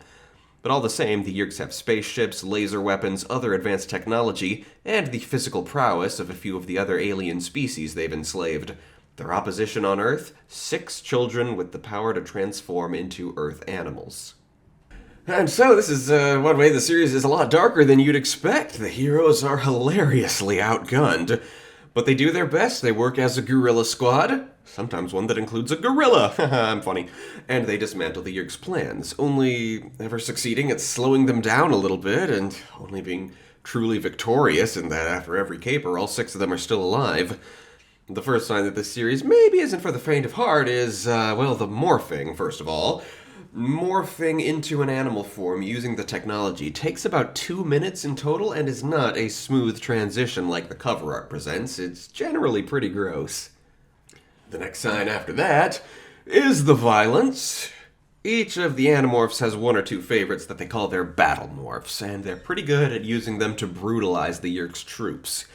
But all the same, the Yeerks have spaceships, laser weapons, other advanced technology, and the physical prowess of a few of the other alien species they've enslaved. Their opposition on Earth? 6 children with the power to transform into Earth animals. And so this is one way the series is a lot darker than you'd expect. The heroes are hilariously outgunned. But they do their best. They work as a guerrilla squad, sometimes one that includes a gorilla. I'm funny. And they dismantle the Yeerks' plans, only ever succeeding at slowing them down a little bit, and only being truly victorious in that after every caper, all 6 of them are still alive. The first sign that this series maybe isn't for the faint of heart is, the morphing, first of all. Morphing into an animal form using the technology takes about 2 minutes in total and is not a smooth transition like the cover art presents. It's generally pretty gross. The next sign after that is the violence. Each of the Animorphs has 1 or 2 favorites that they call their battle morphs, and they're pretty good at using them to brutalize the Yeerks' troops.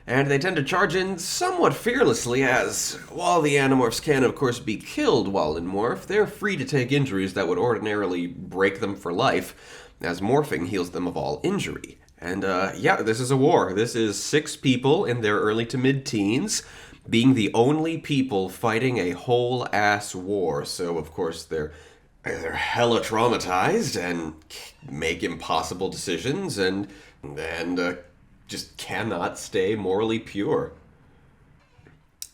And they tend to charge in somewhat fearlessly as, while the Animorphs can of course be killed while in morph, they're free to take injuries that would ordinarily break them for life, as morphing heals them of all injury. And this is a war. This is 6 people in their early to mid-teens being the only people fighting a whole-ass war, so of course they're hella traumatized and make impossible decisions and just cannot stay morally pure.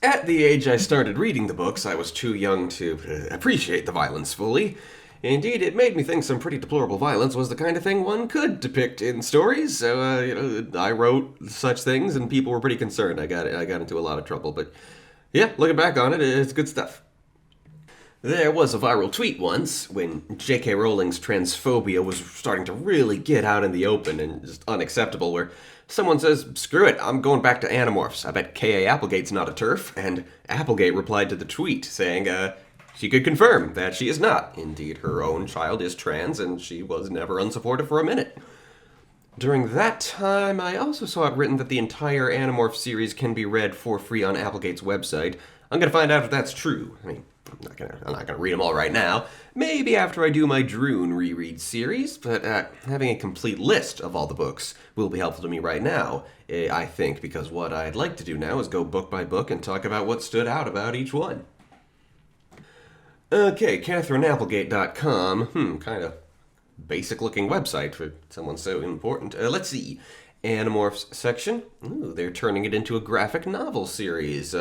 At the age I started reading the books, I was too young to appreciate the violence fully. Indeed, it made me think some pretty deplorable violence was the kind of thing one could depict in stories, so, I wrote such things and people were pretty concerned. I got into a lot of trouble, but yeah, looking back on it, it's good stuff. There was a viral tweet once, when J.K. Rowling's transphobia was starting to really get out in the open and just unacceptable, where someone says, "Screw it, I'm going back to Animorphs. I bet K.A. Applegate's not a TERF." And Applegate replied to the tweet, saying, she could confirm that she is not. Indeed, her own child is trans, and she was never unsupportive for a minute. During that time, I also saw it written that the entire Animorphs series can be read for free on Applegate's website. I'm gonna find out if that's true. I mean, I'm not gonna read them all right now. Maybe after I do my Droon reread series, but having a complete list of all the books will be helpful to me right now, I think, because what I'd like to do now is go book by book and talk about what stood out about each one. Okay, CatherineApplegate.com. Kind of basic-looking website for someone so important. Let's see. Animorphs section. Ooh, they're turning it into a graphic novel series.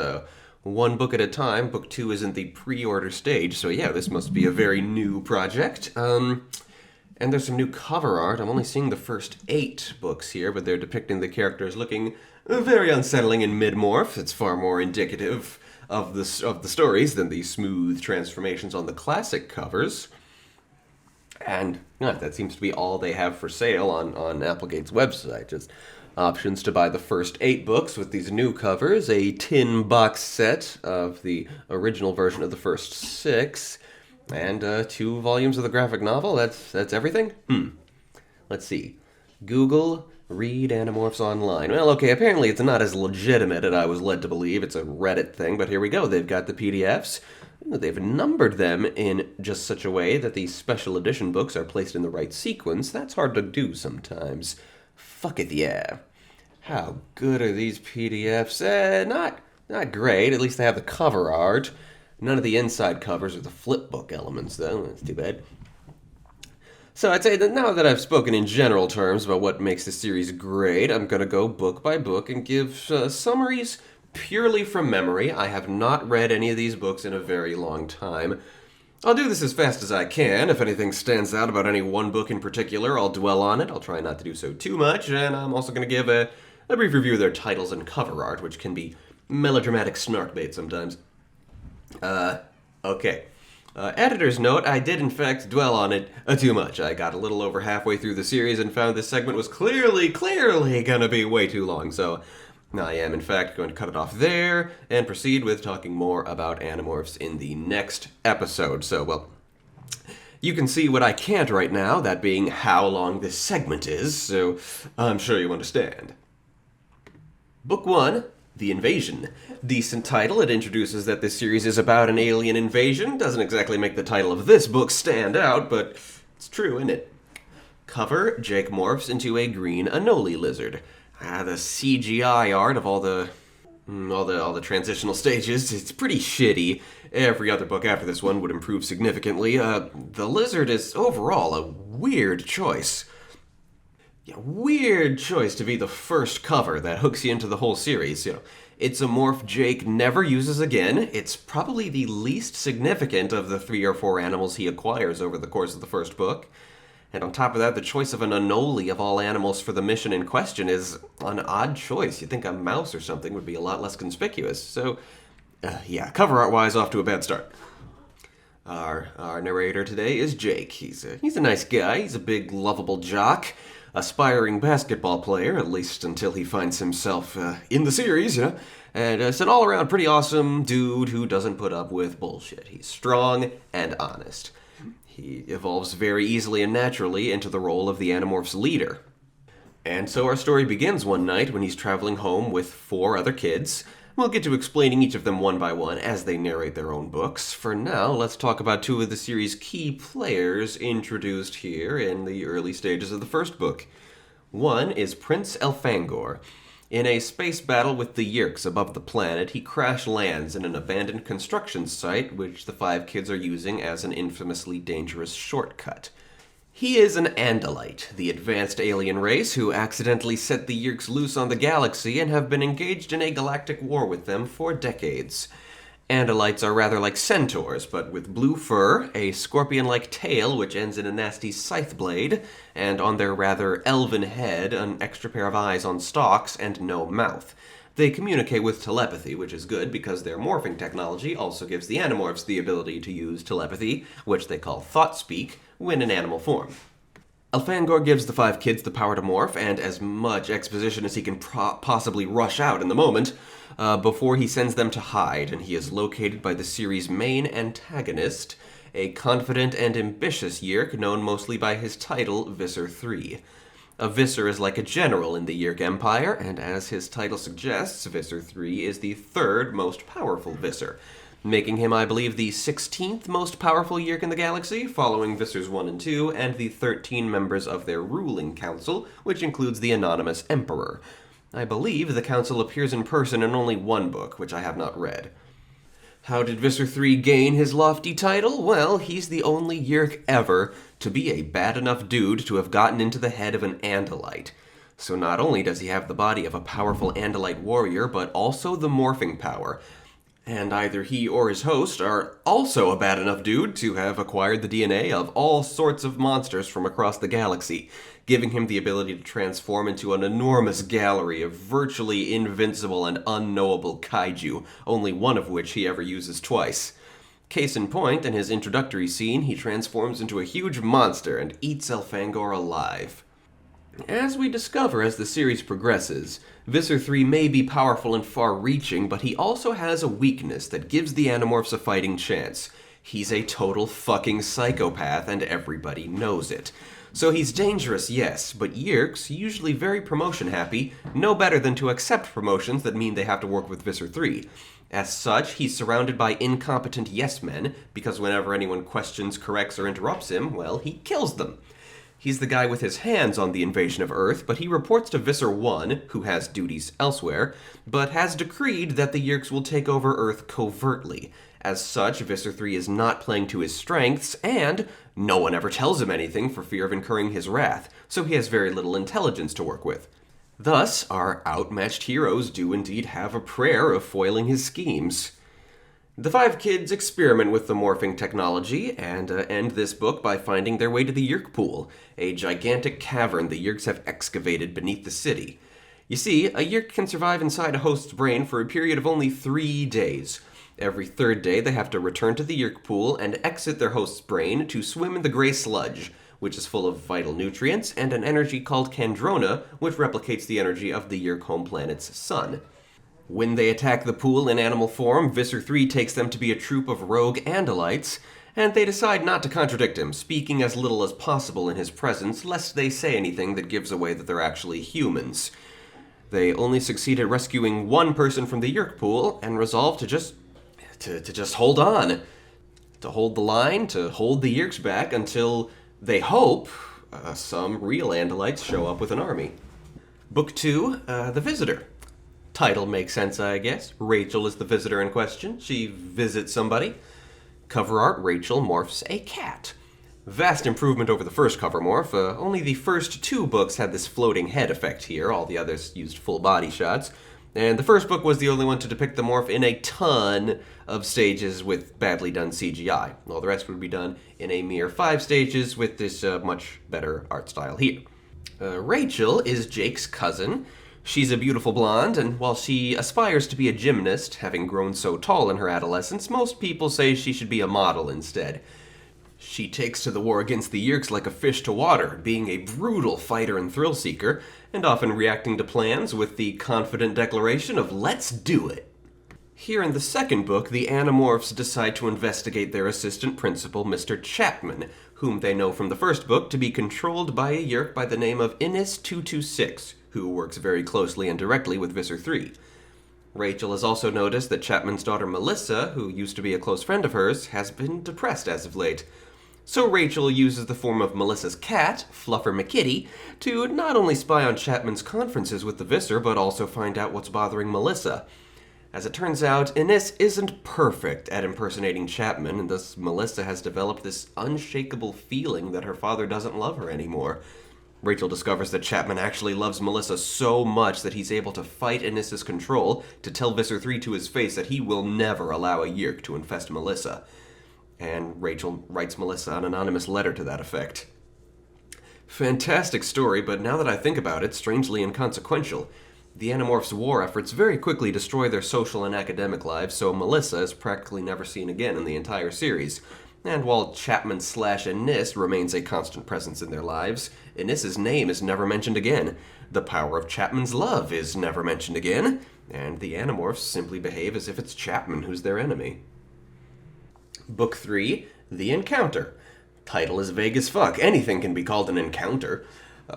1 book at a time. Book 2 is in the pre-order stage, so yeah, this must be a very new project. And there's some new cover art. I'm only seeing the first 8 books here, but they're depicting the characters looking Very unsettling in mid-morph. It's far more indicative of the stories than the smooth transformations on the classic covers. And that seems to be all they have for sale on Applegate's website. Just options to buy the first 8 books with these new covers, a tin box set of the original version of the first 6, and 2 volumes of the graphic novel. That's everything? Let's see. Google, read Animorphs online. Well, okay, apparently it's not as legitimate as I was led to believe. It's a Reddit thing, but here we go. They've got the PDFs. They've numbered them in just such a way that the special edition books are placed in the right sequence. That's hard to do sometimes. Fuck it, yeah. How good are these PDFs? Not great. At least they have the cover art. None of the inside covers or the flipbook elements, though. That's too bad. So I'd say that now that I've spoken in general terms about what makes the series great, I'm going to go book by book and give summaries purely from memory. I have not read any of these books in a very long time. I'll do this as fast as I can. If anything stands out about any one book in particular, I'll dwell on it. I'll try not to do so too much, and I'm also going to give a brief review of their titles and cover art, which can be melodramatic snark bait sometimes. Okay. Editor's note, I did in fact dwell on it too much. I got a little over halfway through the series and found this segment was clearly gonna be way too long, so I am in fact going to cut it off there and proceed with talking more about Animorphs in the next episode. So, well, you can see what I can't right now, that being how long this segment is, so I'm sure you understand. Book 1, The Invasion. Decent title. It introduces that this series is about an alien invasion. Doesn't exactly make the title of this book stand out, but it's true, isn't it? Cover, Jake morphs into a green Anole lizard. The CGI art of all the transitional stages, it's pretty shitty. Every other book after this one would improve significantly. The lizard is overall a weird choice. Yeah, weird choice to be the first cover that hooks you into the whole series. It's a morph Jake never uses again. It's probably the least significant of the 3 or 4 animals he acquires over the course of the first book. And on top of that, the choice of an Anole of all animals for the mission in question is an odd choice. You'd think a mouse or something would be a lot less conspicuous. So, yeah, cover art-wise, off to a bad start. Our narrator today is Jake. He's a nice guy. He's a big, lovable jock. Aspiring basketball player, at least until he finds himself in the series, And it's an all-around pretty awesome dude who doesn't put up with bullshit. He's strong and honest. He evolves very easily and naturally into the role of the Animorphs' leader. And so our story begins one night when he's traveling home with 4 other kids. We'll get to explaining each of them one by one as they narrate their own books. For now, let's talk about 2 of the series' key players introduced here in the early stages of the first book. One is Prince Elfangor. In a space battle with the Yeerks above the planet, he crash lands in an abandoned construction site which the 5 kids are using as an infamously dangerous shortcut. He is an Andalite, the advanced alien race who accidentally set the Yeerks loose on the galaxy and have been engaged in a galactic war with them for decades. Andalites are rather like centaurs, but with blue fur, a scorpion-like tail which ends in a nasty scythe blade, and on their rather elven head, an extra pair of eyes on stalks and no mouth. They communicate with telepathy, which is good because their morphing technology also gives the Animorphs the ability to use telepathy, which they call thought speak, when in animal form. Elfangor gives the 5 kids the power to morph and as much exposition as he can possibly rush out in the moment, before he sends them to hide, and he is located by the series' main antagonist, a confident and ambitious Yeerk known mostly by his title, Visser III. A Visser is like a general in the Yeerk Empire, and as his title suggests, Visser III is the 3rd most powerful Visser, making him, I believe, the 16th most powerful Yeerk in the galaxy, following Vissers 1 and 2, and the 13 members of their ruling council, which includes the anonymous Emperor. I believe the council appears in person in only 1 book, which I have not read. How did Visser III gain his lofty title? Well, he's the only Yeerk ever to be a bad enough dude to have gotten into the head of an Andalite. So not only does he have the body of a powerful Andalite warrior, but also the morphing power. And either he or his host are also a bad enough dude to have acquired the DNA of all sorts of monsters from across the galaxy, giving him the ability to transform into an enormous gallery of virtually invincible and unknowable kaiju, only one of which he ever uses twice. Case in point, in his introductory scene, he transforms into a huge monster and eats Elfangor alive. As we discover as the series progresses, Visser 3 may be powerful and far-reaching, but he also has a weakness that gives the Animorphs a fighting chance. He's a total fucking psychopath, and everybody knows it. So he's dangerous, yes, but Yeerks, usually very promotion-happy, know better than to accept promotions that mean they have to work with Visser 3. As such, he's surrounded by incompetent yes-men, because whenever anyone questions, corrects, or interrupts him, well, he kills them. He's the guy with his hands on the invasion of Earth, but he reports to Visser 1, who has duties elsewhere, but has decreed that the Yeerks will take over Earth covertly. As such, Visser 3 is not playing to his strengths, and no one ever tells him anything for fear of incurring his wrath, so he has very little intelligence to work with. Thus, our outmatched heroes do indeed have a prayer of foiling his schemes. The five kids experiment with the morphing technology and end this book by finding their way to the Yeerk Pool, a gigantic cavern the Yeerks have excavated beneath the city. You see, a Yeerk can survive inside a host's brain for a period of only 3 days. Every third day, they have to return to the Yeerk Pool and exit their host's brain to swim in the gray sludge, which is full of vital nutrients and an energy called Kandrona, which replicates the energy of the Yeerk home planet's sun. When they attack the pool in animal form, Visser 3 takes them to be a troop of rogue Andalites, and they decide not to contradict him, speaking as little as possible in his presence, lest they say anything that gives away that they're actually humans. They only succeed at rescuing one person from the Yeerk Pool, and resolve to just hold on. To hold the line, to hold the Yeerks back until they hope some real Andalites show up with an army. Book 2, The Visitor. Title makes sense, I guess. Rachel is the visitor in question. She visits somebody. Cover art, Rachel morphs a cat. Vast improvement over the first cover morph. Only the first 2 books had this floating head effect here. All the others used full body shots. And the first book was the only one to depict the morph in a ton of stages with badly done CGI. All the rest would be done in a mere 5 stages with this much better art style here. Rachel is Jake's cousin. She's a beautiful blonde, and while she aspires to be a gymnast, having grown so tall in her adolescence, most people say she should be a model instead. She takes to the war against the Yeerks like a fish to water, being a brutal fighter and thrill-seeker, and often reacting to plans with the confident declaration of, "Let's do it." Here in the second book, the Animorphs decide to investigate their assistant principal, Mr. Chapman, whom they know from the first book to be controlled by a Yeerk by the name of Innis-226, who works very closely and directly with Visser 3. Rachel has also noticed that Chapman's daughter Melissa, who used to be a close friend of hers, has been depressed as of late. So Rachel uses the form of Melissa's cat, Fluffer McKitty, to not only spy on Chapman's conferences with the Visser, but also find out what's bothering Melissa. As it turns out, Innis isn't perfect at impersonating Chapman, and thus Melissa has developed this unshakable feeling that her father doesn't love her anymore. Rachel discovers that Chapman actually loves Melissa so much that he's able to fight Innis's control to tell Visser 3 to his face that he will never allow a Yeerk to infest Melissa. And Rachel writes Melissa an anonymous letter to that effect. Fantastic story, but now that I think about it, strangely inconsequential. The Animorphs' war efforts very quickly destroy their social and academic lives, so Melissa is practically never seen again in the entire series. And while Chapman/Innis remains a constant presence in their lives, Innis's name is never mentioned again. The power of Chapman's love is never mentioned again, and the Animorphs simply behave as if it's Chapman who's their enemy. Book 3, The Encounter. Title is vague as fuck. Anything can be called an encounter.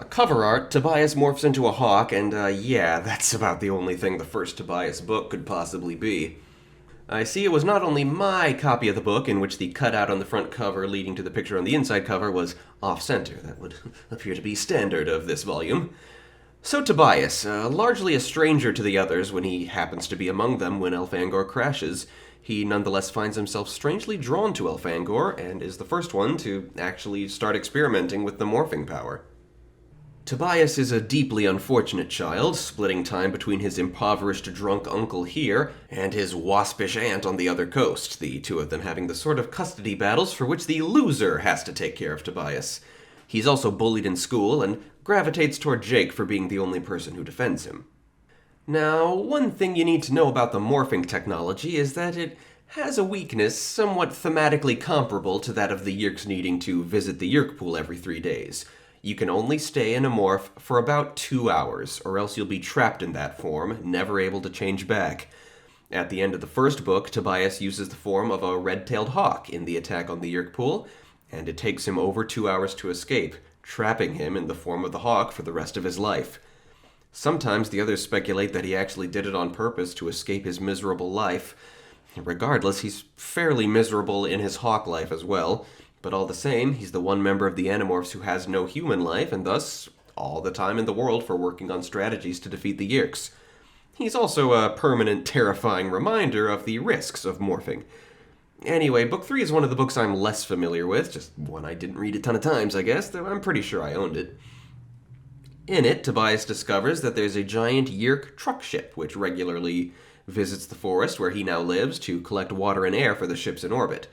Cover art, Tobias morphs into a hawk, and yeah, that's about the only thing the first Tobias book could possibly be. I see it was not only my copy of the book in which the cutout on the front cover leading to the picture on the inside cover was off-center. That would appear to be standard of this volume. So Tobias, largely a stranger to the others when he happens to be among them when Elfangor crashes, he nonetheless finds himself strangely drawn to Elfangor and is the first one to actually start experimenting with the morphing power. Tobias is a deeply unfortunate child, splitting time between his impoverished drunk uncle here and his waspish aunt on the other coast, the two of them having the sort of custody battles for which the loser has to take care of Tobias. He's also bullied in school and gravitates toward Jake for being the only person who defends him. Now, one thing you need to know about the morphing technology is that it has a weakness somewhat thematically comparable to that of the Yeerks needing to visit the Yeerk pool every 3 days. You can only stay in a morph for about 2 hours, or else you'll be trapped in that form, never able to change back. At the end of the first book, Tobias uses the form of a red-tailed hawk in the attack on the Yeerk pool, and it takes him over 2 hours to escape, trapping him in the form of the hawk for the rest of his life. Sometimes the others speculate that he actually did it on purpose to escape his miserable life. Regardless, he's fairly miserable in his hawk life as well, but all the same, he's the one member of the Animorphs who has no human life, and thus all the time in the world for working on strategies to defeat the Yeerks. He's also a permanent, terrifying reminder of the risks of morphing. Anyway, Book 3 is one of the books I'm less familiar with, just one I didn't read a ton of times, I guess, though I'm pretty sure I owned it. In it, Tobias discovers that there's a giant Yeerk truck ship which regularly visits the forest where he now lives to collect water and air for the ships in orbit.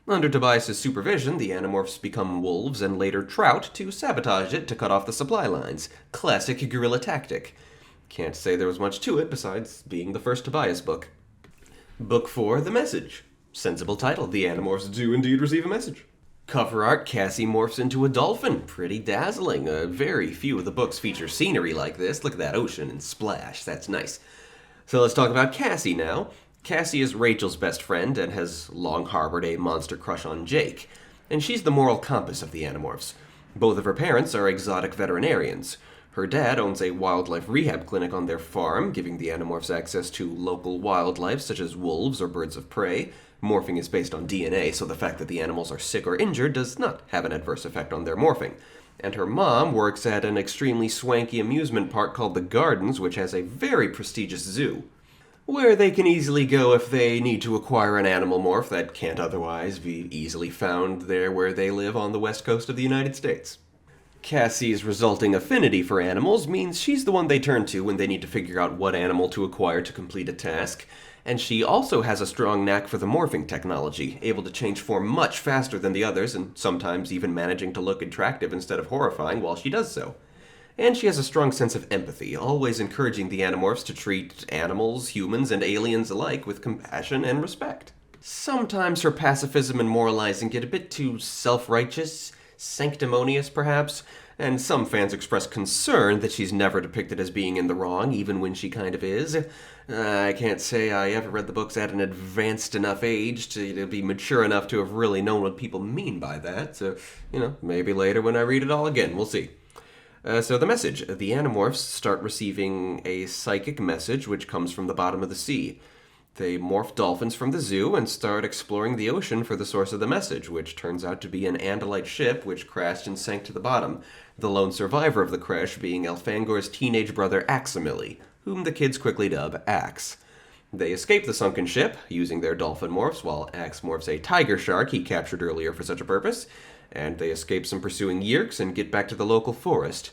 Under Tobias' supervision, the Animorphs become wolves and later trout to sabotage it to cut off the supply lines. Classic guerrilla tactic. Can't say there was much to it besides being the first Tobias book. Book 4, The Message. Sensible title. The Animorphs do indeed receive a message. Cover art, Cassie morphs into a dolphin. Pretty dazzling. Very few of the books feature scenery like this. Look at that ocean and splash. That's nice. So let's talk about Cassie now. Cassie is Rachel's best friend and has long harbored a monster crush on Jake. And she's the moral compass of the Animorphs. Both of her parents are exotic veterinarians. Her dad owns a wildlife rehab clinic on their farm, giving the Animorphs access to local wildlife such as wolves or birds of prey. Morphing is based on DNA, so the fact that the animals are sick or injured does not have an adverse effect on their morphing. And her mom works at an extremely swanky amusement park called The Gardens, which has a very prestigious zoo, where they can easily go if they need to acquire an animal morph that can't otherwise be easily found there where they live on the west coast of the United States. Cassie's resulting affinity for animals means she's the one they turn to when they need to figure out what animal to acquire to complete a task, and she also has a strong knack for the morphing technology, able to change form much faster than the others, and sometimes even managing to look attractive instead of horrifying while she does so. And she has a strong sense of empathy, always encouraging the Animorphs to treat animals, humans, and aliens alike with compassion and respect. Sometimes her pacifism and moralizing get a bit too self-righteous, sanctimonious perhaps, and some fans express concern that she's never depicted as being in the wrong, even when she kind of is. I can't say I ever read the books at an advanced enough age to be mature enough to have really known what people mean by that, so, maybe later when I read it all again, we'll see. So the message. The Animorphs start receiving a psychic message which comes from the bottom of the sea. They morph dolphins from the zoo and start exploring the ocean for the source of the message, which turns out to be an Andalite ship which crashed and sank to the bottom, the lone survivor of the crash being Elfangor's teenage brother Aximili, whom the kids quickly dub Axe. They escape the sunken ship, using their dolphin morphs, while Axe morphs a tiger shark he captured earlier for such a purpose, and they escape some pursuing Yeerks and get back to the local forest.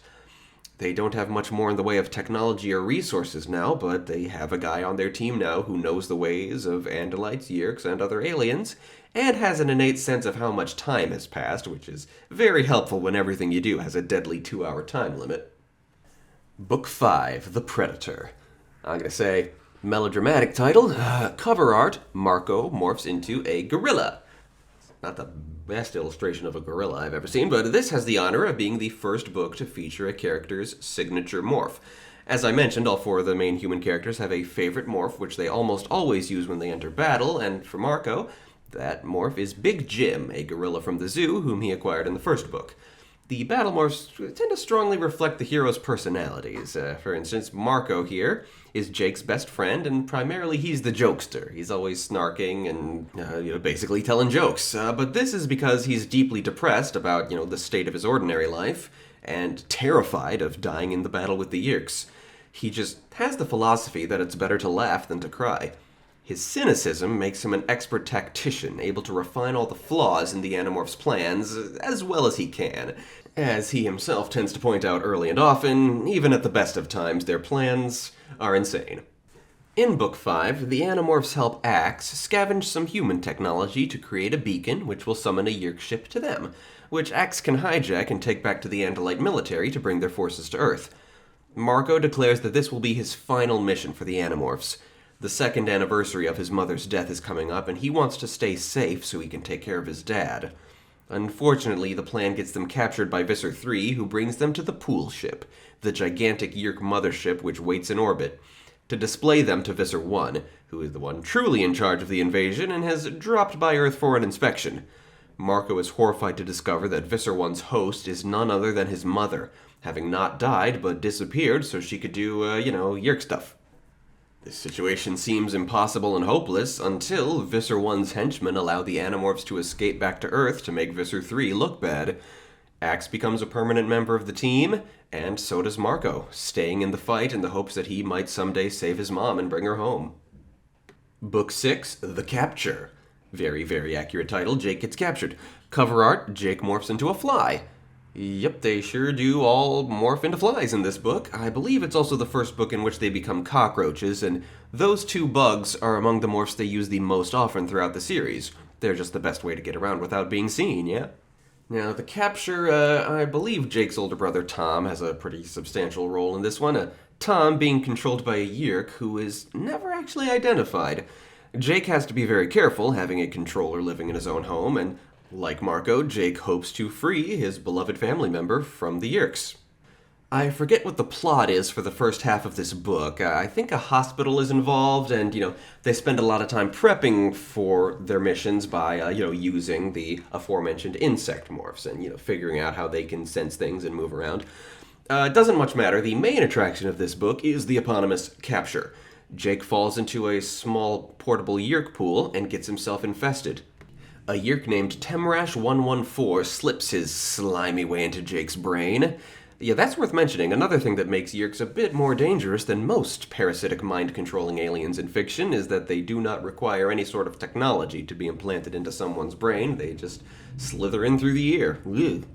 They don't have much more in the way of technology or resources now, but they have a guy on their team now who knows the ways of Andalites, Yeerks, and other aliens, and has an innate sense of how much time has passed, which is very helpful when everything you do has a deadly 2-hour time limit. Book 5, The Predator. I'm gonna say, melodramatic title, cover art, Marco morphs into a gorilla. Not the best illustration of a gorilla I've ever seen, but this has the honor of being the first book to feature a character's signature morph. As I mentioned, all 4 of the main human characters have a favorite morph, which they almost always use when they enter battle, and for Marco, that morph is Big Jim, a gorilla from the zoo whom he acquired in the first book. The battle morphs tend to strongly reflect the hero's personalities. For instance, Marco here is Jake's best friend, and primarily he's the jokester. He's always snarking and, basically telling jokes. But this is because he's deeply depressed about, the state of his ordinary life, and terrified of dying in the battle with the Yeerks. He just has the philosophy that it's better to laugh than to cry. His cynicism makes him an expert tactician, able to refine all the flaws in the Animorphs' plans as well as he can. As he himself tends to point out early and often, even at the best of times, their plans are insane. In Book 5, the Animorphs help Axe scavenge some human technology to create a beacon which will summon a Yeerk ship to them, which Axe can hijack and take back to the Andalite military to bring their forces to Earth. Marco declares that this will be his final mission for the Animorphs. The second anniversary of his mother's death is coming up, and he wants to stay safe so he can take care of his dad. Unfortunately, the plan gets them captured by Visser 3, who brings them to the Pool ship, the gigantic Yeerk mothership which waits in orbit, to display them to Visser 1, who is the one truly in charge of the invasion and has dropped by Earth for an inspection. Marco is horrified to discover that Visser 1's host is none other than his mother, having not died but disappeared so she could do, Yeerk stuff. This situation seems impossible and hopeless until Visser 1's henchmen allow the Animorphs to escape back to Earth to make Visser 3 look bad. Axe becomes a permanent member of the team, and so does Marco, staying in the fight in the hopes that he might someday save his mom and bring her home. Book 6, The Capture. Very, very accurate title, Jake gets captured. Cover art, Jake morphs into a fly. Yep, they sure do all morph into flies in this book. I believe it's also the first book in which they become cockroaches, and those two bugs are among the morphs they use the most often throughout the series. They're just the best way to get around without being seen, yeah? Now, the capture, I believe Jake's older brother Tom has a pretty substantial role in this one. Tom being controlled by a Yeerk who is never actually identified. Jake has to be very careful, having a controller living in his own home, and like Marco, Jake hopes to free his beloved family member from the Yeerks. I forget what the plot is for the first half of this book. I think a hospital is involved, and, they spend a lot of time prepping for their missions by, using the aforementioned insect morphs and, figuring out how they can sense things and move around. It doesn't much matter. The main attraction of this book is the eponymous capture. Jake falls into a small portable Yeerk pool and gets himself infested. A Yeerk named Temrash114 slips his slimy way into Jake's brain. Yeah, that's worth mentioning. Another thing that makes Yeerks a bit more dangerous than most parasitic mind-controlling aliens in fiction is that they do not require any sort of technology to be implanted into someone's brain. They just slither in through the ear. Ugh.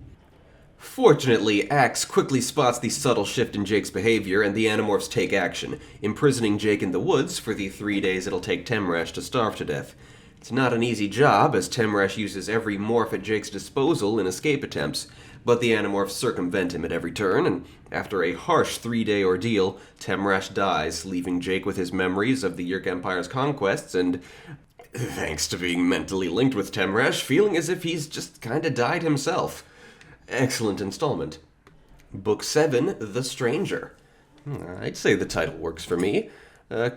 Fortunately, Axe quickly spots the subtle shift in Jake's behavior, and the Animorphs take action, imprisoning Jake in the woods for the 3 days it'll take Temrash to starve to death. It's not an easy job, as Temrash uses every morph at Jake's disposal in escape attempts, but the Animorphs circumvent him at every turn, and after a harsh 3-day ordeal, Temrash dies, leaving Jake with his memories of the Yeerk Empire's conquests, and, thanks to being mentally linked with Temrash, feeling as if he's just kinda died himself. Excellent installment. Book 7, The Stranger. I'd say the title works for me.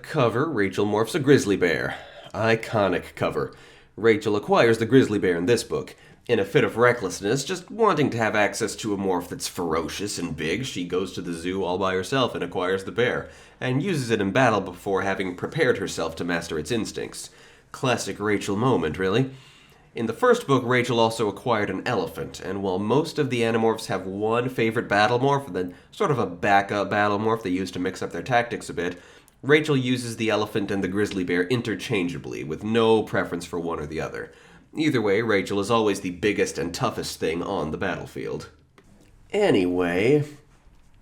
Cover, Rachel morphs a grizzly bear. Iconic cover. Rachel acquires the grizzly bear in this book. In a fit of recklessness, just wanting to have access to a morph that's ferocious and big, she goes to the zoo all by herself and acquires the bear, and uses it in battle before having prepared herself to master its instincts. Classic Rachel moment, really. In the first book, Rachel also acquired an elephant, and while most of the Animorphs have one favorite battle morph, and then sort of a backup battle morph they use to mix up their tactics a bit, Rachel uses the elephant and the grizzly bear interchangeably, with no preference for one or the other. Either way, Rachel is always the biggest and toughest thing on the battlefield. Anyway,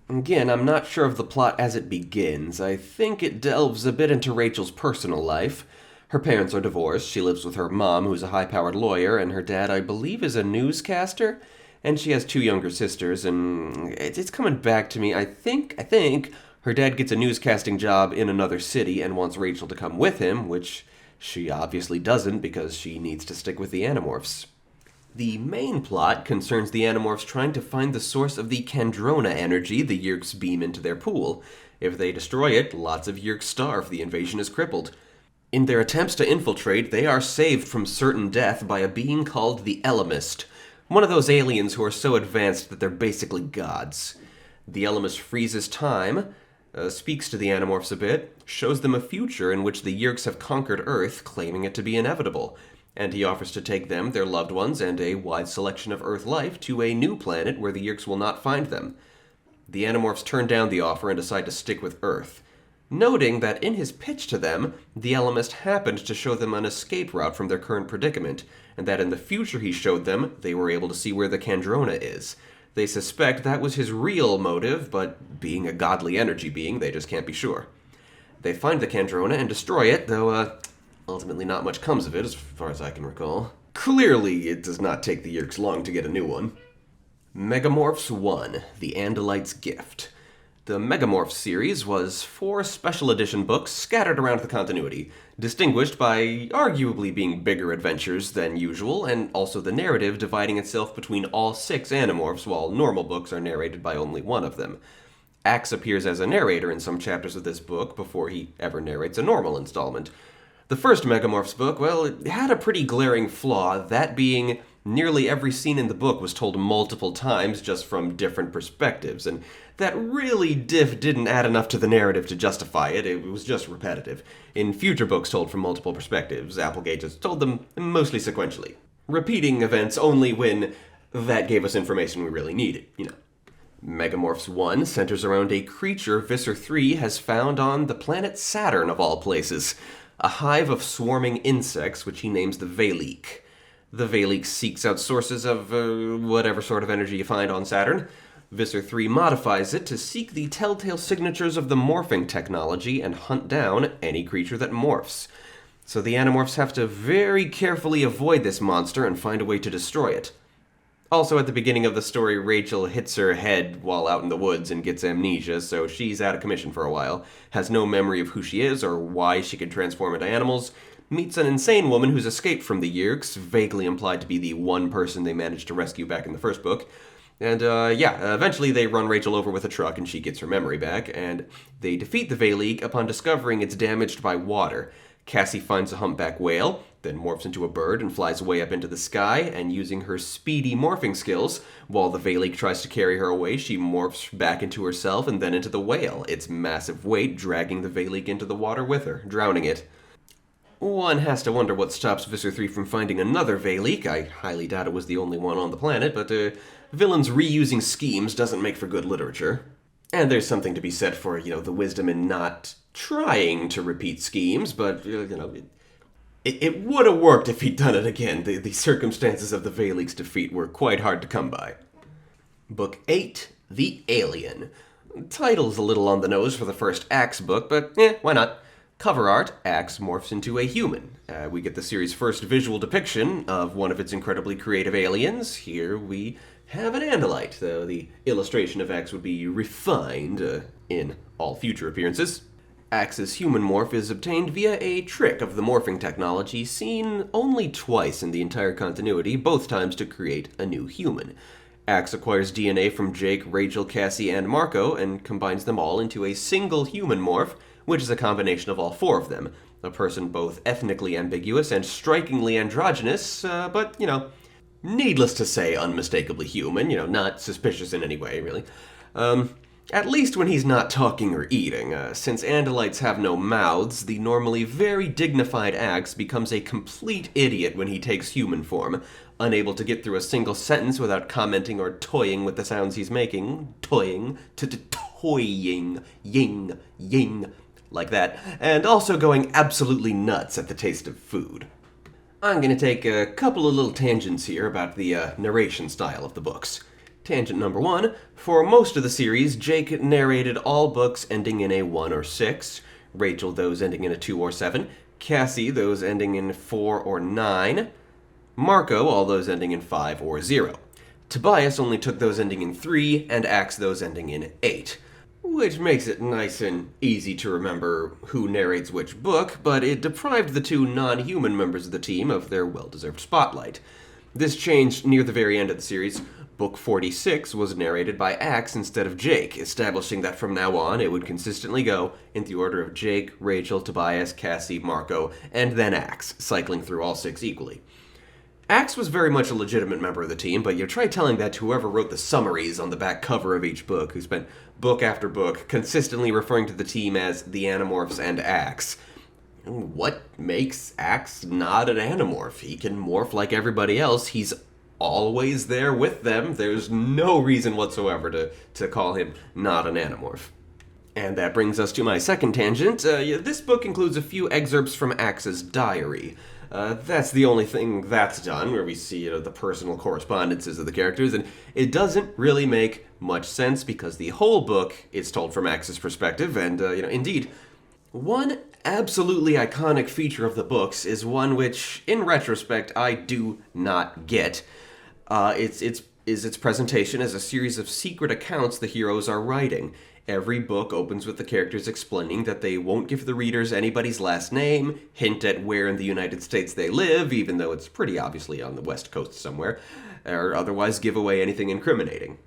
again, I'm not sure of the plot as it begins. I think it delves a bit into Rachel's personal life. Her parents are divorced, she lives with her mom, who's a high-powered lawyer, and her dad, I believe, is a newscaster, and she has 2 younger sisters, and it's coming back to me. I think her dad gets a newscasting job in another city and wants Rachel to come with him, which she obviously doesn't because she needs to stick with the Animorphs. The main plot concerns the Animorphs trying to find the source of the Kandrona energy the Yeerks beam into their pool. If they destroy it, lots of Yeerks starve, the invasion is crippled. In their attempts to infiltrate, they are saved from certain death by a being called the Elemist, one of those aliens who are so advanced that they're basically gods. The Elemist freezes time, speaks to the Animorphs a bit, shows them a future in which the Yeerks have conquered Earth, claiming it to be inevitable, and he offers to take them, their loved ones, and a wide selection of Earth life to a new planet where the Yeerks will not find them. The Animorphs turn down the offer and decide to stick with Earth, noting that in his pitch to them, the Elemist happened to show them an escape route from their current predicament, and that in the future he showed them, they were able to see where the Kandrona is. They suspect that was his real motive, but being a godly energy being, they just can't be sure. They find the Kandrona and destroy it, though ultimately not much comes of it, as far as I can recall. Clearly, it does not take the Yeerks long to get a new one. Megamorphs 1, The Andalite's Gift. The Megamorphs series was 4 special edition books scattered around the continuity, distinguished by arguably being bigger adventures than usual, and also the narrative dividing itself between all 6 Animorphs, while normal books are narrated by only one of them. Axe appears as a narrator in some chapters of this book before he ever narrates a normal installment. The first Megamorphs book, well, it had a pretty glaring flaw, that being nearly every scene in the book was told multiple times just from different perspectives, and that really didn't add enough to the narrative to justify it. It was just repetitive. In future books told from multiple perspectives, Applegate just told them mostly sequentially, repeating events only when that gave us information we really needed, Megamorphs 1 centers around a creature Visser 3 has found on the planet Saturn, of all places. A hive of swarming insects, which he names the Veleek. The Veleek seeks out sources of whatever sort of energy you find on Saturn. Visser 3 modifies it to seek the telltale signatures of the morphing technology and hunt down any creature that morphs. So the Animorphs have to very carefully avoid this monster and find a way to destroy it. Also, at the beginning of the story, Rachel hits her head while out in the woods and gets amnesia, so she's out of commission for a while, has no memory of who she is or why she can transform into animals, meets an insane woman who's escaped from the Yeerks, vaguely implied to be the one person they managed to rescue back in the first book. And, eventually they run Rachel over with a truck and she gets her memory back, and they defeat the Veleek upon discovering it's damaged by water. Cassie finds a humpback whale, then morphs into a bird and flies way up into the sky, and using her speedy morphing skills, while the Veleek tries to carry her away, she morphs back into herself and then into the whale, its massive weight dragging the Veleek into the water with her, drowning it. One has to wonder what stops Visser 3 from finding another Veleek. I highly doubt it was the only one on the planet, but villains reusing schemes doesn't make for good literature. And there's something to be said for, the wisdom in not trying to repeat schemes, but, it would have worked if he'd done it again. The circumstances of the Veleek's defeat were quite hard to come by. Book 8, The Alien. Title's a little on the nose for the first Axe book, but why not? Cover art, Axe morphs into a human. We get the series' first visual depiction of one of its incredibly creative aliens. Here we have an Andalite, though the illustration of Axe would be refined in all future appearances. Axe's human morph is obtained via a trick of the morphing technology seen only twice in the entire continuity, both times to create a new human. Axe acquires DNA from Jake, Rachel, Cassie, and Marco, and combines them all into a single human morph, which is a combination of all 4 of them. A person both ethnically ambiguous and strikingly androgynous, but, needless to say, unmistakably human, not suspicious in any way, really. At least when he's not talking or eating. Since Andalites have no mouths, the normally very dignified Axe becomes a complete idiot when he takes human form, unable to get through a single sentence without commenting or toying with the sounds he's making. Toying, toying, ying, ying, like that, and also going absolutely nuts at the taste of food. I'm going to take a couple of little tangents here about the narration style of the books. Tangent number 1, for most of the series, Jake narrated all books ending in a 1 or 6, Rachel those ending in a 2 or 7, Cassie those ending in 4 or 9, Marco all those ending in 5 or 0. Tobias only took those ending in 3, and Axe those ending in 8. Which makes it nice and easy to remember who narrates which book, but it deprived the 2 non-human members of the team of their well-deserved spotlight. This changed near the very end of the series. Book 46 was narrated by Axe instead of Jake, establishing that from now on it would consistently go in the order of Jake, Rachel, Tobias, Cassie, Marco, and then Axe, cycling through all 6 equally. Axe was very much a legitimate member of the team, but you try telling that to whoever wrote the summaries on the back cover of each book, who spent book after book consistently referring to the team as the Animorphs and Axe. What makes Axe not an Animorph? He can morph like everybody else. He's always there with them. There's no reason whatsoever to call him not an Animorph. And that brings us to my second tangent. This book includes a few excerpts from Axe's diary. That's the only thing that's done, where we see the personal correspondences of the characters, and it doesn't really make much sense because the whole book is told from Ax's perspective, and indeed, one absolutely iconic feature of the books is one which, in retrospect, I do not get. It's its presentation as a series of secret accounts the heroes are writing. Every book opens with the characters explaining that they won't give the readers anybody's last name, hint at where in the United States they live, even though it's pretty obviously on the West Coast somewhere, or otherwise give away anything incriminating.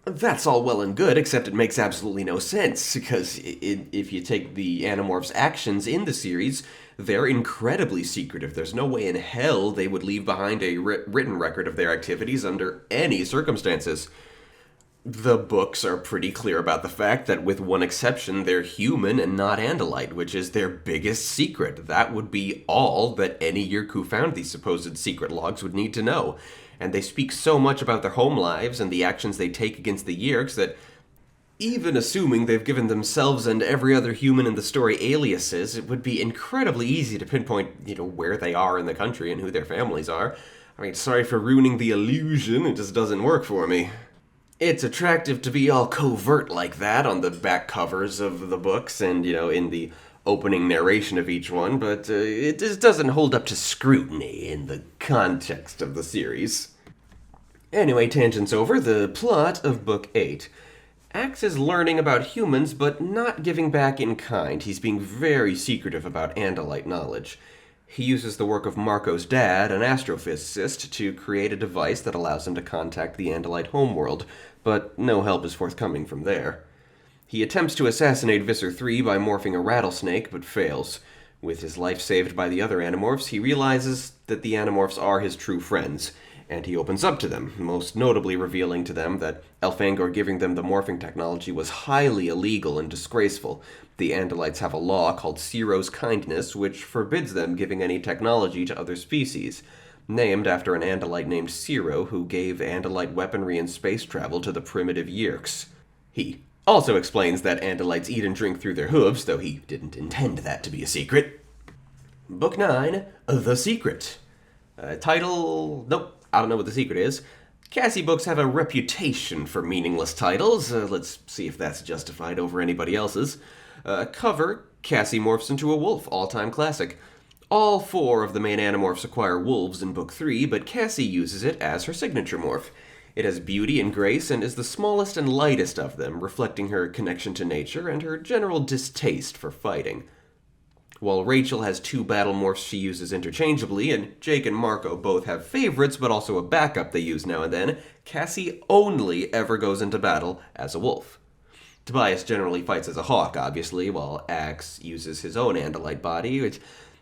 That's all well and good, except it makes absolutely no sense, because if you take the Animorphs' actions in the series, they're incredibly secretive. There's no way in hell they would leave behind a written record of their activities under any circumstances. The books are pretty clear about the fact that, with one exception, they're human and not Andalite, which is their biggest secret. That would be all that any Yeerk who found these supposed secret logs would need to know. And they speak so much about their home lives and the actions they take against the Yeerks that, even assuming they've given themselves and every other human in the story aliases, it would be incredibly easy to pinpoint, where they are in the country and who their families are. I mean, sorry for ruining the illusion, it just doesn't work for me. It's attractive to be all covert like that on the back covers of the books and, in the opening narration of each one, but it just doesn't hold up to scrutiny in the context of the series. Anyway, tangents over, the plot of Book 8. Ax is learning about humans, but not giving back in kind. He's being very secretive about Andalite knowledge. He uses the work of Marco's dad, an astrophysicist, to create a device that allows him to contact the Andalite homeworld, but no help is forthcoming from there. He attempts to assassinate Visser III by morphing a rattlesnake, but fails. With his life saved by the other Animorphs, he realizes that the Animorphs are his true friends, and he opens up to them, most notably revealing to them that Elfangor giving them the morphing technology was highly illegal and disgraceful. The Andalites have a law called Ciro's Kindness, which forbids them giving any technology to other species, named after an Andalite named Ciro who gave Andalite weaponry and space travel to the primitive Yeerks. He also explains that Andalites eat and drink through their hooves, though he didn't intend that to be a secret. Book 9, The Secret. Title... Nope. I don't know what the secret is. Cassie books have a reputation for meaningless titles. Let's see if that's justified over anybody else's. Cover, Cassie morphs into a wolf, all-time classic. All 4 of the main Animorphs acquire wolves in Book 3, but Cassie uses it as her signature morph. It has beauty and grace and is the smallest and lightest of them, reflecting her connection to nature and her general distaste for fighting. While Rachel has 2 battle morphs she uses interchangeably, and Jake and Marco both have favorites but also a backup they use now and then, Cassie only ever goes into battle as a wolf. Tobias generally fights as a hawk, obviously, while Ax uses his own Andalite body, which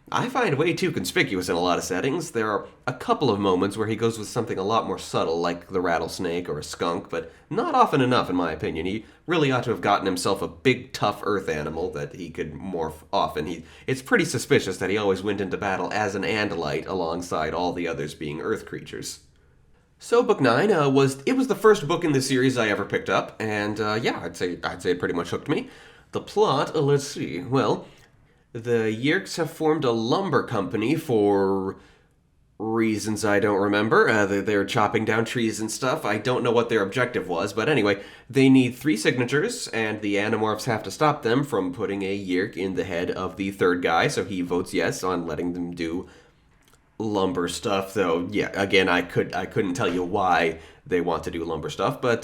I find way too conspicuous in a lot of settings. There are a couple of moments where he goes with something a lot more subtle, like the rattlesnake or a skunk, but not often enough, in my opinion. He really ought to have gotten himself a big, tough earth animal that he could morph often. It's pretty suspicious that he always went into battle as an Andalite alongside all the others being earth creatures. So Book 9 was the first book in the series I ever picked up, and I'd say it pretty much hooked me. The plot, let's see, well, the Yeerks have formed a lumber company for reasons I don't remember. They're chopping down trees and stuff. I don't know what their objective was, but anyway, they need 3 signatures, and the Animorphs have to stop them from putting a Yeerk in the head of the third guy, so he votes yes on letting them do lumber stuff, though, yeah, again, I couldn't tell you why they want to do lumber stuff, but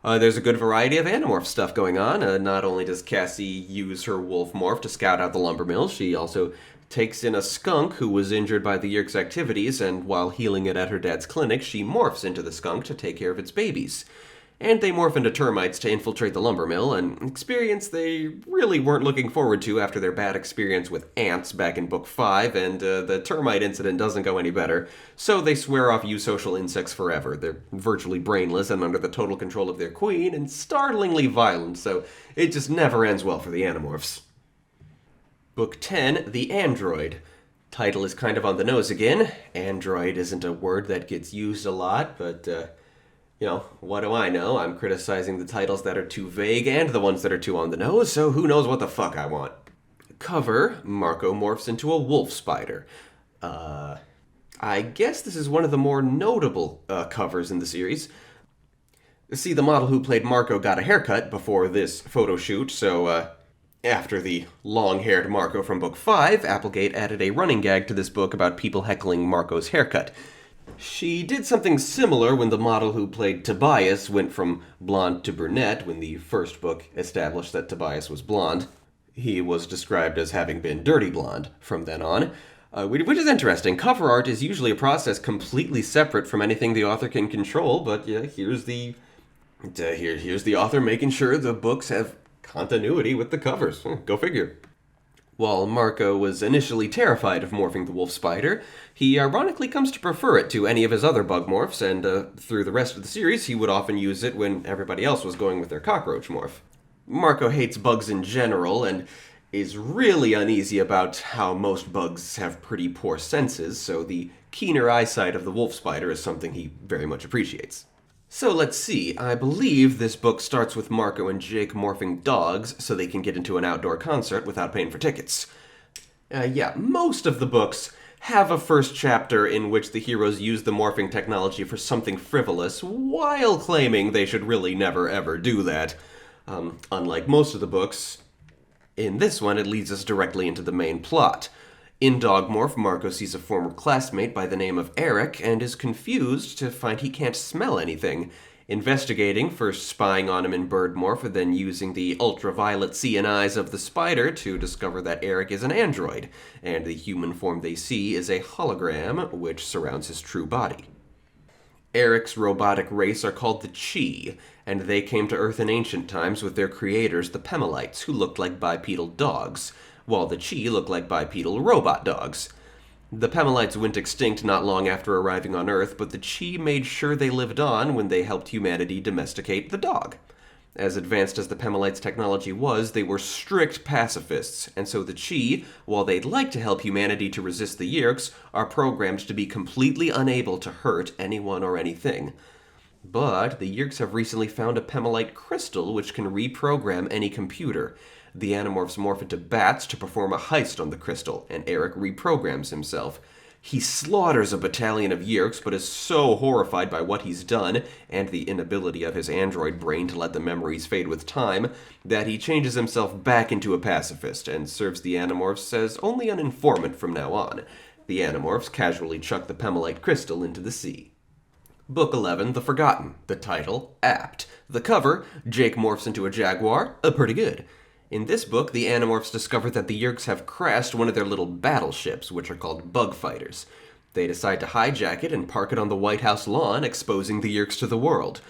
there's a good variety of Animorph stuff going on. Not only does Cassie use her wolf morph to scout out the lumber mill, she also takes in a skunk who was injured by the Yeerk's activities, and while healing it at her dad's clinic, she morphs into the skunk to take care of its babies. And they morph into termites to infiltrate the lumber mill, an experience they really weren't looking forward to after their bad experience with ants back in Book 5, and the termite incident doesn't go any better, so they swear off eusocial insects forever. They're virtually brainless and under the total control of their queen, and startlingly violent, so it just never ends well for the Animorphs. Book 10, The Android. Title is kind of on the nose again. Android isn't a word that gets used a lot, but what do I know? I'm criticizing the titles that are too vague and the ones that are too on the nose, so who knows what the fuck I want. Cover, Marco morphs into a wolf spider. I guess this is one of the more notable covers in the series. See, the model who played Marco got a haircut before this photo shoot, so after the long-haired Marco from book 5, Applegate added a running gag to this book about people heckling Marco's haircut. She did something similar when the model who played Tobias went from blonde to brunette when the first book established that Tobias was blonde. He was described as having been dirty blonde from then on, which is interesting. Cover art is usually a process completely separate from anything the author can control, but yeah, here's the author making sure the books have continuity with the covers. Go figure. While Marco was initially terrified of morphing the wolf spider, he ironically comes to prefer it to any of his other bug morphs, and through the rest of the series, he would often use it when everybody else was going with their cockroach morph. Marco hates bugs in general, and is really uneasy about how most bugs have pretty poor senses, so the keener eyesight of the wolf spider is something he very much appreciates. So let's see, I believe this book starts with Marco and Jake morphing dogs so they can get into an outdoor concert without paying for tickets. Most of the books have a first chapter in which the heroes use the morphing technology for something frivolous, while claiming they should really never ever do that. Unlike most of the books, in this one it leads us directly into the main plot. In Dogmorph, Marco sees a former classmate by the name of Eric and is confused to find he can't smell anything. Investigating, first spying on him in Birdmorph, then using the ultraviolet seeing eyes of the spider to discover that Eric is an android, and the human form they see is a hologram which surrounds his true body. Eric's robotic race are called the Chi, and they came to Earth in ancient times with their creators, the Pemalites, who looked like bipedal dogs, while the Chi look like bipedal robot dogs. The Pemalites went extinct not long after arriving on Earth, but the Chi made sure they lived on when they helped humanity domesticate the dog. As advanced as the Pemalites' technology was, they were strict pacifists, and so the Chi, while they'd like to help humanity to resist the Yeerks, are programmed to be completely unable to hurt anyone or anything. But the Yeerks have recently found a Pemalite crystal which can reprogram any computer. The Animorphs morph into bats to perform a heist on the crystal, and Eric reprograms himself. He slaughters a battalion of Yeerks, but is so horrified by what he's done, and the inability of his android brain to let the memories fade with time, that he changes himself back into a pacifist, and serves the Animorphs as only an informant from now on. The Animorphs casually chuck the Pemalite crystal into the sea. Book 11, The Forgotten. The title, apt. The cover, Jake morphs into a jaguar, pretty good. In this book, the Animorphs discover that the Yeerks have crashed one of their little battleships, which are called bug fighters. They decide to hijack it and park it on the White House lawn, exposing the Yeerks to the world.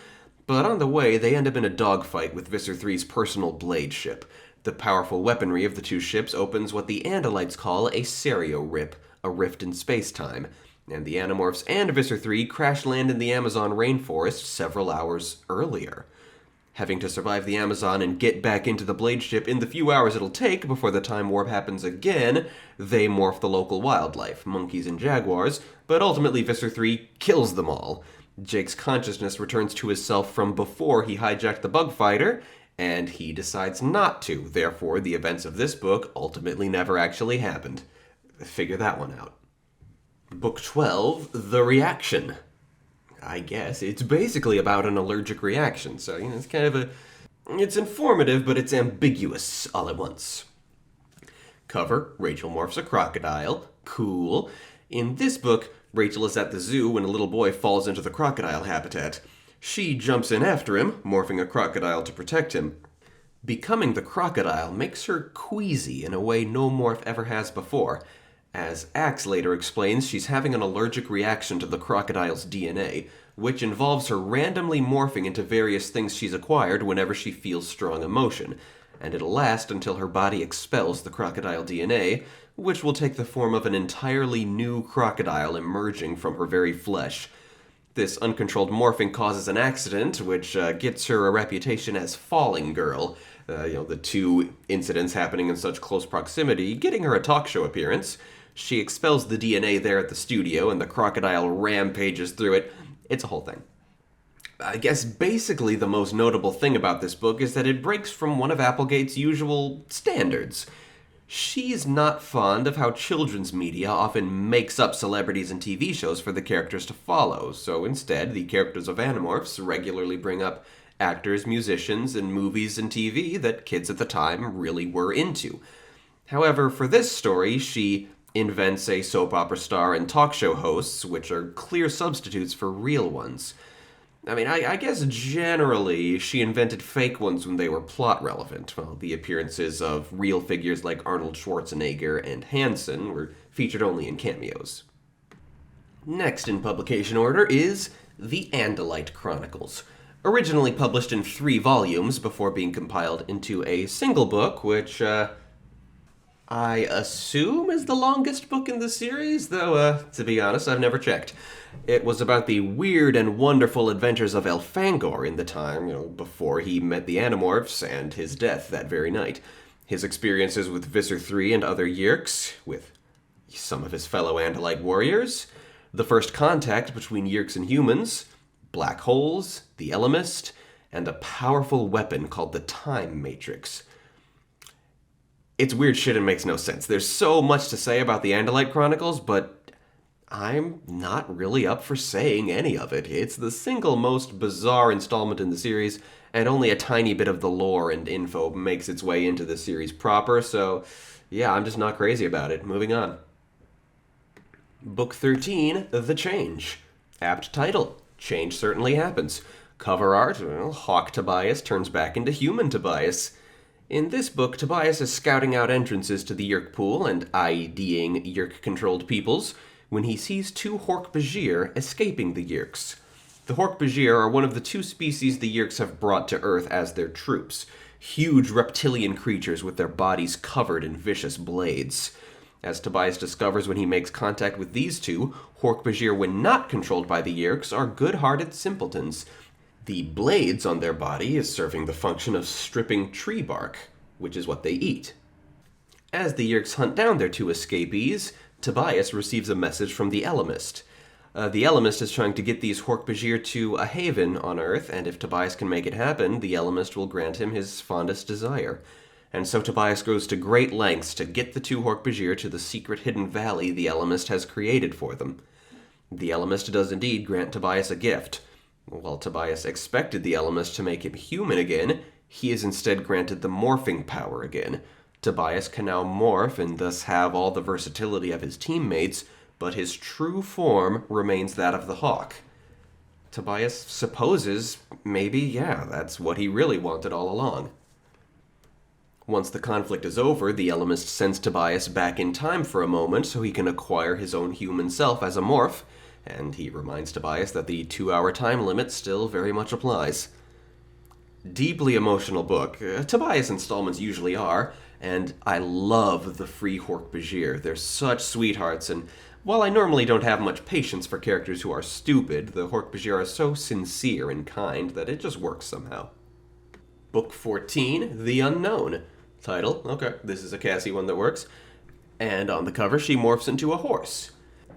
But on the way, they end up in a dogfight with Visser III's personal blade ship. The powerful weaponry of the two ships opens what the Andalites call a Serio Rip, a rift in space-time, and the Animorphs and Visser III crash land in the Amazon rainforest several hours earlier. Having to survive the Amazon and get back into the blade ship in the few hours it'll take before the time warp happens again, they morph the local wildlife, monkeys and jaguars, but ultimately Visser III kills them all. Jake's consciousness returns to his self from before he hijacked the bug fighter, and he decides not to. Therefore, the events of this book ultimately never actually happened. Figure that one out. Book 12, The Reaction. I guess it's basically about an allergic reaction, so it's kind of it's informative, but it's ambiguous all at once. Cover, Rachel morphs a crocodile. Cool. In this book, Rachel is at the zoo when a little boy falls into the crocodile habitat. She jumps in after him, morphing a crocodile to protect him. Becoming the crocodile makes her queasy in a way no morph ever has before. As Axe later explains, she's having an allergic reaction to the crocodile's DNA, which involves her randomly morphing into various things she's acquired whenever she feels strong emotion, and it'll last until her body expels the crocodile DNA, which will take the form of an entirely new crocodile emerging from her very flesh. This uncontrolled morphing causes an accident, which gets her a reputation as Falling Girl, the two incidents happening in such close proximity, getting her a talk show appearance. She expels the DNA there at the studio, and the crocodile rampages through it. It's a whole thing. I guess basically the most notable thing about this book is that it breaks from one of Applegate's usual standards. She's not fond of how children's media often makes up celebrities and TV shows for the characters to follow, so instead, the characters of Animorphs regularly bring up actors, musicians, and movies and TV that kids at the time really were into. However, for this story, she invents a soap opera star and talk show hosts, which are clear substitutes for real ones. I mean, I guess generally she invented fake ones when they were plot relevant, while the appearances of real figures like Arnold Schwarzenegger and Hansen were featured only in cameos. Next in publication order is The Andalite Chronicles, originally published in 3 volumes before being compiled into a single book, which, I assume is the longest book in the series, though, to be honest, I've never checked. It was about the weird and wonderful adventures of Elfangor in the time, before he met the Animorphs and his death that very night. His experiences with Visser III and other Yeerks, with some of his fellow Andalite warriors, the first contact between Yeerks and humans, black holes, the Elemist, and a powerful weapon called the Time Matrix. It's weird shit and makes no sense. There's so much to say about the Andalite Chronicles, but I'm not really up for saying any of it. It's the single most bizarre installment in the series, and only a tiny bit of the lore and info makes its way into the series proper, so yeah, I'm just not crazy about it. Moving on. Book 13, The Change. Apt title. Change certainly happens. Cover art, Hawk Tobias turns back into human Tobias. In this book, Tobias is scouting out entrances to the Yeerk pool and IDing Yeerk-controlled peoples when he sees 2 Hork-Bajir escaping the Yeerks. The Hork-Bajir are one of the 2 species the Yeerks have brought to Earth as their troops. Huge reptilian creatures with their bodies covered in vicious blades. As Tobias discovers when he makes contact with these 2, Hork-Bajir, when not controlled by the Yeerks, are good-hearted simpletons. The blades on their body is serving the function of stripping tree bark, which is what they eat. As the Yeerks hunt down their 2 escapees, Tobias receives a message from the Elemist. The Elemist is trying to get these Hork-Bajir to a haven on Earth, and if Tobias can make it happen, the Elemist will grant him his fondest desire. And so Tobias goes to great lengths to get the 2 Hork-Bajir to the secret hidden valley the Elemist has created for them. The Elemist does indeed grant Tobias a gift. While Tobias expected the Elemist to make him human again, he is instead granted the morphing power again. Tobias can now morph and thus have all the versatility of his teammates, but his true form remains that of the Hawk. Tobias supposes maybe, that's what he really wanted all along. Once the conflict is over, the Elemist sends Tobias back in time for a moment so he can acquire his own human self as a morph, and he reminds Tobias that the 2-hour time limit still very much applies. Deeply emotional book. Tobias installments usually are, and I love the free Hork-Bajir. They're such sweethearts, and while I normally don't have much patience for characters who are stupid, the Hork-Bajir are so sincere and kind that it just works somehow. Book 14, The Unknown. Title, okay, this is a Cassie one that works. And on the cover, she morphs into a horse.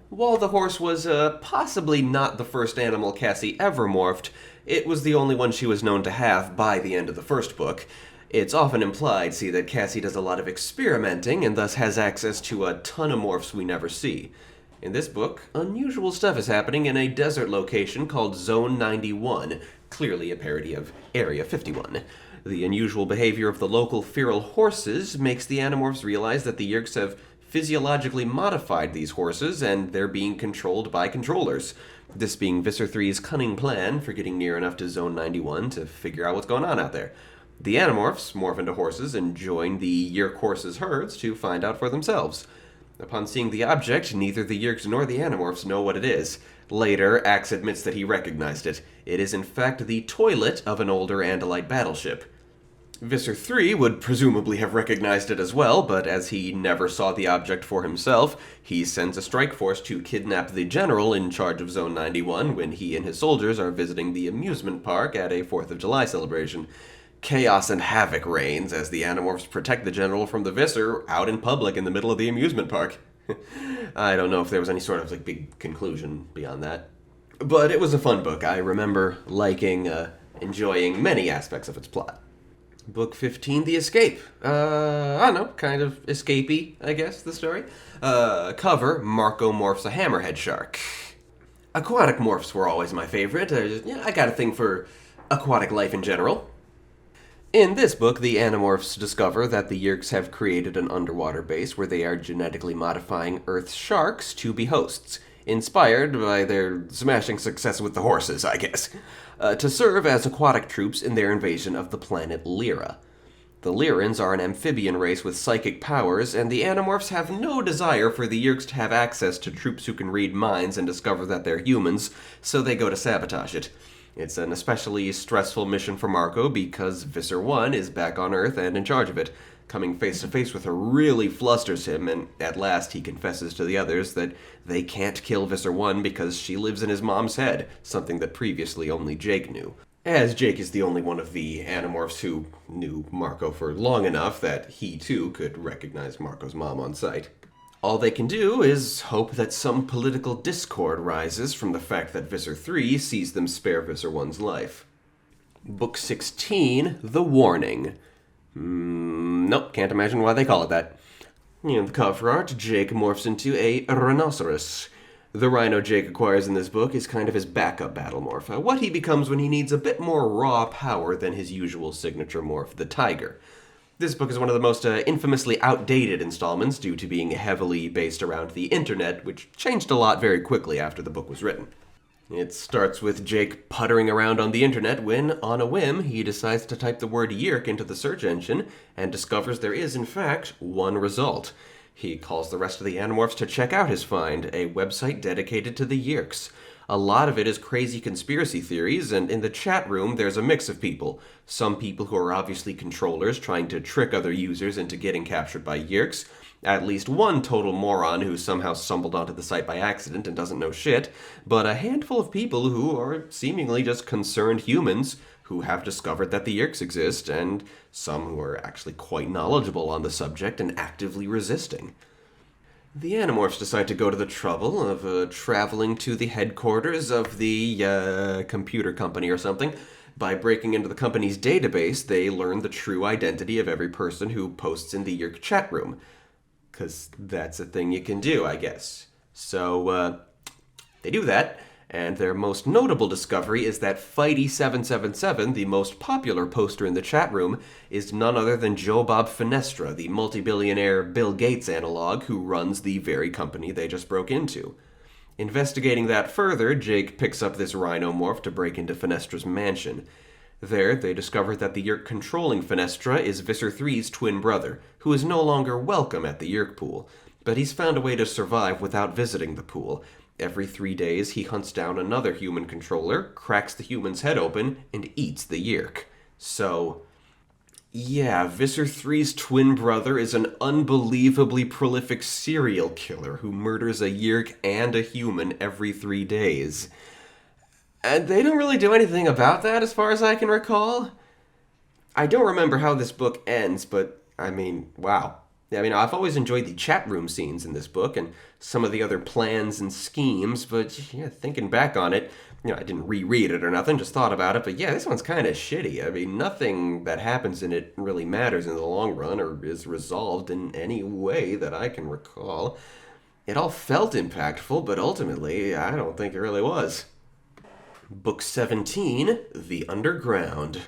While the horse was possibly not the first animal Cassie ever morphed, it was the only one she was known to have by the end of the first book. It's often implied, that Cassie does a lot of experimenting and thus has access to a ton of morphs we never see. In this book, unusual stuff is happening in a desert location called Zone 91, clearly a parody of Area 51. The unusual behavior of the local feral horses makes the Animorphs realize that the Yeerks have physiologically modified these horses, and they're being controlled by controllers. This being Visser III's cunning plan for getting near enough to Zone 91 to figure out what's going on out there. The Animorphs morph into horses and join the Yeerk horses' herds to find out for themselves. Upon seeing the object, neither the Yeerks nor the Animorphs know what it is. Later, Axe admits that he recognized it. It is in fact the toilet of an older Andalite battleship. Visser III would presumably have recognized it as well, but as he never saw the object for himself, he sends a strike force to kidnap the general in charge of Zone 91 when he and his soldiers are visiting the amusement park at a 4th of July celebration. Chaos and havoc reigns as the Animorphs protect the general from the Visser out in public in the middle of the amusement park. I don't know if there was any sort of big conclusion beyond that. But it was a fun book. I remember liking, enjoying many aspects of its plot. Book 15, The Escape. I don't know, kind of escapey, I guess, the story. Cover, Marco morphs a hammerhead shark. Aquatic morphs were always my favorite. I got a thing for aquatic life in general. In this book, the Animorphs discover that the Yeerks have created an underwater base where they are genetically modifying Earth's sharks to be hosts, inspired by their smashing success with the horses, I guess, to serve as aquatic troops in their invasion of the planet Lyra. The Lyrans are an amphibian race with psychic powers, and the Animorphs have no desire for the Yeerks to have access to troops who can read minds and discover that they're humans, so they go to sabotage it. It's an especially stressful mission for Marco because Visser 1 is back on Earth and in charge of it. Coming face to face with her really flusters him, and at last he confesses to the others that they can't kill Visser 1 because she lives in his mom's head, something that previously only Jake knew. As Jake is the only one of the Animorphs who knew Marco for long enough that he too could recognize Marco's mom on sight. All they can do is hope that some political discord rises from the fact that Visser 3 sees them spare Visser 1's life. Book 16, The Warning. Nope, can't imagine why they call it that. In the cover art, Jake morphs into a rhinoceros. The rhino Jake acquires in this book is kind of his backup battle morph, what he becomes when he needs a bit more raw power than his usual signature morph, the tiger. This book is one of the most infamously outdated installments due to being heavily based around the internet, which changed a lot very quickly after the book was written. It starts with Jake puttering around on the internet when, on a whim, he decides to type the word Yeerk into the search engine and discovers there is, in fact, one result. He calls the rest of the Animorphs to check out his find, a website dedicated to the Yeerks. A lot of it is crazy conspiracy theories, and in the chat room there's a mix of people. Some people who are obviously controllers trying to trick other users into getting captured by Yeerks. At least one total moron who somehow stumbled onto the site by accident and doesn't know shit. But a handful of people who are seemingly just concerned humans who have discovered that the Yeerks exist, and some who are actually quite knowledgeable on the subject and actively resisting. The Animorphs decide to go to the trouble of traveling to the headquarters of the computer company or something. By breaking into the company's database, they learn the true identity of every person who posts in the Yeerk chat room. Because that's a thing you can do, I guess. So, they do that. And their most notable discovery is that Fighty777, the most popular poster in the chat room, is none other than Joe Bob Finestra, the multi-billionaire Bill Gates analog who runs the very company they just broke into. Investigating that further, Jake picks up this rhinomorph to break into Finestra's mansion. There, they discover that the Yeerk controlling Finestra is Visser 3's twin brother, who is no longer welcome at the Yeerk pool, but he's found a way to survive without visiting the pool. Every 3 days, he hunts down another human controller, cracks the human's head open, and eats the Yeerk. So, yeah, Visser 3's twin brother is an unbelievably prolific serial killer who murders a Yeerk and a human every 3 days. And they don't really do anything about that as far as I can recall. I don't remember how this book ends, but, wow. I've always enjoyed the chat room scenes in this book and some of the other plans and schemes, but yeah, thinking back on it, I didn't reread it or nothing, just thought about it, but yeah, this one's kind of shitty. Nothing that happens in it really matters in the long run or is resolved in any way that I can recall. It all felt impactful, but ultimately, I don't think it really was. Book 17, The Underground.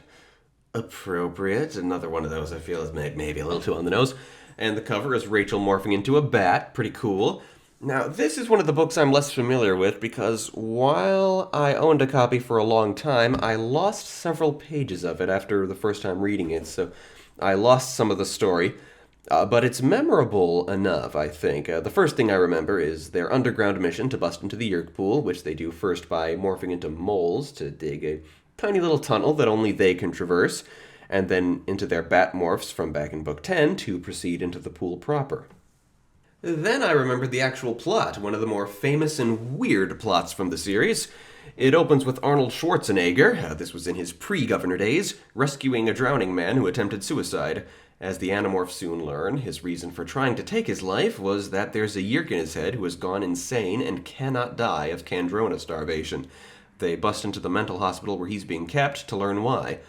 Appropriate. Another one of those I feel is maybe a little too on the nose. And the cover is Rachel morphing into a bat. Pretty cool. Now, this is one of the books I'm less familiar with because while I owned a copy for a long time, I lost several pages of it after the first time reading it, so I lost some of the story. But it's memorable enough, I think. The first thing I remember is their underground mission to bust into the Yeerk pool, which they do first by morphing into moles to dig a tiny little tunnel that only they can traverse, and then into their bat morphs from back in Book 10 to proceed into the pool proper. Then I remembered the actual plot, one of the more famous and weird plots from the series. It opens with Arnold Schwarzenegger, this was in his pre-governor days, rescuing a drowning man who attempted suicide. As the Animorphs soon learn, his reason for trying to take his life was that there's a Yeerk in his head who has gone insane and cannot die of Kandrona starvation. They bust into the mental hospital where he's being kept to learn why.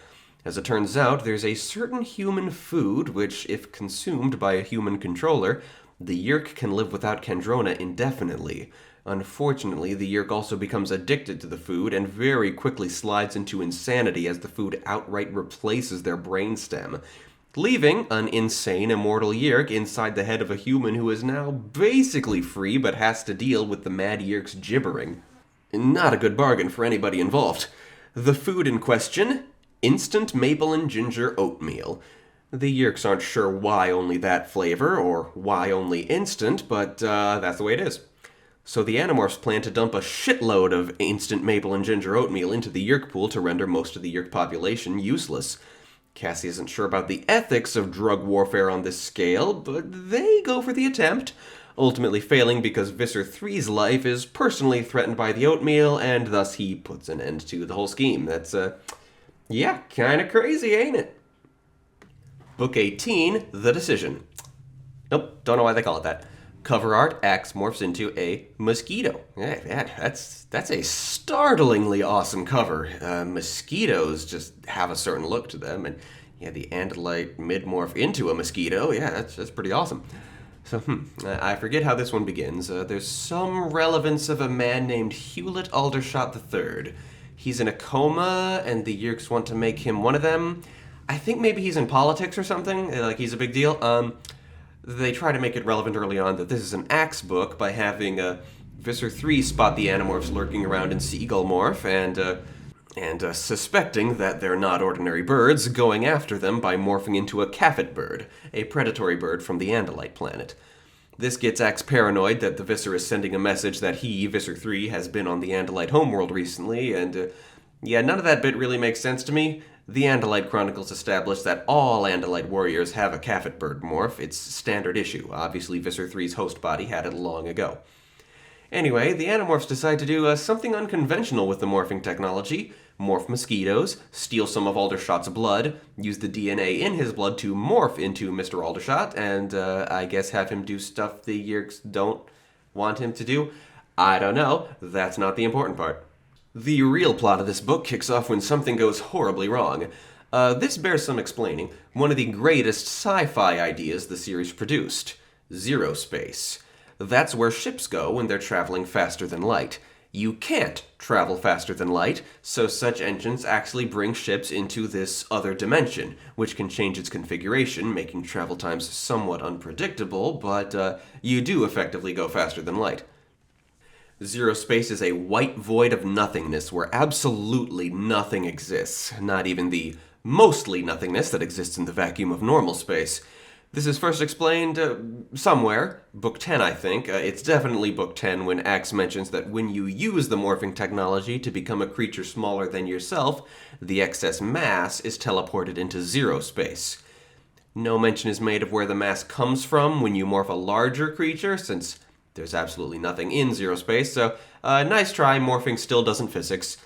As it turns out, there's a certain human food which, if consumed by a human controller, the Yeerk can live without Kendrona indefinitely. Unfortunately, the Yeerk also becomes addicted to the food and very quickly slides into insanity as the food outright replaces their brainstem, leaving an insane immortal Yeerk inside the head of a human who is now basically free but has to deal with the mad Yeerk's gibbering. Not a good bargain for anybody involved. The food in question? Instant maple and ginger oatmeal. The Yeerks aren't sure why only that flavor, or why only instant, but that's the way it is. So the Animorphs plan to dump a shitload of instant maple and ginger oatmeal into the Yeerk pool to render most of the Yeerk population useless. Cassie isn't sure about the ethics of drug warfare on this scale, but they go for the attempt, ultimately failing because Visser 3's life is personally threatened by the oatmeal, and thus he puts an end to the whole scheme. That's, yeah, kinda crazy, ain't it? Book 18, The Decision. Nope, don't know why they call it that. Cover art, Axe morphs into a mosquito. Yeah, that's a startlingly awesome cover. Mosquitoes just have a certain look to them, and yeah, the Andalite mid-morph into a mosquito, yeah, that's pretty awesome. So, I forget how this one begins. There's some relevance of a man named Hewlett Aldershot III. He's in a coma, and the Yeerks want to make him one of them. I think maybe he's in politics or something, like he's a big deal. They try to make it relevant early on that this is an Axe book by having Visser 3 spot the Animorphs lurking around in Seagull Morph and suspecting that they're not ordinary birds, going after them by morphing into a Kaffet bird, a predatory bird from the Andalite planet. This gets Axe paranoid that the Visser is sending a message that he, Visser 3, has been on the Andalite homeworld recently, and yeah, none of that bit really makes sense to me. The Andalite Chronicles establish that all Andalite warriors have a Kaffet bird morph. It's standard issue. Obviously, Visser 3's host body had it long ago. Anyway, the Animorphs decide to do something unconventional with the morphing technology. Morph mosquitoes, steal some of Aldershot's blood, use the DNA in his blood to morph into Mr. Aldershot, and I guess have him do stuff the Yeerks don't want him to do. I don't know. That's not the important part. The real plot of this book kicks off when something goes horribly wrong. This bears some explaining. One of the greatest sci-fi ideas the series produced. Zero space. That's where ships go when they're traveling faster than light. You can't travel faster than light, so such engines actually bring ships into this other dimension, which can change its configuration, making travel times somewhat unpredictable, but you do effectively go faster than light. Zero space is a white void of nothingness where absolutely nothing exists, not even the mostly nothingness that exists in the vacuum of normal space. This is first explained somewhere, Book 10 I think. It's definitely Book 10 when Axe mentions that when you use the morphing technology to become a creature smaller than yourself, the excess mass is teleported into zero space. No mention is made of where the mass comes from when you morph a larger creature, since there's absolutely nothing in zero space, so nice try, morphing still doesn't physics.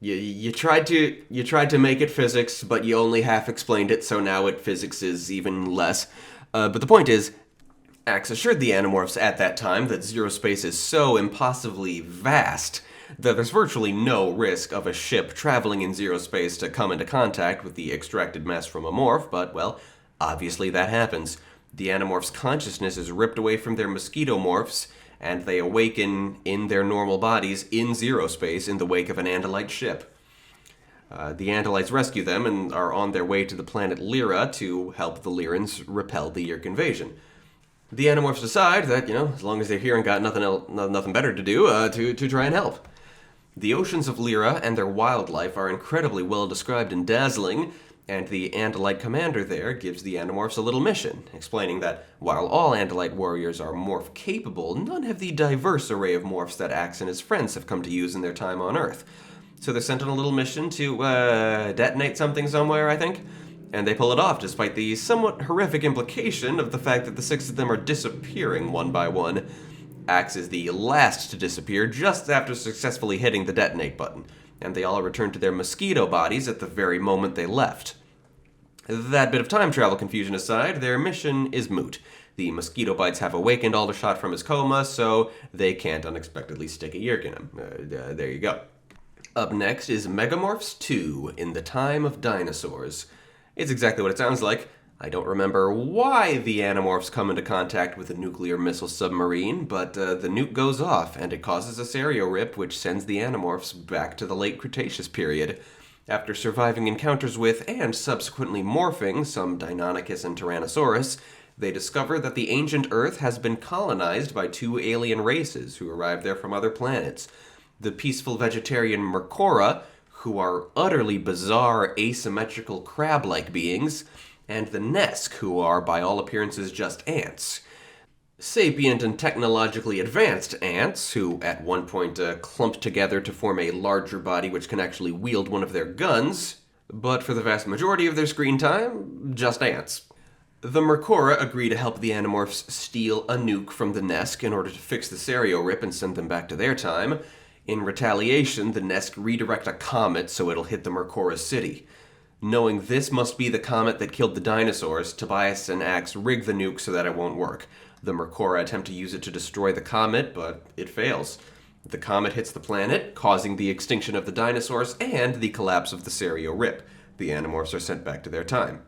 You tried to make it physics, but you only half explained it, so now it physics is even less. But the point is, Axe assured the Animorphs at that time that zero space is so impossibly vast that there's virtually no risk of a ship traveling in zero space to come into contact with the extracted mass from a morph, but, well, obviously that happens. The Animorphs' consciousness is ripped away from their mosquito morphs, and they awaken in their normal bodies in zero space in the wake of an Andalite ship. The Andalites rescue them and are on their way to the planet Lyra to help the Lyrans repel the Yeerk invasion. The Animorphs decide that, as long as they're here and got nothing better to do, to try and help. The oceans of Lyra and their wildlife are incredibly well described and dazzling, and the Andalite commander there gives the Animorphs a little mission, explaining that while all Andalite warriors are morph-capable, none have the diverse array of morphs that Axe and his friends have come to use in their time on Earth. So they're sent on a little mission to detonate something somewhere, I think, and they pull it off despite the somewhat horrific implication of the fact that the 6 of them are disappearing one by one. Axe is the last to disappear just after successfully hitting the detonate button, and they all return to their mosquito bodies at the very moment they left. That bit of time travel confusion aside, their mission is moot. The mosquito bites have awakened Aldershot from his coma, so they can't unexpectedly stick a Yeerk in him. There you go. Up next is Megamorphs 2, In the Time of Dinosaurs. It's exactly what it sounds like. I don't remember why the Animorphs come into contact with a nuclear missile submarine, but the nuke goes off, and it causes a stereorip which sends the Animorphs back to the late Cretaceous period. After surviving encounters with, and subsequently morphing, some Deinonychus and Tyrannosaurus, they discover that the ancient Earth has been colonized by two alien races who arrived there from other planets. The peaceful vegetarian Mercora, who are utterly bizarre, asymmetrical crab-like beings, and the Nesk, who are, by all appearances, just ants. Sapient and technologically advanced ants, who at one point clumped together to form a larger body which can actually wield one of their guns, but for the vast majority of their screen time, just ants. The Mercora agree to help the Animorphs steal a nuke from the Nesk in order to fix the stereorip and send them back to their time. In retaliation, the Nesk redirect a comet so it'll hit the Mercora's city. Knowing this must be the comet that killed the dinosaurs, Tobias and Axe rig the nuke so that it won't work. The Mercora attempt to use it to destroy the comet, but it fails. The comet hits the planet, causing the extinction of the dinosaurs and the collapse of the stereorip. The Animorphs are sent back to their time.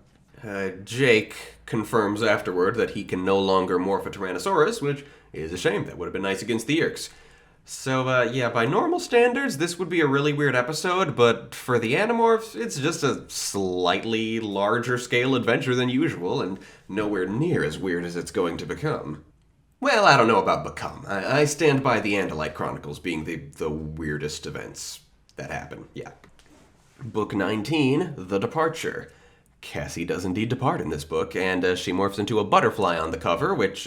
Jake confirms afterward that he can no longer morph a Tyrannosaurus, which is a shame. That would have been nice against the Yeerks. So, by normal standards, this would be a really weird episode, but for the Animorphs, it's just a slightly larger scale adventure than usual, and nowhere near as weird as it's going to become. Well, I don't know about become. I stand by the Andalite Chronicles being the weirdest events that happen, yeah. Book 19, The Departure. Cassie does indeed depart in this book, and she morphs into a butterfly on the cover, which,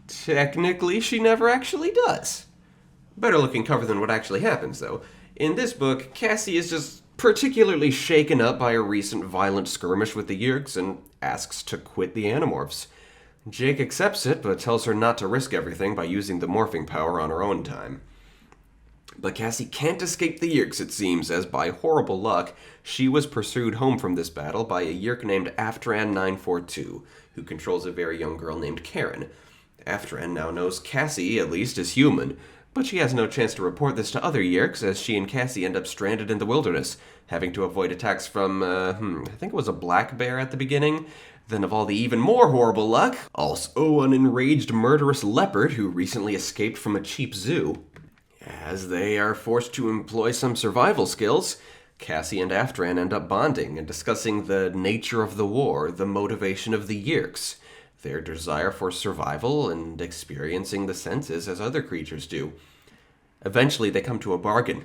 technically she never actually does. Better looking cover than what actually happens, though. In this book, Cassie is just particularly shaken up by a recent violent skirmish with the Yeerks and asks to quit the Animorphs. Jake accepts it, but tells her not to risk everything by using the morphing power on her own time. But Cassie can't escape the Yeerks, it seems, as by horrible luck, she was pursued home from this battle by a Yeerk named Aftran 942, who controls a very young girl named Karen. Aftran now knows Cassie, at least, is human, but she has no chance to report this to other Yeerks, as she and Cassie end up stranded in the wilderness, having to avoid attacks from, I think it was a black bear at the beginning. Then of all the even more horrible luck, also an enraged murderous leopard who recently escaped from a cheap zoo. As they are forced to employ some survival skills, Cassie and Aftran end up bonding and discussing the nature of the war, the motivation of the Yeerks, their desire for survival, and experiencing the senses as other creatures do. Eventually, they come to a bargain.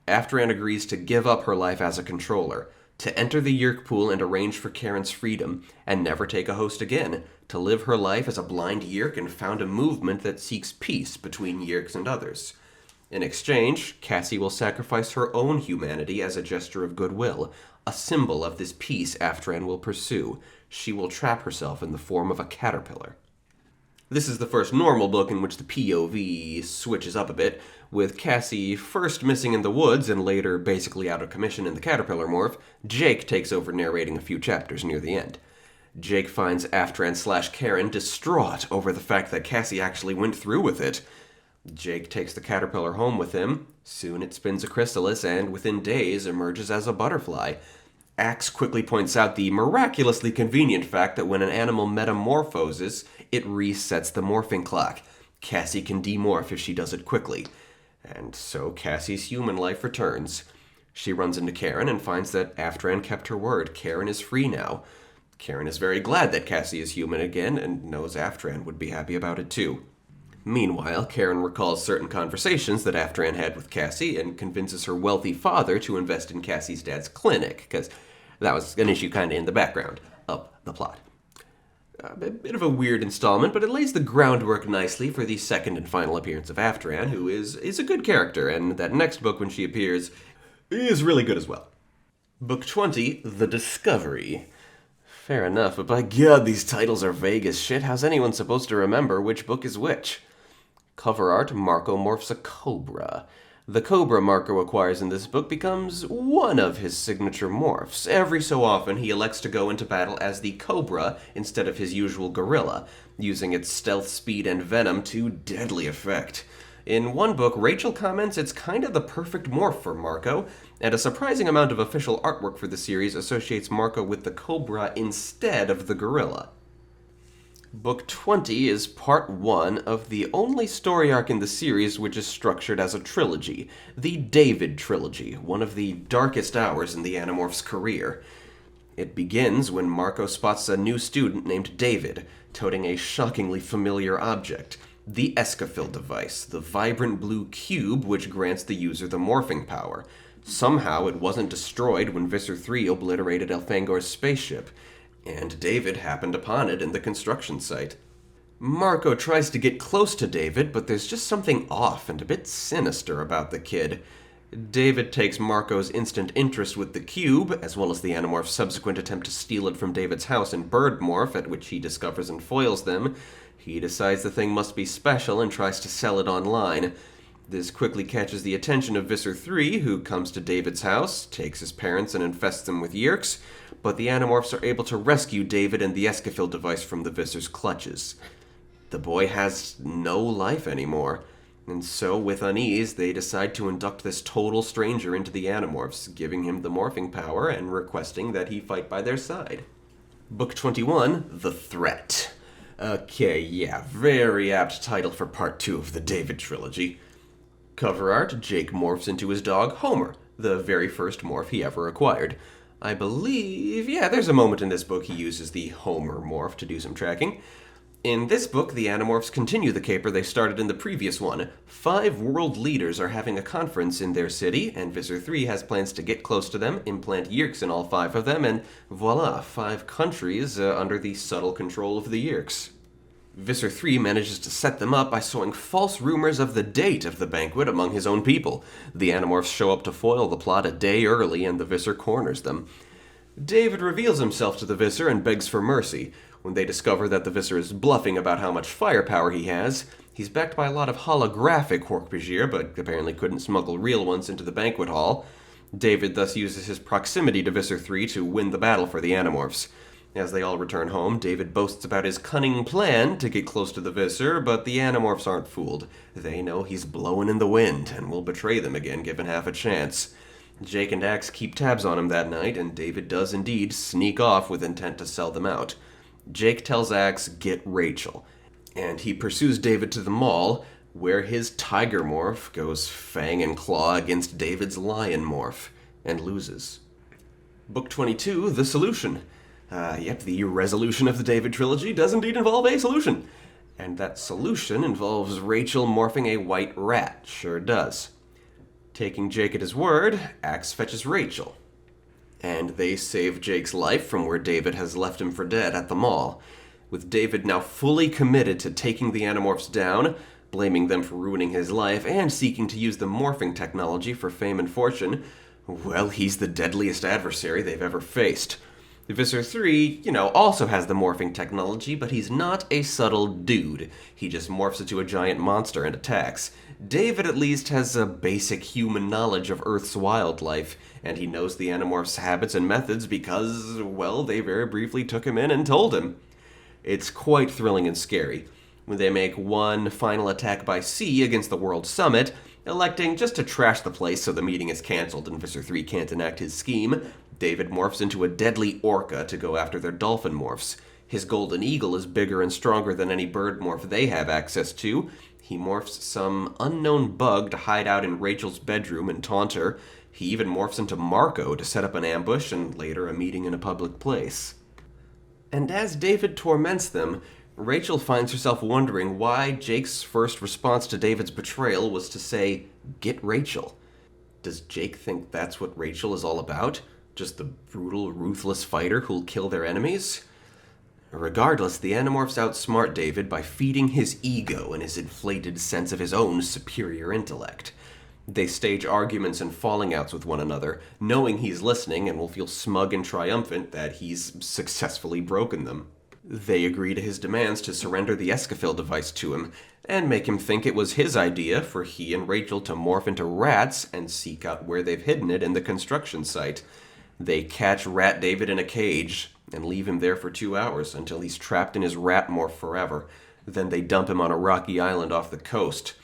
Aftran agrees to give up her life as a controller, to enter the Yeerk pool and arrange for Karen's freedom, and never take a host again, to live her life as a blind Yeerk and found a movement that seeks peace between Yeerks and others. In exchange, Cassie will sacrifice her own humanity as a gesture of goodwill, a symbol of this peace Aftran will pursue. She will trap herself in the form of a caterpillar. This is the first normal book in which the POV switches up a bit, with Cassie first missing in the woods and later basically out of commission in the caterpillar morph. Jake takes over narrating a few chapters near the end. Jake finds Aftran/Karen distraught over the fact that Cassie actually went through with it. Jake takes the caterpillar home with him. Soon it spins a chrysalis and, within days, emerges as a butterfly. Axe quickly points out the miraculously convenient fact that when an animal metamorphoses, it resets the morphing clock. Cassie can demorph if she does it quickly. And so Cassie's human life returns. She runs into Karen and finds that Aftran kept her word. Karen is free now. Karen is very glad that Cassie is human again and knows Aftran would be happy about it too. Meanwhile, Karen recalls certain conversations that Aftran had with Cassie and convinces her wealthy father to invest in Cassie's dad's clinic, because that was an issue kind of in the background of the plot. A bit of a weird installment, but it lays the groundwork nicely for the second and final appearance of Aftran, who is a good character, and that next book when she appears is really good as well. Book 20, The Discovery. Fair enough, but by God, these titles are vague as shit. How's anyone supposed to remember which book is which? Cover art, Marco morphs a cobra. The cobra Marco acquires in this book becomes one of his signature morphs. Every so often, he elects to go into battle as the cobra instead of his usual gorilla, using its stealth, speed, and venom to deadly effect. In one book, Rachel comments it's kind of the perfect morph for Marco, and a surprising amount of official artwork for the series associates Marco with the cobra instead of the gorilla. Book 20 is part 1 of the only story arc in the series which is structured as a trilogy, the David trilogy, one of the darkest hours in the Animorphs' career. It begins when Marco spots a new student named David, toting a shockingly familiar object, the Escafil device, the vibrant blue cube which grants the user the morphing power. Somehow it wasn't destroyed when Visser 3 obliterated Elfangor's spaceship, and David happened upon it in the construction site. Marco tries to get close to David, but there's just something off and a bit sinister about the kid. David takes Marco's instant interest with the cube, as well as the Animorph's subsequent attempt to steal it from David's house in Birdmorph, at which he discovers and foils them. He decides the thing must be special and tries to sell it online. This quickly catches the attention of Visser 3, who comes to David's house, takes his parents and infests them with Yeerks, but the Animorphs are able to rescue David and the Escafil device from the Visser's clutches. The boy has no life anymore, and so with unease they decide to induct this total stranger into the Animorphs, giving him the morphing power and requesting that he fight by their side. Book 21, The Threat. Okay, yeah, very apt title for part 2 of the David trilogy. Cover art, Jake morphs into his dog, Homer, the very first morph he ever acquired. I believe, there's a moment in this book he uses the Homer morph to do some tracking. In this book, the Animorphs continue the caper they started in the previous one. 5 world leaders are having a conference in their city, and Visser 3 has plans to get close to them, implant Yeerks in all 5 of them, and voila, 5 countries under the subtle control of the Yeerks. Visser 3 manages to set them up by sowing false rumors of the date of the banquet among his own people. The Animorphs show up to foil the plot a day early, and the Visser corners them. David reveals himself to the Visser and begs for mercy. When they discover that the Visser is bluffing about how much firepower he has, he's backed by a lot of holographic Hork-Bajir, but apparently couldn't smuggle real ones into the banquet hall. David thus uses his proximity to Visser 3 to win the battle for the Animorphs. As they all return home, David boasts about his cunning plan to get close to the Visser, but the Animorphs aren't fooled. They know he's blowing in the wind and will betray them again given half a chance. Jake and Axe keep tabs on him that night, and David does indeed sneak off with intent to sell them out. Jake tells Axe, get Rachel, and he pursues David to the mall, where his tiger morph goes fang and claw against David's lion morph, and loses. Book 22, The Solution. The resolution of the David trilogy does indeed involve a solution. And that solution involves Rachel morphing a white rat. Sure does. Taking Jake at his word, Axe fetches Rachel. And they save Jake's life from where David has left him for dead at the mall. With David now fully committed to taking the Animorphs down, blaming them for ruining his life, and seeking to use the morphing technology for fame and fortune, well, he's the deadliest adversary they've ever faced. Visser 3, also has the morphing technology, but he's not a subtle dude. He just morphs into a giant monster and attacks. David at least has a basic human knowledge of Earth's wildlife, and he knows the Animorphs' habits and methods because, well, they very briefly took him in and told him. It's quite thrilling and scary. When they make one final attack by sea against the World Summit, electing just to trash the place so the meeting is cancelled and Visser 3 can't enact his scheme, David morphs into a deadly orca to go after their dolphin morphs. His golden eagle is bigger and stronger than any bird morph they have access to. He morphs some unknown bug to hide out in Rachel's bedroom and taunt her. He even morphs into Marco to set up an ambush and later a meeting in a public place. And as David torments them, Rachel finds herself wondering why Jake's first response to David's betrayal was to say, get Rachel. Does Jake think that's what Rachel is all about? Just the brutal, ruthless fighter who'll kill their enemies? Regardless, the Animorphs outsmart David by feeding his ego and his inflated sense of his own superior intellect. They stage arguments and falling outs with one another, knowing he's listening and will feel smug and triumphant that he's successfully broken them. They agree to his demands to surrender the Escafil device to him, and make him think it was his idea for he and Rachel to morph into rats and seek out where they've hidden it in the construction site. They catch Rat David in a cage and leave him there for 2 hours until he's trapped in his rat morph forever. Then they dump him on a rocky island off the coast.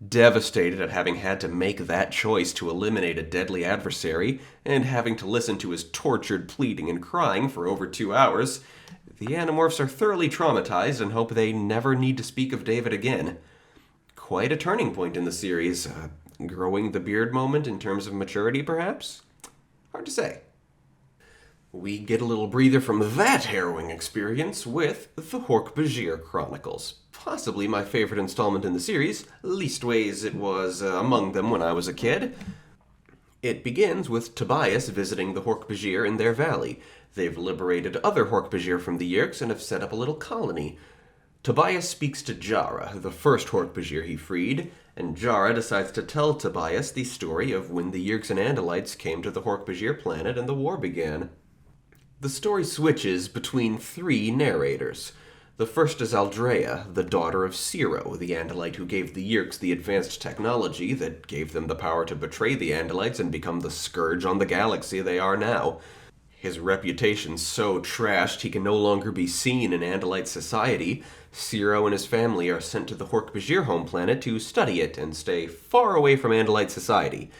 Devastated at having had to make that choice to eliminate a deadly adversary, and having to listen to his tortured pleading and crying for over 2 hours, the Animorphs are thoroughly traumatized and hope they never need to speak of David again. Quite a turning point in the series. Growing the beard moment in terms of maturity, perhaps? Hard to say. We get a little breather from that harrowing experience with the Hork-Bajir Chronicles. Possibly my favorite installment in the series, leastways it was among them when I was a kid. It begins with Tobias visiting the Hork-Bajir in their valley. They've liberated other Hork-Bajir from the Yeerks and have set up a little colony. Tobias speaks to Jara, the first Hork-Bajir he freed, and Jara decides to tell Tobias the story of when the Yeerks and Andalites came to the Hork-Bajir planet and the war began. The story switches between 3 narrators. The first is Aldrea, the daughter of Ciro, the Andalite who gave the Yeerks the advanced technology that gave them the power to betray the Andalites and become the scourge on the galaxy they are now. His reputation's so trashed he can no longer be seen in Andalite society. Ciro and his family are sent to the Hork-Bajir home planet to study it and stay far away from Andalite society.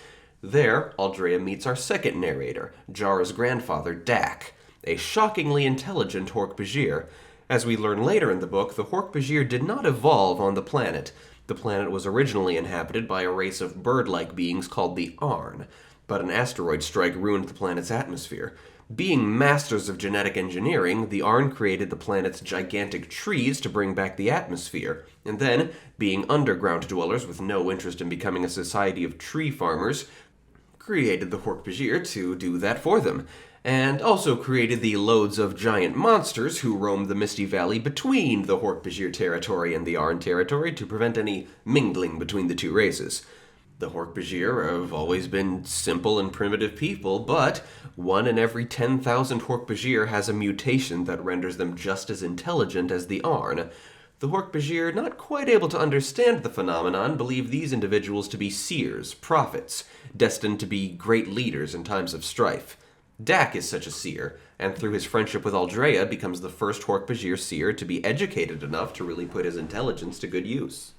There, Aldrea meets our second narrator, Jara's grandfather, Dak, a shockingly intelligent Hork-Bajir. As we learn later in the book, the Hork-Bajir did not evolve on the planet. The planet was originally inhabited by a race of bird-like beings called the Arn, but an asteroid strike ruined the planet's atmosphere. Being masters of genetic engineering, the Arn created the planet's gigantic trees to bring back the atmosphere, and then, being underground dwellers with no interest in becoming a society of tree farmers, created the Hork-Bajir to do that for them, and also created the loads of giant monsters who roam the Misty Valley between the Hork-Bajir territory and the Arn territory to prevent any mingling between the two races. The Hork-Bajir have always been simple and primitive people, but 1 in every 10,000 Hork-Bajir has a mutation that renders them just as intelligent as the Arn. The Hork-Bajir, not quite able to understand the phenomenon, believe these individuals to be seers, prophets, destined to be great leaders in times of strife. Dak is such a seer, and through his friendship with Aldrea becomes the first Hork-Bajir seer to be educated enough to really put his intelligence to good use.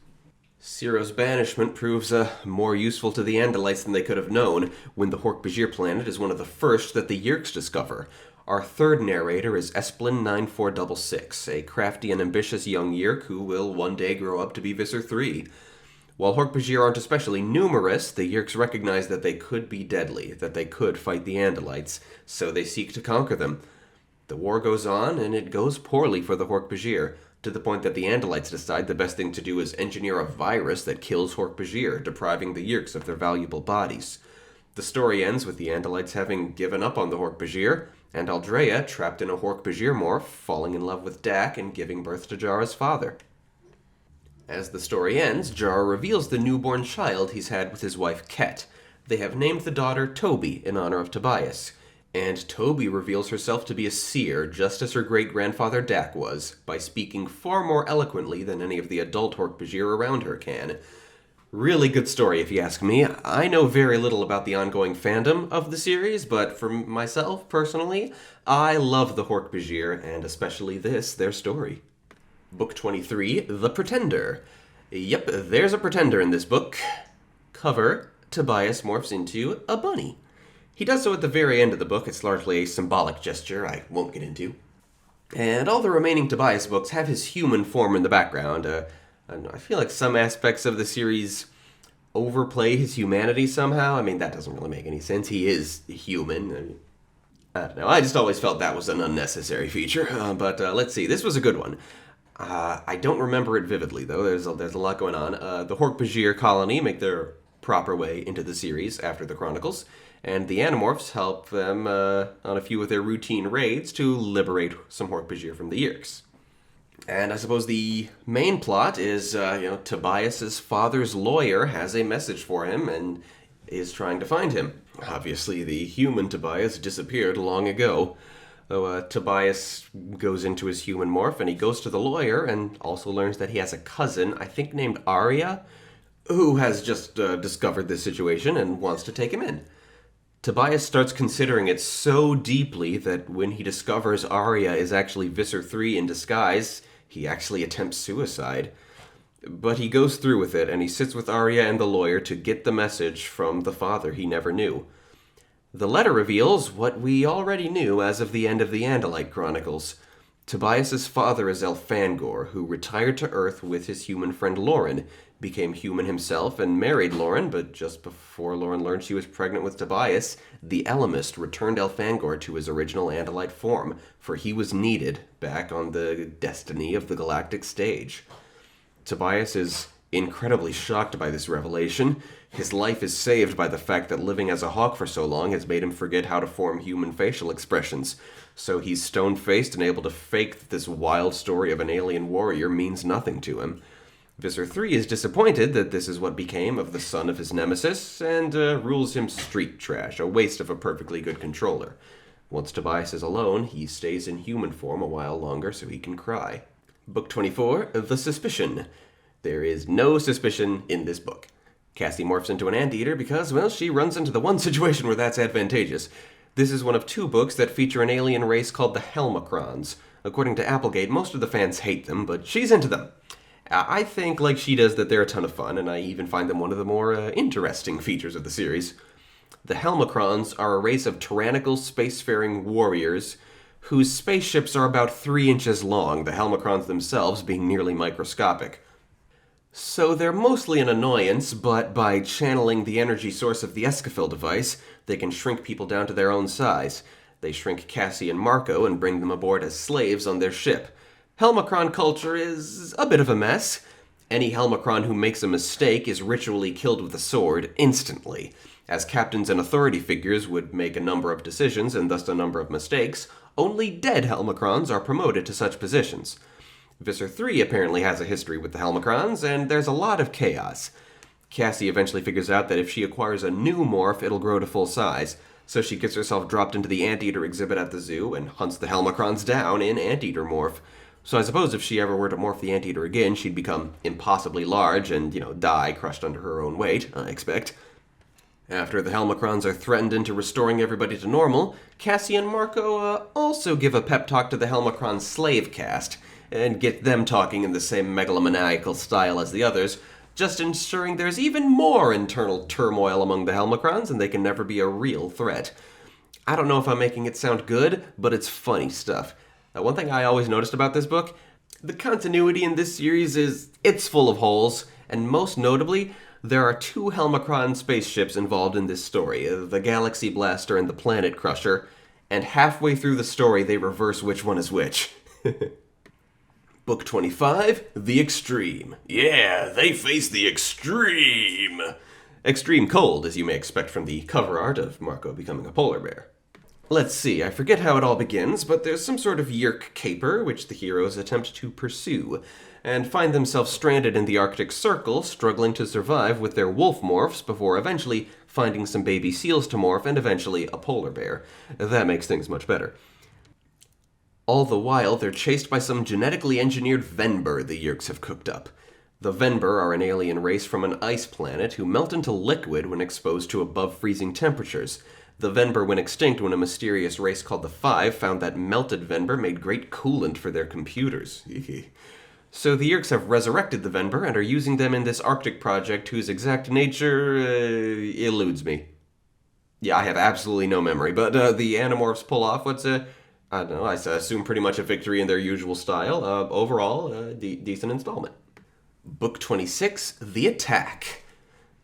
Ciro's banishment proves more useful to the Andalites than they could have known, when the Hork-Bajir planet is one of the first that the Yeerks discover. Our third narrator is Esplin9466, a crafty and ambitious young Yeerk who will one day grow up to be Visser III. While Hork-Bajir aren't especially numerous, the Yeerks recognize that they could be deadly, that they could fight the Andalites, so they seek to conquer them. The war goes on, and it goes poorly for the Hork-Bajir, to the point that the Andalites decide the best thing to do is engineer a virus that kills Hork-Bajir, depriving the Yeerks of their valuable bodies. The story ends with the Andalites having given up on the Hork-Bajir, and Aldrea, trapped in a Hork-Bajir morph, falling in love with Dak and giving birth to Jara's father. As the story ends, Jara reveals the newborn child he's had with his wife Ket. They have named the daughter Toby in honor of Tobias. And Toby reveals herself to be a seer, just as her great-grandfather Dak was, by speaking far more eloquently than any of the adult Hork-Bajir around her can. Really good story, if you ask me. I know very little about the ongoing fandom of the series, but for myself, personally, I love the Hork-Bajir, and especially this, their story. Book 23, The Pretender. Yep, there's a pretender in this book. Cover, Tobias morphs into a bunny. He does so at the very end of the book. It's largely a symbolic gesture I won't get into. And all the remaining Tobias books have his human form in the background. And I feel like some aspects of the series overplay his humanity somehow. I mean, that doesn't really make any sense. He is human. I don't know. I just always felt that was an unnecessary feature. But let's see. This was a good one. I don't remember it vividly, though. There's a lot going on. The Hork-Bajir colony make their proper way into the series after the Chronicles, and the Animorphs help them on a few of their routine raids to liberate some Hork-Bajir from the Yeerks. And I suppose the main plot is, Tobias's father's lawyer has a message for him and is trying to find him. Obviously, the human Tobias disappeared long ago. So Tobias goes into his human morph, and he goes to the lawyer and also learns that he has a cousin, I think named Arya, who has just discovered this situation and wants to take him in. Tobias starts considering it so deeply that when he discovers Arya is actually Visser III in disguise, he actually attempts suicide. But he goes through with it, and he sits with Arya and the lawyer to get the message from the father he never knew. The letter reveals what we already knew as of the end of the Andalite Chronicles. Tobias's father is Elfangor, who retired to Earth with his human friend Lauren, became human himself and married Lauren, but just before Lauren learned she was pregnant with Tobias, the Elemist returned Elfangor to his original Andalite form, for he was needed back on the destiny of the galactic stage. Tobias is incredibly shocked by this revelation. His life is saved by the fact that living as a hawk for so long has made him forget how to form human facial expressions. So he's stone-faced and able to fake that this wild story of an alien warrior means nothing to him. Visser 3 is disappointed that this is what became of the son of his nemesis, and rules him street trash, a waste of a perfectly good controller. Once Tobias is alone, he stays in human form a while longer so he can cry. Book 24, The Suspicion. There is no suspicion in this book. Cassie morphs into an anteater because, well, she runs into the one situation where that's advantageous. This is one of 2 books that feature an alien race called the Helmacrons. According to Applegate, most of the fans hate them, but she's into them. I think, like she does, that they're a ton of fun, and I even find them one of the more interesting features of the series. The Helmacrons are a race of tyrannical spacefaring warriors whose spaceships are about 3 inches long, the Helmacrons themselves being nearly microscopic. So they're mostly an annoyance, but by channeling the energy source of the Escafil device, they can shrink people down to their own size. They shrink Cassie and Marco and bring them aboard as slaves on their ship. Helmacron culture is a bit of a mess. Any Helmacron who makes a mistake is ritually killed with a sword instantly. As captains and authority figures would make a number of decisions and thus a number of mistakes, only dead Helmacrons are promoted to such positions. Visser 3 apparently has a history with the Helmacrons, and there's a lot of chaos. Cassie eventually figures out that if she acquires a new morph, it'll grow to full size, so she gets herself dropped into the Anteater exhibit at the zoo and hunts the Helmacrons down in Anteater morph. So I suppose if she ever were to morph the Anteater again, she'd become impossibly large and, die crushed under her own weight, I expect. After the Helmacrons are threatened into restoring everybody to normal, Cassie and Marco also give a pep talk to the Helmacron slave caste, and get them talking in the same megalomaniacal style as the others, just ensuring there's even more internal turmoil among the Helmacrons and they can never be a real threat. I don't know if I'm making it sound good, but it's funny stuff. One thing I always noticed about this book, the continuity in this series it's full of holes, and most notably, there are 2 Helmacron spaceships involved in this story, the Galaxy Blaster and the Planet Crusher, and halfway through the story they reverse which one is which. Book 25, The Extreme. Yeah, they face the extreme. Extreme cold, as you may expect from the cover art of Marco becoming a polar bear. Let's see, I forget how it all begins, but there's some sort of Yerk caper which the heroes attempt to pursue, and find themselves stranded in the Arctic Circle, struggling to survive with their wolf morphs before eventually finding some baby seals to morph and eventually a polar bear. That makes things much better. All the while, they're chased by some genetically engineered Venber the Yerks have cooked up. The Venber are an alien race from an ice planet who melt into liquid when exposed to above freezing temperatures. The Venber went extinct when a mysterious race called the Five found that melted Venber made great coolant for their computers. So the Yerks have resurrected the Venber and are using them in this Arctic project whose exact nature eludes me. Yeah, I have absolutely no memory, but the Animorphs pull off what's I don't know, I assume pretty much a victory in their usual style. Overall, decent installment. Book 26, The Attack.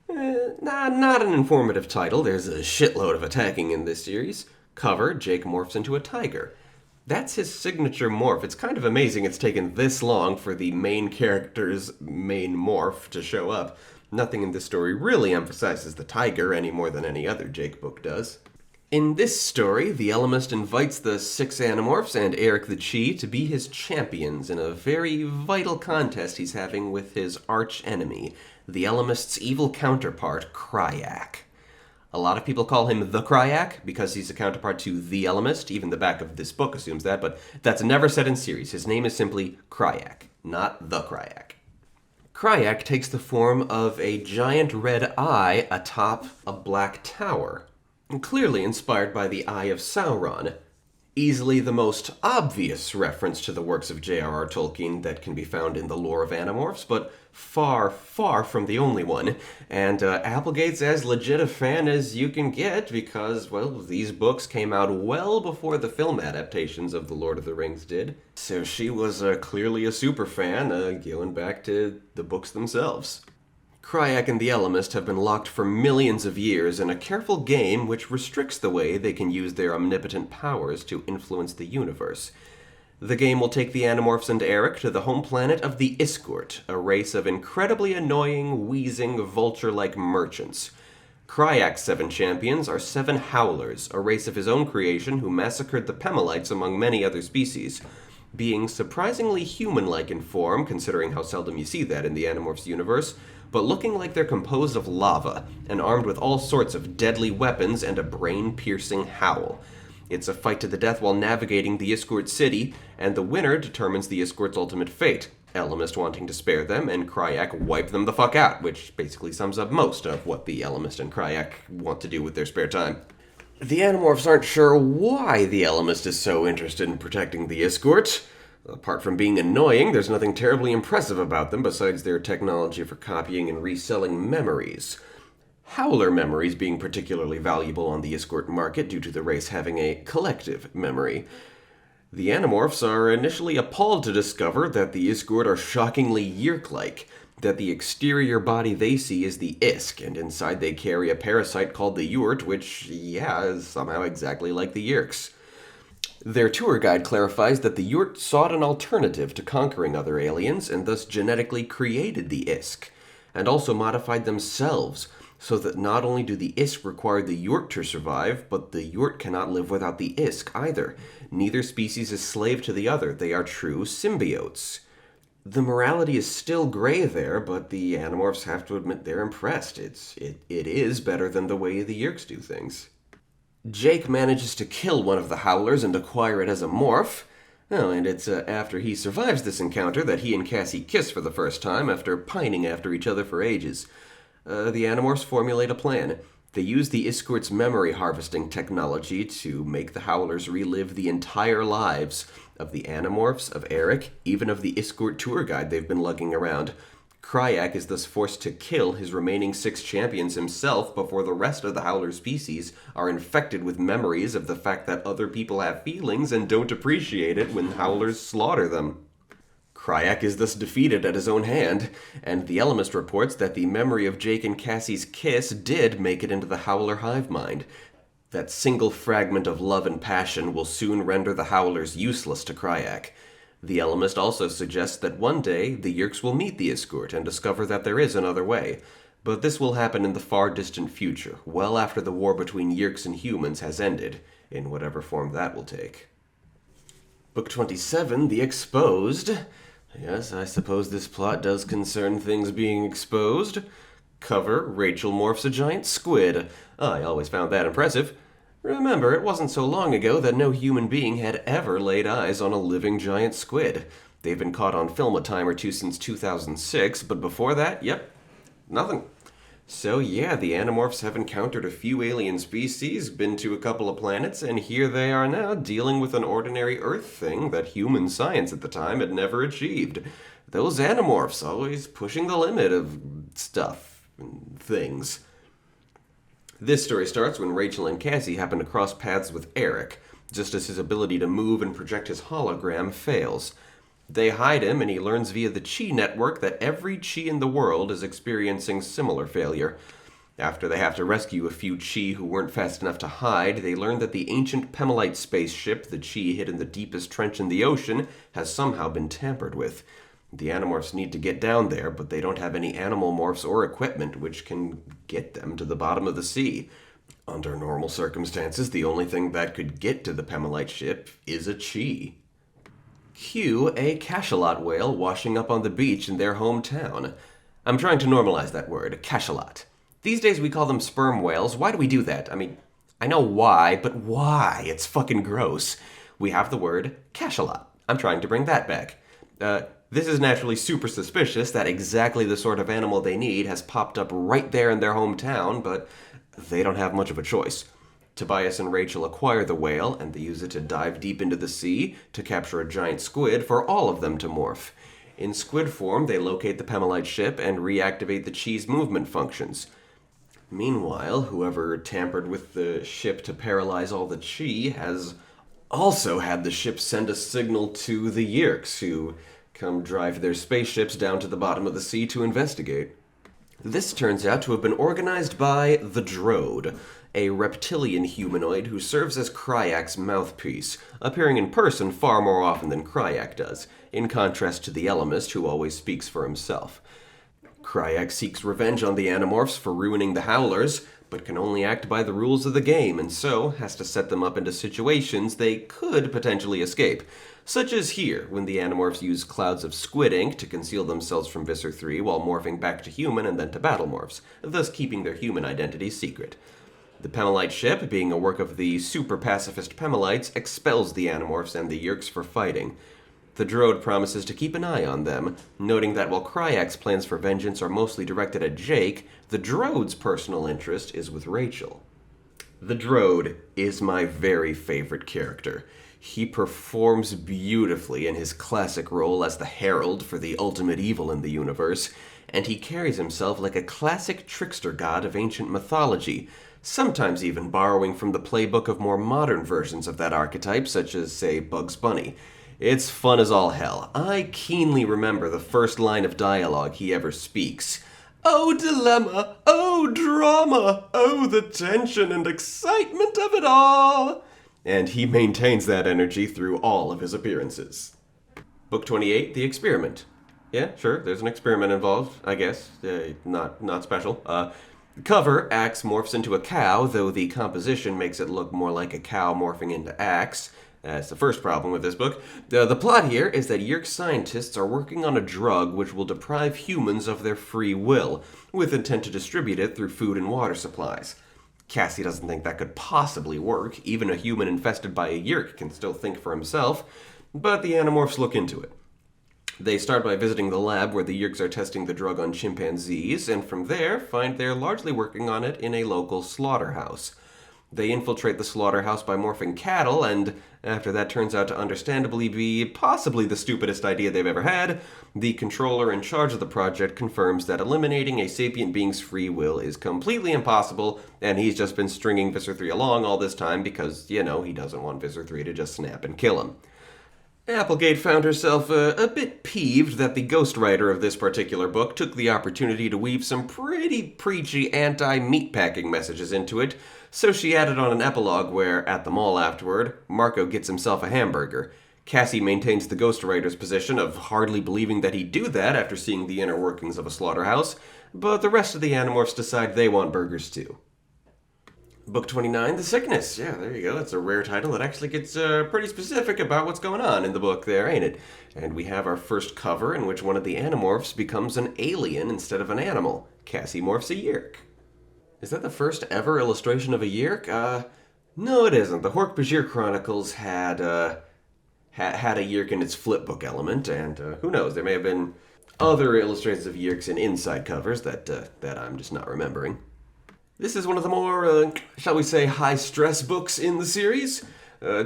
Not an informative title. There's a shitload of attacking in this series. Cover, Jake morphs into a tiger. That's his signature morph. It's kind of amazing it's taken this long for the main character's main morph to show up. Nothing in this story really emphasizes the tiger any more than any other Jake book does. In this story, the Elemist invites the 6 Animorphs and Eric the Chi to be his champions in a very vital contest he's having with his arch-enemy, the Elemist's evil counterpart, Cryak. A lot of people call him the Cryak because he's a counterpart to the Elemist. Even the back of this book assumes that, but that's never said in series. His name is simply Cryak, not the Cryak. Cryak takes the form of a giant red eye atop a black tower, clearly inspired by the Eye of Sauron. Easily the most obvious reference to the works of J.R.R. Tolkien that can be found in the lore of Animorphs, but far, far from the only one. And Applegate's as legit a fan as you can get because, well, these books came out well before the film adaptations of The Lord of the Rings did. So she was clearly a super fan, going back to the books themselves. Cryak and the Ellimist have been locked for millions of years in a careful game which restricts the way they can use their omnipotent powers to influence the universe. The game will take the Animorphs and Eric to the home planet of the Iskort, a race of incredibly annoying, wheezing, vulture-like merchants. Cryak's 7 champions are 7 Howlers, a race of his own creation who massacred the Pemalites among many other species. Being surprisingly human-like in form, considering how seldom you see that in the Animorphs universe, but looking like they're composed of lava, and armed with all sorts of deadly weapons and a brain-piercing howl. It's a fight to the death while navigating the Iskort city, and the winner determines the Iskort's ultimate fate. Ellimist wanting to spare them, and Cryak wipe them the fuck out, which basically sums up most of what the Ellimist and Cryak want to do with their spare time. The Animorphs aren't sure why the Ellimist is so interested in protecting the Iskort. Apart from being annoying, there's nothing terribly impressive about them besides their technology for copying and reselling memories. Howler memories being particularly valuable on the Iskort market due to the race having a collective memory. The Animorphs are initially appalled to discover that the Iskort are shockingly Yeerk-like, that the exterior body they see is the Isk, and inside they carry a parasite called the Yurt, which, is somehow exactly like the Yeerks. Their tour guide clarifies that the Yurt sought an alternative to conquering other aliens and thus genetically created the Isk, and also modified themselves, so that not only do the Isk require the Yurt to survive, but the Yurt cannot live without the Isk either. Neither species is slave to the other, they are true symbiotes. The morality is still gray there, but the Animorphs have to admit they're impressed. It is better than the way the Yeerks do things. Jake manages to kill one of the Howlers and acquire it as a morph. Oh, and it's after he survives this encounter that he and Cassie kiss for the first time after pining after each other for ages. The Animorphs formulate a plan. They use the Iskort's memory harvesting technology to make the Howlers relive the entire lives of the Animorphs, of Eric, even of the Iskort tour guide they've been lugging around. Cryak is thus forced to kill his remaining 6 champions himself before the rest of the Howler species are infected with memories of the fact that other people have feelings and don't appreciate it when Howlers slaughter them. Cryak is thus defeated at his own hand, and the Ellimist reports that the memory of Jake and Cassie's kiss did make it into the Howler hive mind. That single fragment of love and passion will soon render the Howlers useless to Cryak. The Ellimist also suggests that one day the Yeerks will meet the Iskort and discover that there is another way, but this will happen in the far distant future, well after the war between Yeerks and humans has ended, in whatever form that will take. Book 27, The Exposed. Yes, I suppose this plot does concern things being exposed. Cover, Rachel morphs a giant squid. I always found that impressive. Remember, it wasn't so long ago that no human being had ever laid eyes on a living giant squid. They've been caught on film a time or two since 2006, but before that, nothing. So yeah, the Animorphs have encountered a few alien species, been to a couple of planets, and here they are now dealing with an ordinary Earth thing that human science at the time had never achieved. Those Animorphs always pushing the limit of stuff and things. This story starts when Rachel and Cassie happen to cross paths with Eric, just as his ability to move and project his hologram fails. They hide him, and he learns via the Chi network that every Chi in the world is experiencing similar failure. After they have to rescue a few Chi who weren't fast enough to hide, they learn that the ancient Pemalite spaceship the Chi hid in the deepest trench in the ocean has somehow been tampered with. The Animorphs need to get down there, but they don't have any animal morphs or equipment which can get them to the bottom of the sea. Under normal circumstances, the only thing that could get to the Pemalite ship is a Chi. Cue a cachalot whale washing up on the beach in their hometown. I'm trying to normalize that word, cachalot. These days we call them sperm whales. Why do we do that? I mean, I know why, but why? It's fucking gross. We have the word cachalot. I'm trying to bring that back. This is naturally super suspicious that exactly the sort of animal they need has popped up right there in their hometown, but they don't have much of a choice. Tobias and Rachel acquire the whale, and they use it to dive deep into the sea to capture a giant squid for all of them to morph. In squid form, they locate the Pemelite ship and reactivate the Chi's movement functions. Meanwhile, whoever tampered with the ship to paralyze all the Chi has also had the ship send a signal to the Yeerks, who come drive their spaceships down to the bottom of the sea to investigate. This turns out to have been organized by the Drode, a reptilian humanoid who serves as Kryak's mouthpiece, appearing in person far more often than Kryak does, in contrast to the Elemist, who always speaks for himself. Kryak seeks revenge on the Animorphs for ruining the Howlers, but can only act by the rules of the game, and so has to set them up into situations they could potentially escape, such as here, when the Animorphs use clouds of squid ink to conceal themselves from Visser 3 while morphing back to human and then to battlemorphs, thus keeping their human identities secret. The Pemelite ship, being a work of the super pacifist Pemelites, expels the Animorphs and the Yeerks for fighting. The Drode promises to keep an eye on them, noting that while Kryak's plans for vengeance are mostly directed at Jake, the Drode's personal interest is with Rachel. The Drode is my very favorite character. He performs beautifully in his classic role as the herald for the ultimate evil in the universe, and he carries himself like a classic trickster god of ancient mythology, sometimes even borrowing from the playbook of more modern versions of that archetype, such as, say, Bugs Bunny. It's fun as all hell. I keenly remember the first line of dialogue he ever speaks. "Oh, dilemma! Oh, drama! Oh, the tension and excitement of it all!" And he maintains that energy through all of his appearances. Book 28, The Experiment. Yeah, sure, there's an experiment involved, I guess. Not special. Cover, Axe morphs into a cow, though the composition makes it look more like a cow morphing into Axe. That's the first problem with this book. The plot here is that Yeerk scientists are working on a drug which will deprive humans of their free will, with intent to distribute it through food and water supplies. Cassie doesn't think that could possibly work. Even a human infested by a Yeerk can still think for himself, but the Animorphs look into it. They start by visiting the lab where the Yeerks are testing the drug on chimpanzees, and from there find they're largely working on it in a local slaughterhouse. They infiltrate the slaughterhouse by morphing cattle, and after that turns out to understandably be possibly the stupidest idea they've ever had, the controller in charge of the project confirms that eliminating a sapient being's free will is completely impossible, and he's just been stringing Visser 3 along all this time because, he doesn't want Visser 3 to just snap and kill him. Applegate found herself a bit peeved that the ghostwriter of this particular book took the opportunity to weave some pretty preachy anti-meatpacking messages into it, so she added on an epilogue where, at the mall afterward, Marco gets himself a hamburger. Cassie maintains the ghostwriter's position of hardly believing that he'd do that after seeing the inner workings of a slaughterhouse, but the rest of the Animorphs decide they want burgers too. Book 29, The Sickness. Yeah, there you go. It's a rare title that actually gets pretty specific about what's going on in the book there, ain't it? And we have our first cover in which one of the Animorphs becomes an alien instead of an animal. Cassie morphs a Yeerk. Is that the first ever illustration of a Yeerk? No, it isn't. The Hork-Bajir Chronicles had a Yeerk in its flipbook element, and who knows, there may have been other illustrations of Yeerks in inside covers that I'm just not remembering. This is one of the more, shall we say, high-stress books in the series.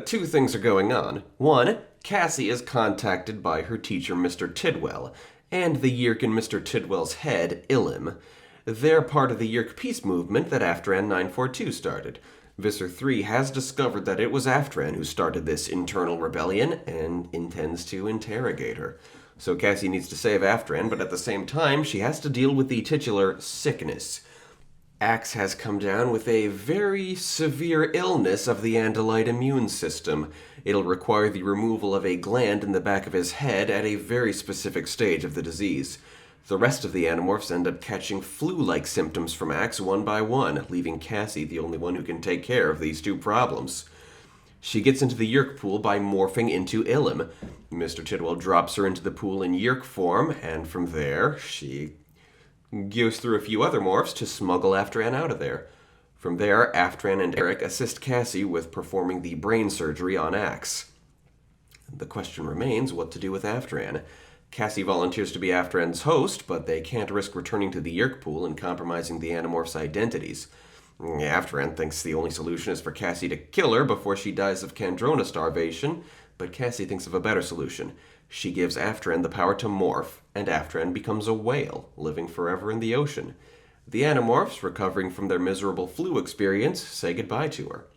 Two things are going on. One, Cassie is contacted by her teacher, Mr. Tidwell, and the Yeerk in Mr. Tidwell's head, Illim. They're part of the Yeerk peace movement that Aftran 942 started. Visser 3 has discovered that it was Aftran who started this internal rebellion and intends to interrogate her. So Cassie needs to save Aftran, but at the same time, she has to deal with the titular sickness. Axe has come down with a very severe illness of the Andalite immune system. It'll require the removal of a gland in the back of his head at a very specific stage of the disease. The rest of the Animorphs end up catching flu-like symptoms from Axe one by one, leaving Cassie the only one who can take care of these two problems. She gets into the Yeerk pool by morphing into Illim. Mr. Tidwell drops her into the pool in Yeerk form, and from there, she goes through a few other morphs to smuggle Aftran out of there. From there, Aftran and Eric assist Cassie with performing the brain surgery on Axe. The question remains what to do with Aftran. Cassie volunteers to be Aftran's host, but they can't risk returning to the Yeerk pool and compromising the Animorphs' identities. Aftran thinks the only solution is for Cassie to kill her before she dies of Kandrona starvation, but Cassie thinks of a better solution. She gives Aftran the power to morph, and Aftran becomes a whale, living forever in the ocean. The Animorphs, recovering from their miserable flu experience, say goodbye to her.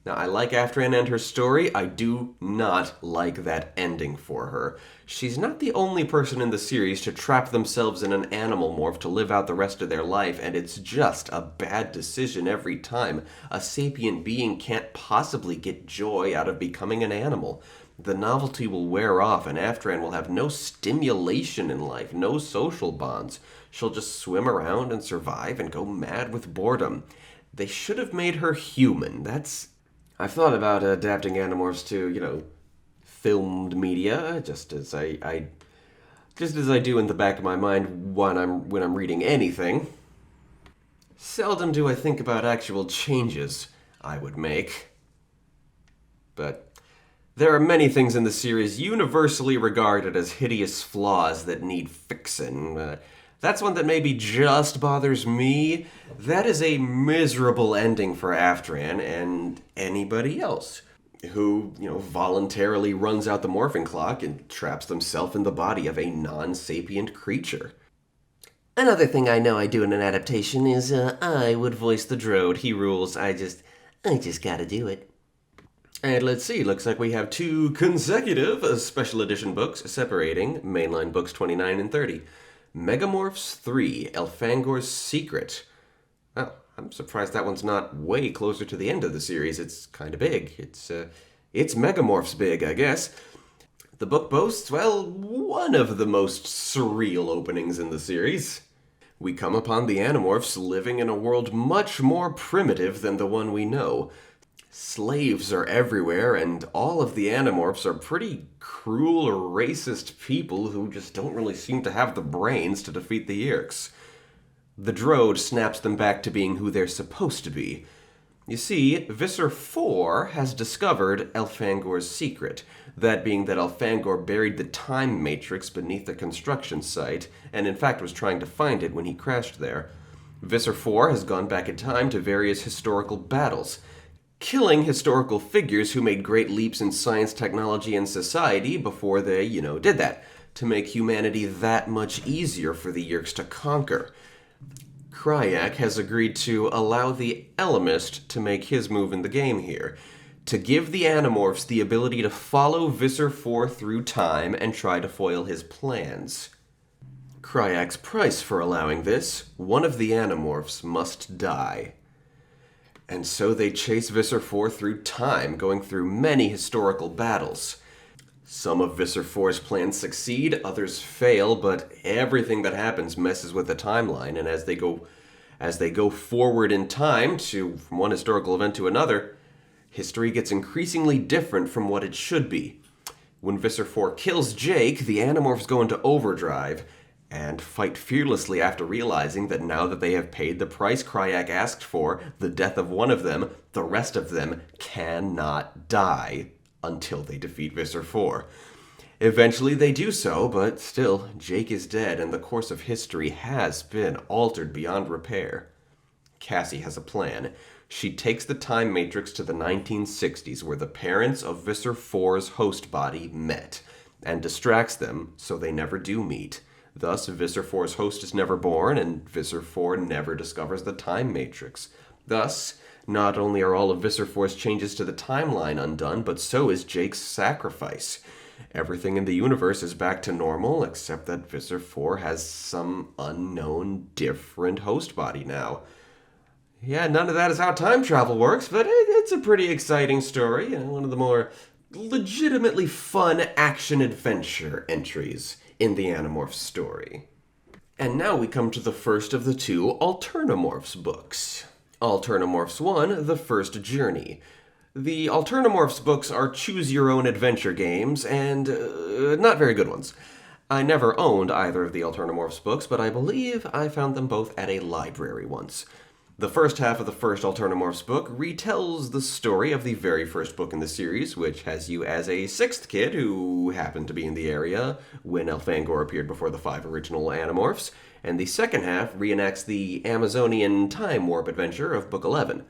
Now, I like Aftran and her story. I do not like that ending for her. She's not the only person in the series to trap themselves in an animal morph to live out the rest of their life, and it's just a bad decision every time. A sapient being can't possibly get joy out of becoming an animal. The novelty will wear off, and Aftran will have no stimulation in life, no social bonds. She'll just swim around and survive and go mad with boredom. They should have made her human. I've thought about adapting Animorphs to, filmed media, just as I do in the back of my mind when I'm reading anything. Seldom do I think about actual changes I would make. But there are many things in the series universally regarded as hideous flaws that need fixing. That's one that maybe just bothers me. That is a miserable ending for Aftran and anybody else who, voluntarily runs out the morphing clock and traps themselves in the body of a non-sapient creature. Another thing I know I do in an adaptation is I would voice the Drode. He rules. I just gotta do it. And let's see, looks like we have 2 consecutive special edition books separating mainline books 29 and 30. Megamorphs 3, Elfangor's Secret. Well, I'm surprised that one's not way closer to the end of the series. It's kind of big. It's Megamorphs big, I guess. The book boasts, one of the most surreal openings in the series. We come upon the Animorphs living in a world much more primitive than the one we know. Slaves are everywhere, and all of the Animorphs are pretty cruel or racist people who just don't really seem to have the brains to defeat the Yeerks. The Drode snaps them back to being who they're supposed to be. You see, Visser IV has discovered Elfangor's secret, that being that Elfangor buried the time matrix beneath the construction site, and in fact was trying to find it when he crashed there. Visser IV has gone back in time to various historical battles, killing historical figures who made great leaps in science, technology, and society before they, did that, to make humanity that much easier for the Yeerks to conquer. Cryak has agreed to allow the Elemist to make his move in the game here, to give the Animorphs the ability to follow Visser IV through time and try to foil his plans. Cryak's price for allowing this, one of the Animorphs must die. And so they chase Visser IV through time, going through many historical battles. Some of Visser IV's plans succeed, others fail, but everything that happens messes with the timeline, and as they go forward in time from one historical event to another, history gets increasingly different from what it should be. When Visser IV kills Jake, the Animorphs go into overdrive, and fight fearlessly after realizing that now that they have paid the price Cryak asked for, the death of one of them, the rest of them cannot die until they defeat Visser IV. Eventually they do so, but still, Jake is dead and the course of history has been altered beyond repair. Cassie has a plan. She takes the time matrix to the 1960s where the parents of Visser IV's host body met, and distracts them so they never do meet. Thus, Visser IV's host is never born, and Visser IV never discovers the time matrix. Thus, not only are all of Visser IV's changes to the timeline undone, but so is Jake's sacrifice. Everything in the universe is back to normal, except that Visser IV has some unknown, different host body now. Yeah, none of that is how time travel works, but it's a pretty exciting story, and one of the more legitimately fun action-adventure entries in the Animorphs story. And now we come to the first of the 2 Alternamorphs books. Alternamorphs 1, The First Journey. The Alternamorphs books are choose-your-own-adventure games, and not very good ones. I never owned either of the Alternamorphs books, but I believe I found them both at a library once. The first half of the first Alternamorphs book retells the story of the very first book in the series, which has you as a sixth kid who happened to be in the area when Elfangor appeared before the 5 original Animorphs, and the second half reenacts the Amazonian time warp adventure of Book 11.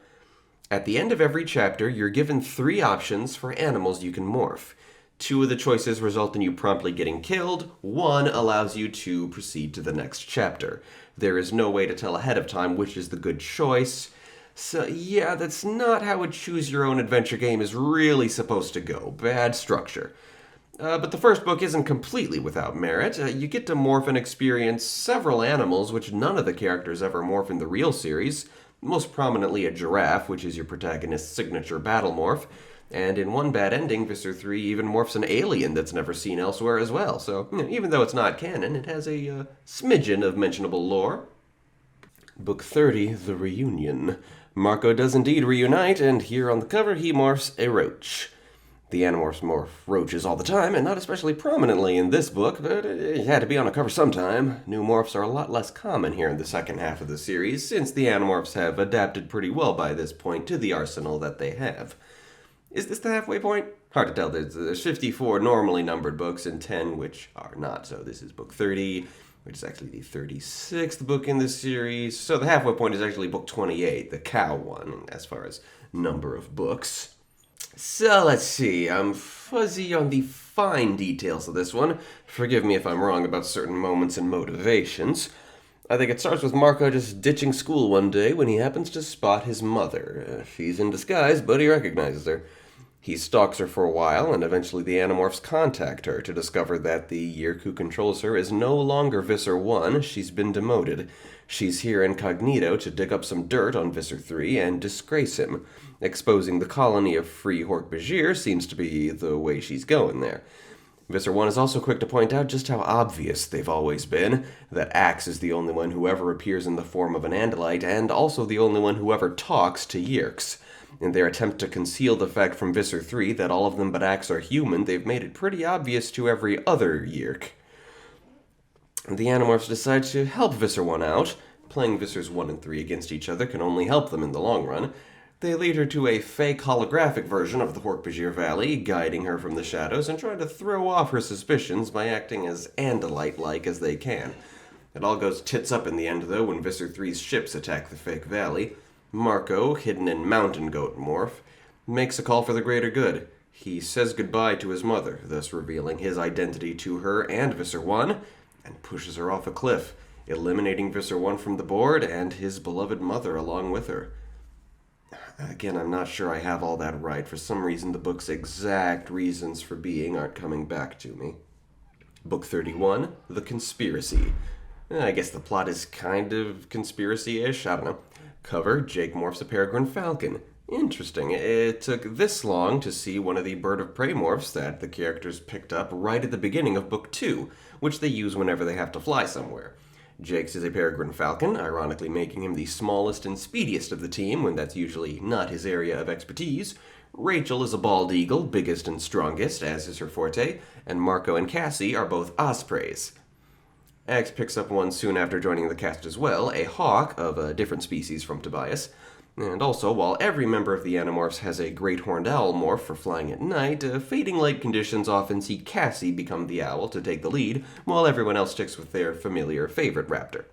At the end of every chapter, you're given 3 options for animals you can morph. 2 of the choices result in you promptly getting killed, 1 allows you to proceed to the next chapter. There is no way to tell ahead of time which is the good choice. So yeah, that's not how a choose-your-own-adventure game is really supposed to go. Bad structure. But the first book isn't completely without merit. You get to morph and experience several animals which none of the characters ever morph in the real series, most prominently a giraffe, which is your protagonist's signature battle morph, and in one bad ending, Visser 3 even morphs an alien that's never seen elsewhere as well, so even though it's not canon, it has a smidgen of mentionable lore. Book 30, The Reunion. Marco does indeed reunite, and here on the cover he morphs a roach. The Animorphs morph roaches all the time, and not especially prominently in this book, but it had to be on a cover sometime. New morphs are a lot less common here in the second half of the series, since the Animorphs have adapted pretty well by this point to the arsenal that they have. Is this the halfway point? Hard to tell. There's 54 normally numbered books and 10 which are not. So this is book 30, which is actually the 36th book in this series. So the halfway point is actually book 28, the cow one, as far as number of books. So let's see. I'm fuzzy on the fine details of this one. Forgive me if I'm wrong about certain moments and motivations. I think it starts with Marco just ditching school one day when he happens to spot his mother. She's in disguise, but he recognizes her. He stalks her for a while, and eventually the Animorphs contact her to discover that the Yeerk who controls her is no longer Visser 1, she's been demoted. She's here incognito to dig up some dirt on Visser 3 and disgrace him. Exposing the colony of free Hork-Bajir seems to be the way she's going there. Visser 1 is also quick to point out just how obvious they've always been, that Axe is the only one who ever appears in the form of an Andalite, and also the only one who ever talks to Yeerks. In their attempt to conceal the fact from Visser 3 that all of them but Axe are human, they've made it pretty obvious to every other Yeerk. The Animorphs decide to help Visser 1 out. Playing Vissers 1 and 3 against each other can only help them in the long run. They lead her to a fake holographic version of the Hork-Bajir Valley, guiding her from the shadows and trying to throw off her suspicions by acting as Andalite-like as they can. It all goes tits up in the end, though, when Visser 3's ships attack the fake valley. Marco, hidden in mountain goat morph, makes a call for the greater good. He says goodbye to his mother, thus revealing his identity to her and Visser 1, and pushes her off a cliff, eliminating Visser 1 from the board and his beloved mother along with her. Again, I'm not sure I have all that right. For some reason, the book's exact reasons for being aren't coming back to me. Book 31, The Conspiracy. I guess the plot is kind of conspiracy-ish, I don't know. Cover, Jake morphs a peregrine falcon. Interesting. It took this long to see one of the bird of prey morphs that the characters picked up right at the beginning of Book 2, which they use whenever they have to fly somewhere. Jake's is a peregrine falcon, ironically making him the smallest and speediest of the team when that's usually not his area of expertise. Rachel is a bald eagle, biggest and strongest, as is her forte, and Marco and Cassie are both ospreys. Axe picks up one soon after joining the cast as well, a hawk of a different species from Tobias. And also, while every member of the Animorphs has a great horned owl morph for flying at night, fading light conditions often see Cassie become the owl to take the lead, while everyone else sticks with their familiar favorite raptor.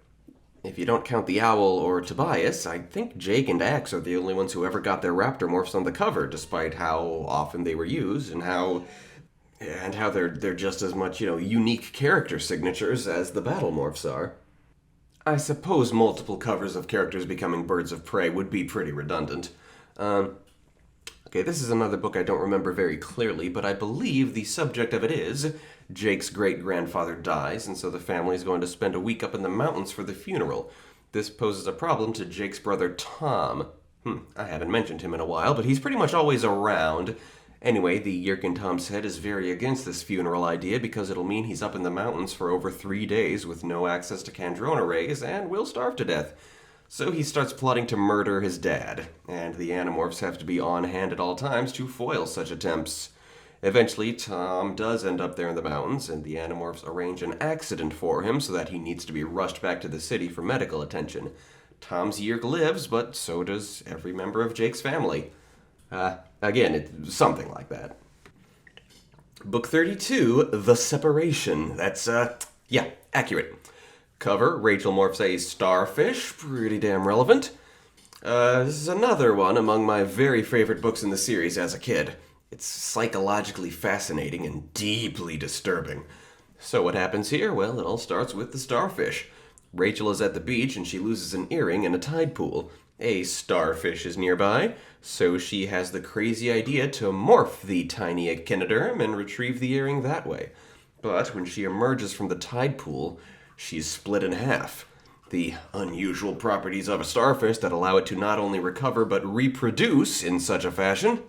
If you don't count the owl or Tobias, I think Jake and Axe are the only ones who ever got their raptor morphs on the cover, despite how often they were used and how they're just as much, unique character signatures as the battle morphs are. I suppose multiple covers of characters becoming birds of prey would be pretty redundant. Okay, this is another book I don't remember very clearly, but I believe the subject of it is Jake's great-grandfather dies, and so the family is going to spend a week up in the mountains for the funeral. This poses a problem to Jake's brother Tom. I haven't mentioned him in a while, but he's pretty much always around. Anyway, the Yeerk in Tom's head is very against this funeral idea because it'll mean he's up in the mountains for over 3 days with no access to Kandrona rays and will starve to death. So he starts plotting to murder his dad, and the Animorphs have to be on hand at all times to foil such attempts. Eventually, Tom does end up there in the mountains, and the Animorphs arrange an accident for him so that he needs to be rushed back to the city for medical attention. Tom's Yeerk lives, but so does every member of Jake's family. Again, it's something like that. Book 32, The Separation. That's, accurate. Cover, Rachel morphs a starfish. Pretty damn relevant. This is another one among my very favorite books in the series as a kid. It's psychologically fascinating and deeply disturbing. So what happens here? Well, it all starts with the starfish. Rachel is at the beach and she loses an earring in a tide pool. A starfish is nearby, so she has the crazy idea to morph the tiny echinoderm and retrieve the earring that way. But when she emerges from the tide pool, she's split in half. The unusual properties of a starfish that allow it to not only recover but reproduce in such a fashion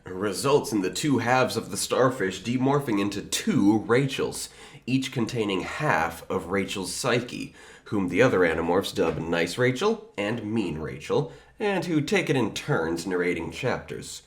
results in the two halves of the starfish demorphing into two Rachels, each containing half of Rachel's psyche, whom the other Animorphs dub Nice Rachel and Mean Rachel, and who take it in turns narrating chapters.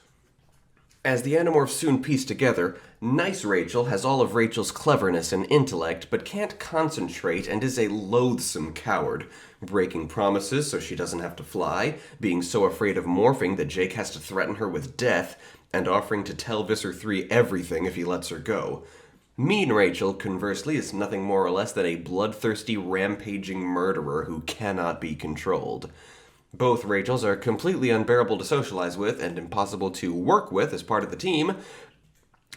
As the Animorphs soon piece together, Nice Rachel has all of Rachel's cleverness and intellect, but can't concentrate and is a loathsome coward, breaking promises so she doesn't have to fly, being so afraid of morphing that Jake has to threaten her with death, and offering to tell Visser 3 everything if he lets her go. Mean Rachel, conversely, is nothing more or less than a bloodthirsty, rampaging murderer who cannot be controlled. Both Rachels are completely unbearable to socialize with and impossible to work with as part of the team,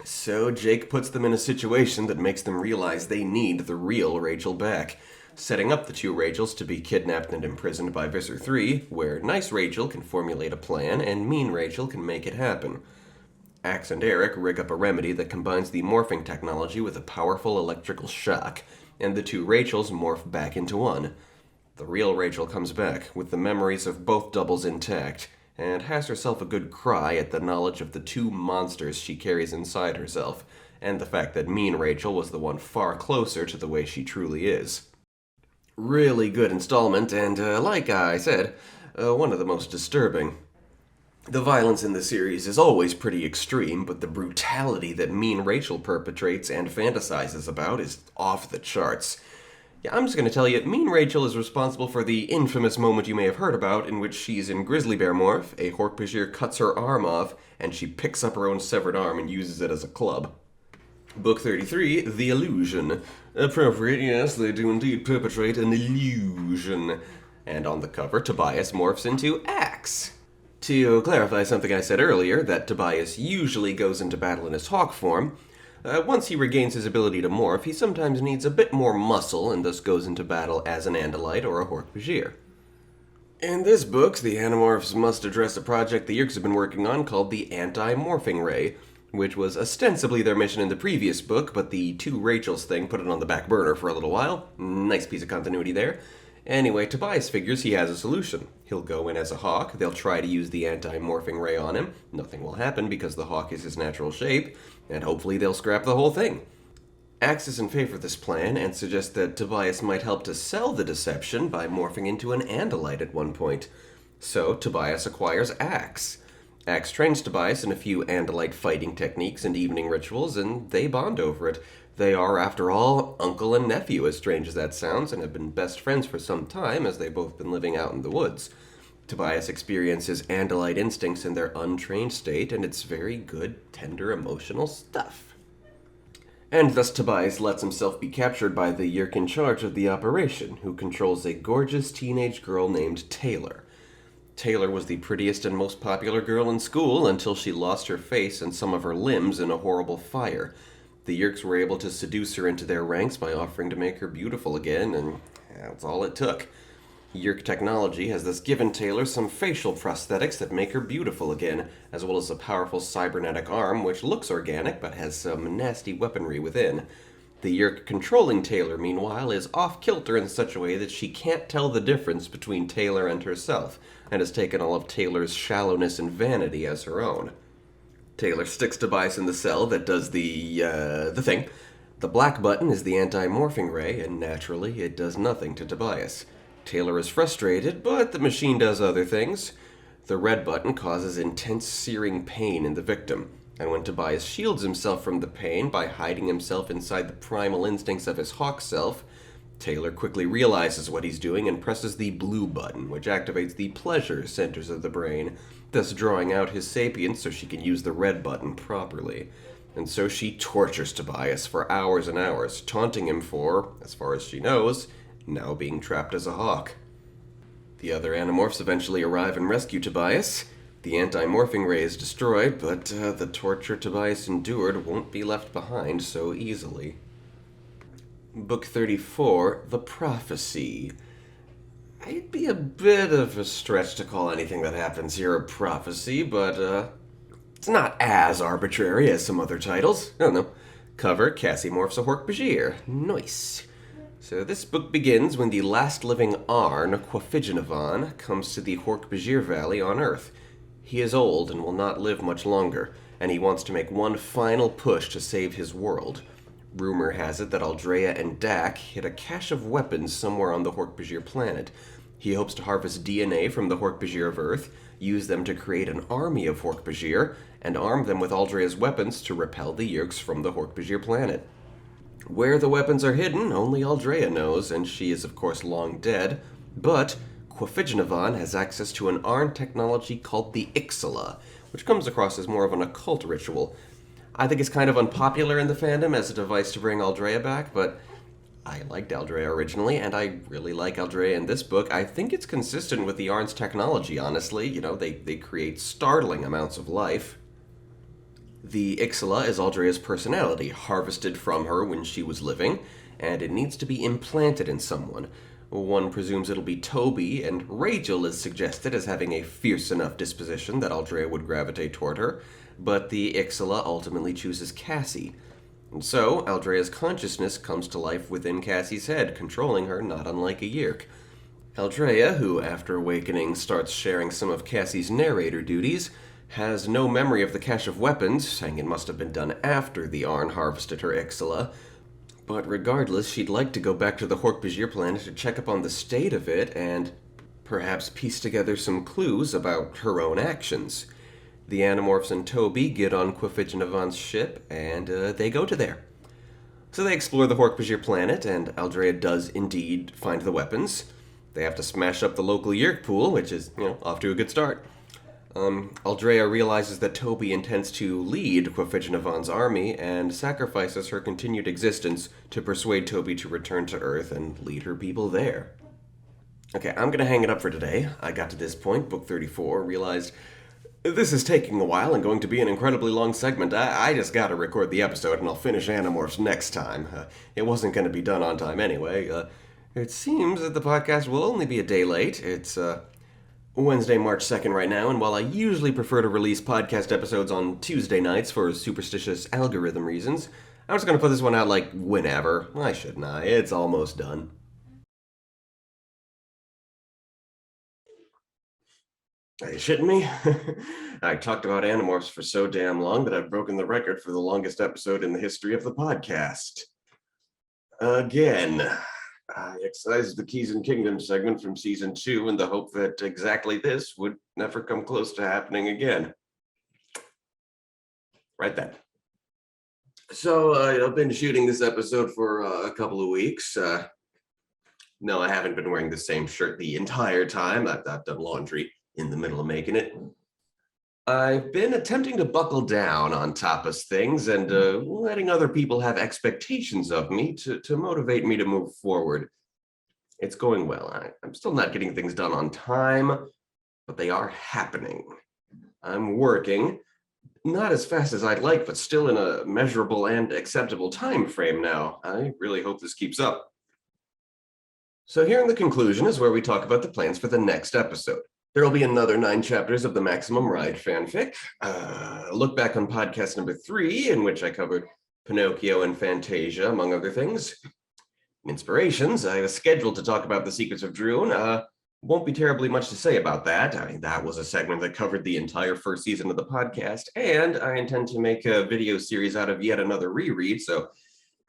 so Jake puts them in a situation that makes them realize they need the real Rachel back, setting up the two Rachels to be kidnapped and imprisoned by Visser 3, where Nice Rachel can formulate a plan and Mean Rachel can make it happen. Axe and Eric rig up a remedy that combines the morphing technology with a powerful electrical shock, and the two Rachels morph back into one. The real Rachel comes back, with the memories of both doubles intact, and has herself a good cry at the knowledge of the two monsters she carries inside herself, and the fact that Mean Rachel was the one far closer to the way she truly is. Really good installment, and like I said, one of the most disturbing. The violence in the series is always pretty extreme, but the brutality that Mean Rachel perpetrates and fantasizes about is off the charts. Yeah, I'm just going to tell you, Mean Rachel is responsible for the infamous moment you may have heard about in which she's in Grizzly Bear morph, a Hork-Bajir cuts her arm off, and she picks up her own severed arm and uses it as a club. Book 33, The Illusion. Appropriate, yes, they do indeed perpetrate an illusion. And on the cover, Tobias morphs into Axe. To clarify something I said earlier, that Tobias usually goes into battle in his hawk form, once he regains his ability to morph, he sometimes needs a bit more muscle and thus goes into battle as an Andalite or a Hork-Bajir. In this book, the Animorphs must address a project the Yeerks have been working on called the Anti-Morphing Ray, which was ostensibly their mission in the previous book, but the two Rachels thing put it on the back burner for a little while. Nice piece of continuity there. Anyway, Tobias figures he has a solution. He'll go in as a hawk, they'll try to use the anti-morphing ray on him, nothing will happen because the hawk is his natural shape, and hopefully they'll scrap the whole thing. Axe is in favor of this plan and suggests that Tobias might help to sell the deception by morphing into an Andalite at one point. So Tobias acquires Axe. Axe trains Tobias in a few Andalite fighting techniques and evening rituals, and they bond over it. They are, after all, uncle and nephew, as strange as that sounds, and have been best friends for some time as they've both been living out in the woods. Tobias experiences Andalite instincts in their untrained state, and it's very good, tender, emotional stuff. And thus Tobias lets himself be captured by the Yeerk in charge of the operation, who controls a gorgeous teenage girl named Taylor. Taylor was the prettiest and most popular girl in school until she lost her face and some of her limbs in a horrible fire. The Yeerks were able to seduce her into their ranks by offering to make her beautiful again, and that's all it took. Yeerk technology has thus given Taylor some facial prosthetics that make her beautiful again, as well as a powerful cybernetic arm which looks organic but has some nasty weaponry within. The Yeerk controlling Taylor, meanwhile, is off-kilter in such a way that she can't tell the difference between Taylor and herself, and has taken all of Taylor's shallowness and vanity as her own. Taylor sticks Tobias in the cell that does the thing. The black button is the anti-morphing ray, and naturally, it does nothing to Tobias. Taylor is frustrated, but the machine does other things. The red button causes intense searing pain in the victim, and when Tobias shields himself from the pain by hiding himself inside the primal instincts of his hawk self, Taylor quickly realizes what he's doing and presses the blue button, which activates the pleasure centers of the brain, thus drawing out his sapience so she can use the red button properly. And so she tortures Tobias for hours and hours, taunting him for, as far as she knows, now being trapped as a hawk. The other Animorphs eventually arrive and rescue Tobias. The anti-morphing ray is destroyed, but the torture Tobias endured won't be left behind so easily. Book 34, The Prophecy. It'd be a bit of a stretch to call anything that happens here a prophecy, but it's not as arbitrary as some other titles. Oh no. Cover, Cassie morphs a Hork-Bajir. Nice. So this book begins when the last living Arn, Quafigenavan, comes to the Hork-Bajir Valley on Earth. He is old and will not live much longer, and he wants to make one final push to save his world. Rumor has it that Aldrea and Dak hid a cache of weapons somewhere on the Hork-Bajir planet. He hopes to harvest DNA from the Hork-Bajir of Earth, use them to create an army of Hork-Bajir, and arm them with Aldrea's weapons to repel the Yeerks from the Hork-Bajir planet. Where the weapons are hidden, only Aldrea knows, and she is of course long dead, but Quafigenavan has access to an Arn technology called the Ixala, which comes across as more of an occult ritual. I think it's kind of unpopular in the fandom as a device to bring Aldrea back, but I liked Aldrea originally, and I really like Aldrea in this book. I think it's consistent with the Arn's technology, honestly. You know, they create startling amounts of life. The Ixala is Aldrea's personality, harvested from her when she was living, and it needs to be implanted in someone. One presumes it'll be Toby, and Rachel is suggested as having a fierce enough disposition that Aldrea would gravitate toward her, but the Ixala ultimately chooses Cassie. And so, Aldrea's consciousness comes to life within Cassie's head, controlling her not unlike a Yeerk. Aldrea, who after awakening starts sharing some of Cassie's narrator duties, has no memory of the cache of weapons, saying it must have been done after the Arn harvested her Ixala. But regardless, she'd like to go back to the Hork-Bajir planet to check up on the state of it and perhaps piece together some clues about her own actions. The Animorphs and Toby get on Quafigenavan's ship, and they go to there. So they explore the Hork-Bajir planet, and Aldrea does indeed find the weapons. They have to smash up the local Yeerk pool, which is, off to a good start. Aldrea realizes that Toby intends to lead Quafigenavan's army and sacrifices her continued existence to persuade Toby to return to Earth and lead her people there. Okay, I'm going to hang it up for today. I got to this point, book 34, realized this is taking a while and going to be an incredibly long segment. I just got to record the episode and I'll finish Animorphs next time. It wasn't going to be done on time anyway. It seems that the podcast will only be a day late. It's Wednesday, March 2nd right now, and while I usually prefer to release podcast episodes on Tuesday nights for superstitious algorithm reasons, I'm just going to put this one out like whenever. Why shouldn't I? It's almost done. Are you shitting me? I talked about Animorphs for so damn long that I've broken the record for the longest episode in the history of the podcast. Again, I excised the Keys and Kingdoms segment from Season 2 in the hope that exactly this would never come close to happening again. Right then. So, I've been shooting this episode for a couple of weeks. No, I haven't been wearing the same shirt the entire time. I've done laundry in the middle of making it. I've been attempting to buckle down on TAPAS things and letting other people have expectations of me to motivate me to move forward. It's going well. I'm still not getting things done on time, but they are happening. I'm working, not as fast as I'd like, but still in a measurable and acceptable time frame now. I really hope this keeps up. So here in the conclusion is where we talk about the plans for the next episode. There will be another 9 chapters of the Maximum Ride fanfic, a look back on podcast number 3, in which I covered Pinocchio and Fantasia, among other things. Inspirations, I was scheduled to talk about The Secrets of Droon. Won't be terribly much to say about that. I mean, that was a segment that covered the entire first season of the podcast, and I intend to make a video series out of yet another reread, so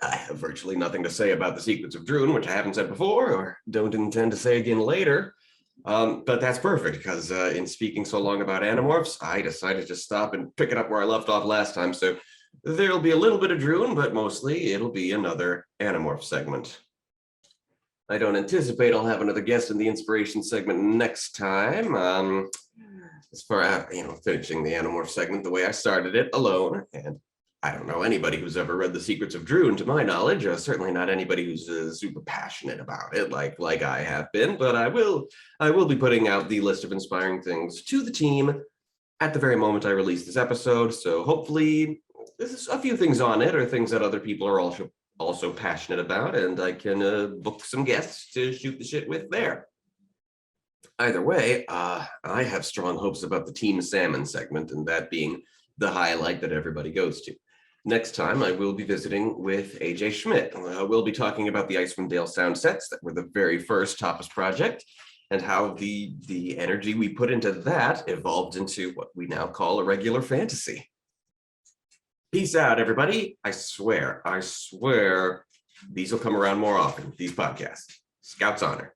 I have virtually nothing to say about The Secrets of Droon, which I haven't said before, or don't intend to say again later. But that's perfect, because in speaking so long about Animorphs, I decided to stop and pick it up where I left off last time. So there'll be a little bit of Droon, but mostly it'll be another Animorph segment. I don't anticipate I'll have another guest in the inspiration segment next time. As far as, finishing the Animorph segment the way I started it, alone, and I don't know anybody who's ever read The Secrets of Droon, to my knowledge. Certainly not anybody who's super passionate about it, like I have been. But I will be putting out the list of inspiring things to the team at the very moment I release this episode. So hopefully, there's a few things on it, or things that other people are also passionate about, and I can book some guests to shoot the shit with there. Either way, I have strong hopes about the Team Salmon segment, and that being the highlight that everybody goes to. Next time, I will be visiting with AJ Schmidt. We'll be talking about the Icewind Dale sound sets that were the very first TAPAS project, and how the energy we put into that evolved into what we now call a regular fantasy. Peace out, everybody. I swear, these will come around more often, these podcasts. Scout's honor.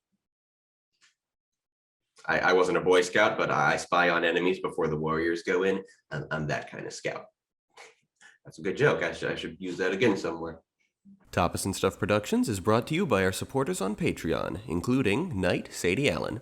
I wasn't a Boy Scout, but I spy on enemies before the warriors go in. I'm that kind of scout. That's a good joke. I should use that again somewhere. Tapas and Stuff Productions is brought to you by our supporters on Patreon, including Knight Sadie Allen,